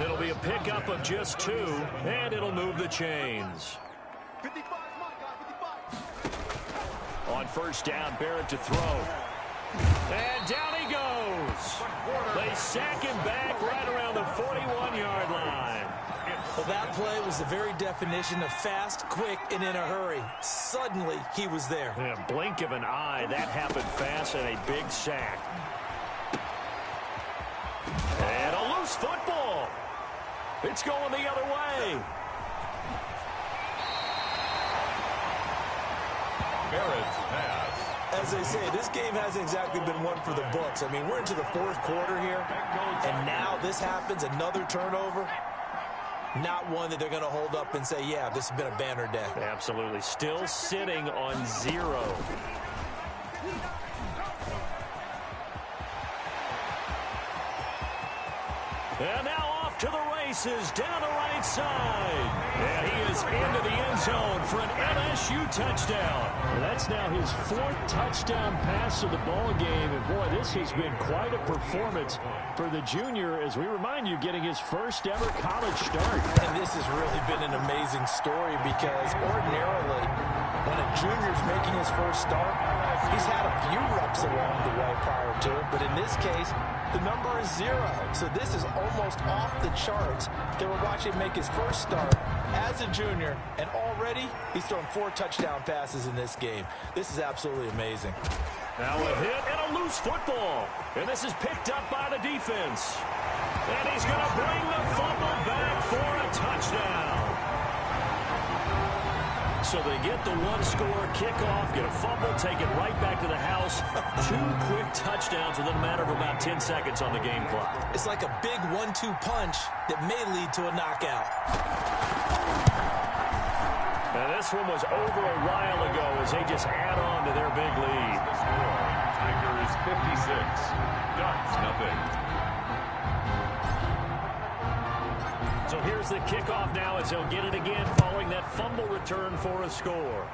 It'll be a pickup of just 2, and it'll move the chains. On 1st down, Barrett to throw. And down he goes. They sack him back right around the 41-yard line. Well, that play was the very definition of fast, quick, and in a hurry. Suddenly, he was there. In a blink of an eye, that happened fast and a big sack. And a loose football. It's going the other way. Barrett's pass. As they say, this game hasn't exactly been one for the books. I mean, we're into the 4th quarter here, and now this happens, another turnover. Not one that they're going to hold up and say, yeah, this has been a banner day. Absolutely. Still sitting on 0. And now off to the races down the right side. And he is into the end zone for an LSU touchdown. Well, that's now his 4th touchdown pass of the ball game. And, boy, this has been quite a performance for the junior, as we remind you, getting his 1st ever college start. And this has really been an amazing story because ordinarily, when a junior's making his 1st start, he's had a few reps along the way prior to it. But in this case, the number is 0. So this is almost off the charts that we're watching him make his 1st start as a junior, and already he's thrown 4 touchdown passes in this game. This is absolutely amazing. Now a hit and a loose football. And this is picked up by the defense. And he's going to bring the fumble back for a touchdown. So they get the 1-score kickoff, get a fumble, take it right back to the house. 2 quick touchdowns within a matter of about 10 seconds on the game clock. It's like a big 1-2 punch that may lead to a knockout. And this one was over a while ago as they just add on to their big lead. The score, Tigers 56, Ducks nothing. So here's the kickoff now as they'll get it again following that fumble return for a score.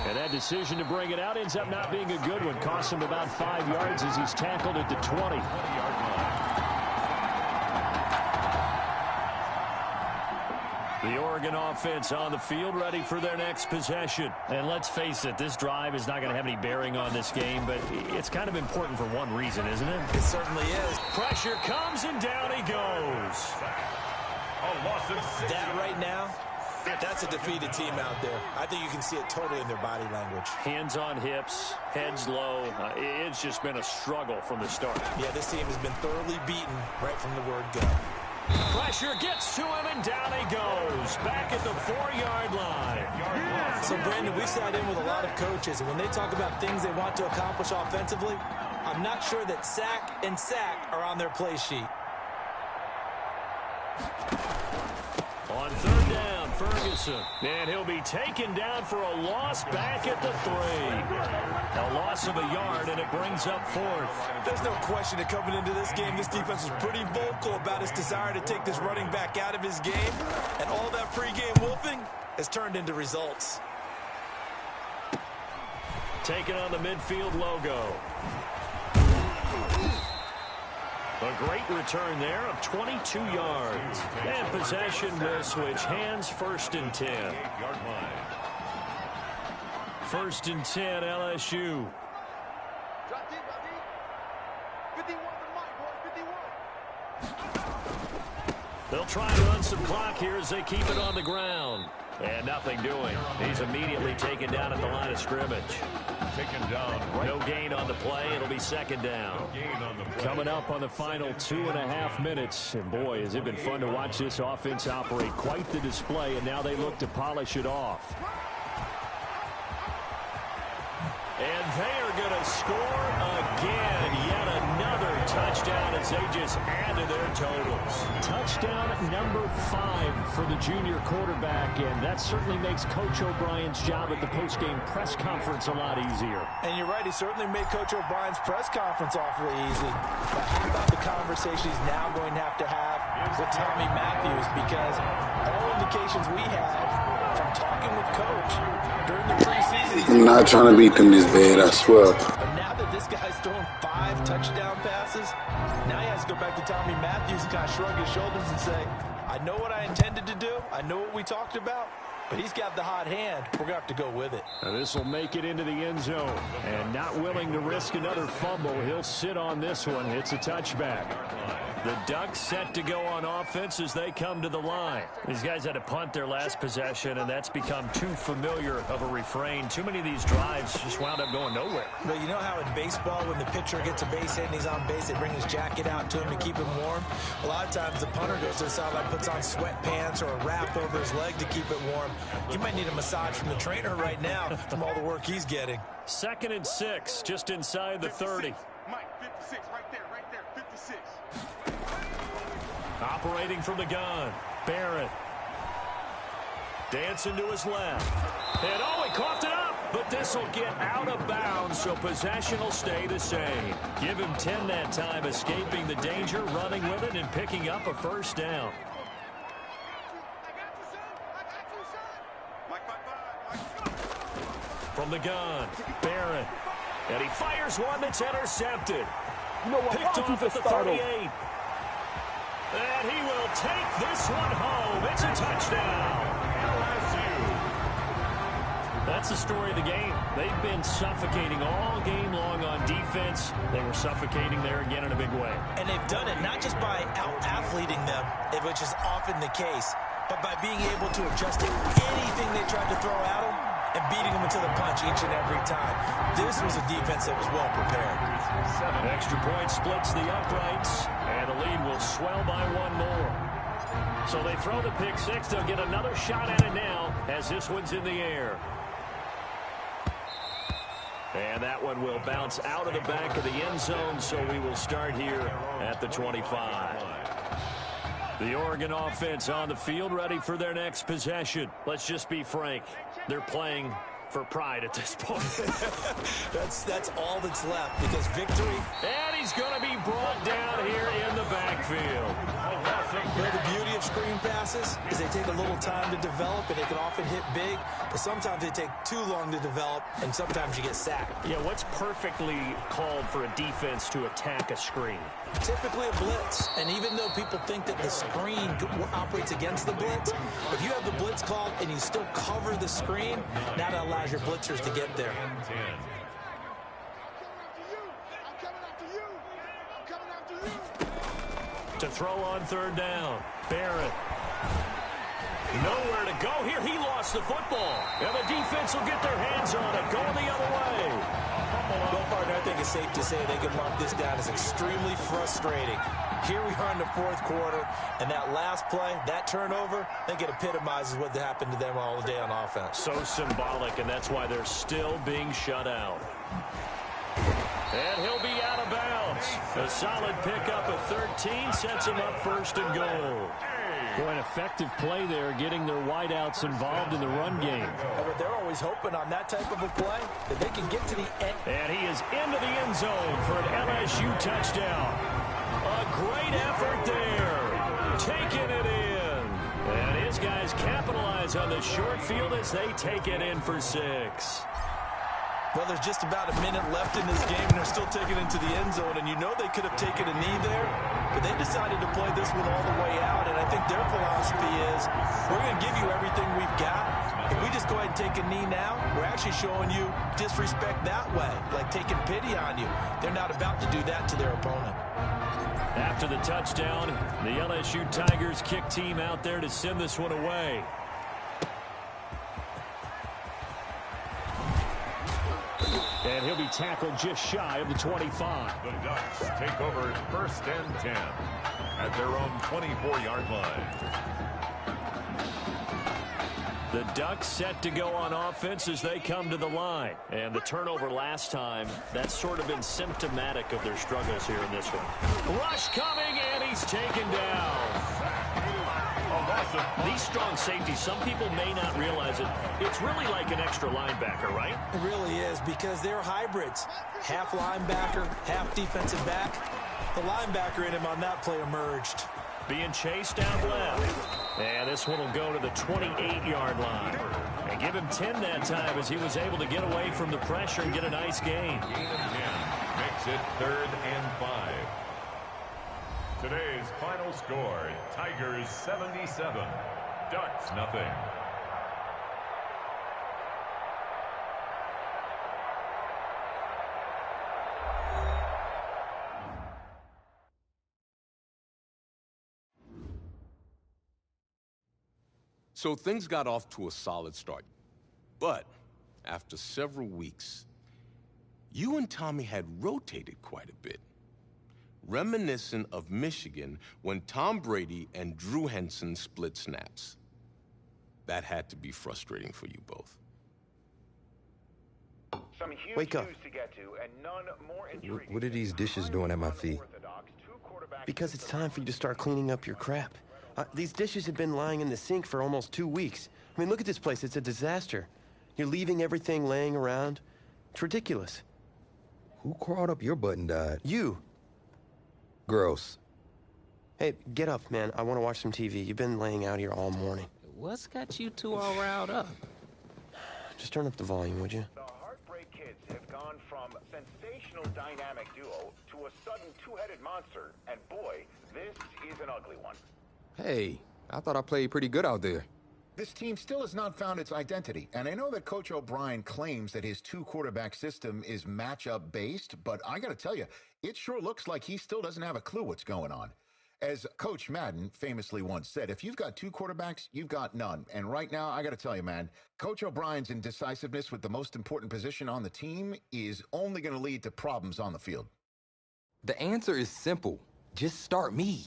And that decision to bring it out ends up not being a good one. Costs him about 5 yards as he's tackled at the 20. 20-yard line. The Oregon offense on the field ready for their next possession. And let's face it, this drive is not going to have any bearing on this game, but it's kind of important for one reason, isn't it? It certainly is. Pressure comes and down he goes. A loss of 6. That right now, that's a defeated team out there. I think you can see it totally in their body language. Hands on hips, heads low. It's just been a struggle from the start. Yeah, this team has been thoroughly beaten right from the word go. Pressure gets to him, and down he goes. Back at the 4-yard line. So, Brandon, we sat in with a lot of coaches, and when they talk about things they want to accomplish offensively, I'm not sure that sack and sack are on their play sheet. On 3rd down, Ferguson. And he'll be taken down for a loss back at the 3. A loss of a yard, and it brings up 4th. There's no question that coming into this game, this defense was pretty vocal about his desire to take this running back out of his game. And all that pregame wolfing has turned into results. taking on the midfield logo. A great return there of 22 yards. And possession will switch hands, 1st and 10. 1st and 10, LSU. They'll try to run some clock here as they keep it on the ground. And nothing doing. He's immediately taken down at the line of scrimmage. Taken down. No gain on the play. It'll be 2nd down. Coming up on the final 2.5 minutes. And boy, has it been fun to watch this offense operate. Quite the display, and now they look to polish it off. And they are going to score again. Yet another touchdown as they just add to their totals. Touchdown number 5 for the junior quarterback, and that certainly makes Coach O'Brien's job at the postgame press conference a lot easier. And you're right, he certainly made Coach O'Brien's press conference awfully easy. But how about the conversation he's now going to have with Tommy Matthews? Because all indications we had from talking with Coach during the preseason. I'm not trying to beat them this bad, I swear. But now that this guy's throwing 5 touchdown passes, now he has to go back to Tommy Matthews and kind of shrug his shoulders and say, I know what I intended to do. I know what we talked about. But he's got the hot hand. We're going to have to go with it. This will make it into the end zone. And not willing to risk another fumble, he'll sit on this one. It's a touchback. The Ducks set to go on offense as they come to the line. These guys had to punt their last possession, and that's become too familiar of a refrain. Too many of these drives just wound up going nowhere. But you know how in baseball, when the pitcher gets a base hit and he's on base, they bring his jacket out to him to keep him warm? A lot of times the punter goes to the sideline, puts on sweatpants or a wrap over his leg to keep it warm. He might need a massage from the trainer right now from all the work he's getting. 2nd and 6, just inside the 30. Mike, 56, right there, 56. Operating from the gun, Barrett. Dancing to his left. And oh, he coughed it up, but this will get out of bounds, so possession will stay the same. Give him 10 that time, escaping the danger, running with it, and picking up a 1st down. From the gun, Barrett. And he fires one that's intercepted. Picked off at the 38. And he will take this one home. It's a touchdown. LSU. That's the story of the game. They've been suffocating all game long on defense. They were suffocating there again in a big way. And they've done it not just by out-athleting them, which is often the case, but by being able to adjust to anything they tried to throw at them and beating them into the punch each and every time. This was a defense that was well prepared. Extra point splits the uprights, and the lead will swell by 1 more. So they throw the pick 6. They'll get another shot at it now as this one's in the air. And that one will bounce out of the back of the end zone, so we will start here at the 25. The Oregon offense on the field, ready for their next possession. Let's just be frank. They're playing for pride at this point. That's all that's left, because victory. And he's going to be brought down here in the backfield. You know, the beauty of screen passes is they take a little time to develop, and they can often hit big, but sometimes they take too long to develop, and sometimes you get sacked. Yeah, what's perfectly called for a defense to attack a screen? Typically a blitz, and even though people think that the screen operates against the blitz, if you have the blitz called and you still cover the screen, now that allows your blitzers to get there. To throw on 3rd down, Barrett. Nowhere to go here. He lost the football, and the defense will get their hands on it, going the other way. Well, partner, I think it's safe to say they can mark this down as extremely frustrating. Here we are in the 4th quarter, and that last play, that turnover, I think it epitomizes what happened to them all day on offense. So symbolic, and that's why they're still being shut out. And he'll be out of bounds. A solid pickup of 13 sets him up 1st and goal. Boy, an effective play there, getting their wideouts involved in the run game. But they're always hoping on that type of a play that they can get to the end. And he is into the end zone for an LSU touchdown. A great effort there. Taking it in. And his guys capitalize on the short field as they take it in for 6. Well, there's just about a minute left in this game, and they're still taking it into the end zone. And you know they could have taken a knee there, but they decided to play this one all the way out. And I think their philosophy is, we're going to give you everything we've got. If we just go ahead and take a knee now, we're actually showing you disrespect that way, like taking pity on you. They're not about to do that to their opponent. After the touchdown, the LSU Tigers kick team out there to send this one away. And he'll be tackled just shy of the 25. The Ducks take over 1st and 10 at their own 24-yard line. The Ducks set to go on offense as they come to the line. And the turnover last time, that's sort of been symptomatic of their struggles here in this one. Rush coming, and he's taken down. These strong safeties, some people may not realize it. It's really like an extra linebacker, right? It really is, because they're hybrids. Half linebacker, half defensive back. The linebacker in him on that play emerged. Being chased down left. And this one will go to the 28-yard line. And give him 10 that time as he was able to get away from the pressure and get a nice gain. Gain of 10 makes it 3rd and 5. Today's final score, Tigers 77, Ducks nothing. So things got off to a solid start. But after several weeks, you and Tommy had rotated quite a bit. Reminiscent of Michigan when Tom Brady and Drew Henson split snaps. That had to be frustrating for you both. Some huge Wake up. news to get to, and none more intriguing. What are these dishes doing at my feet? Because it's time for you to start cleaning up your crap. These dishes have been lying in the sink for almost 2 weeks. I mean, look at this place. It's a disaster. You're leaving everything laying around. It's ridiculous. Who crawled up your butt and died? You. Gross. Hey, get up, man. I want to watch some TV. You've been laying out here all morning. What's got you two all riled up? Just turn up the volume, would you? The Heartbreak Kids have gone from sensational dynamic duo to a sudden two-headed monster. And boy, this is an ugly one. Hey, I thought I played pretty good out there. This team still has not found its identity, and I know that Coach O'Brien claims that his two-quarterback system is matchup-based, but I gotta tell you, it sure looks like he still doesn't have a clue what's going on. As Coach Madden famously once said, if you've got two quarterbacks, you've got none. And right now, I gotta tell you, man, Coach O'Brien's indecisiveness with the most important position on the team is only gonna lead to problems on the field. The answer is simple. Just start me.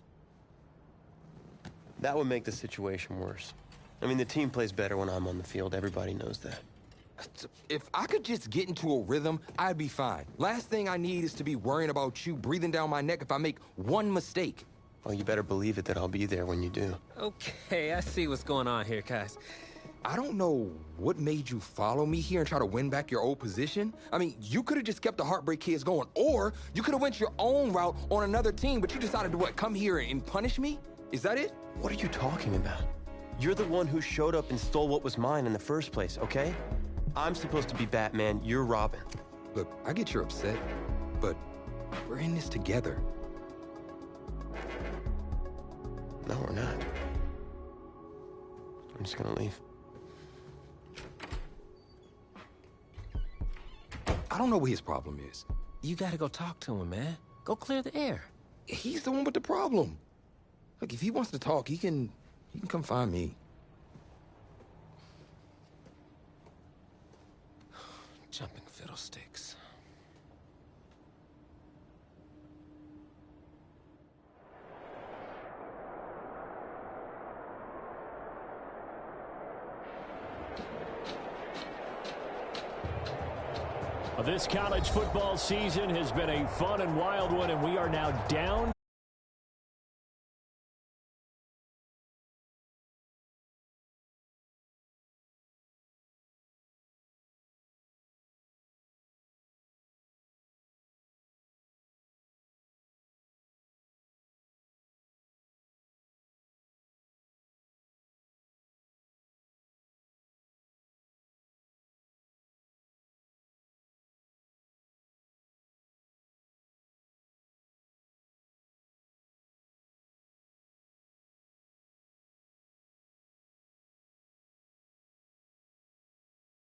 That would make the situation worse. I mean, the team plays better when I'm on the field. Everybody knows that. If I could just get into a rhythm, I'd be fine. Last thing I need is to be worrying about you breathing down my neck if I make one mistake. Well, you better believe it that I'll be there when you do. Okay, I see what's going on here, guys. I don't know what made you follow me here and try to win back your old position. I mean, you could have just kept the Heartbreak Kids going, or you could have went your own route on another team, but you decided to, what, come here and punish me? Is that it? What are you talking about? You're the one who showed up and stole what was mine in the first place, okay? I'm supposed to be Batman, you're Robin. Look, I get you're upset, but we're in this together. No, we're not. I'm just gonna leave. I don't know what his problem is. You gotta go talk to him, man. Go clear the air. He's the one with the problem. Look, if he wants to talk, he can come find me. Jumping fiddlesticks. This college football season has been a fun and wild one, and we are now down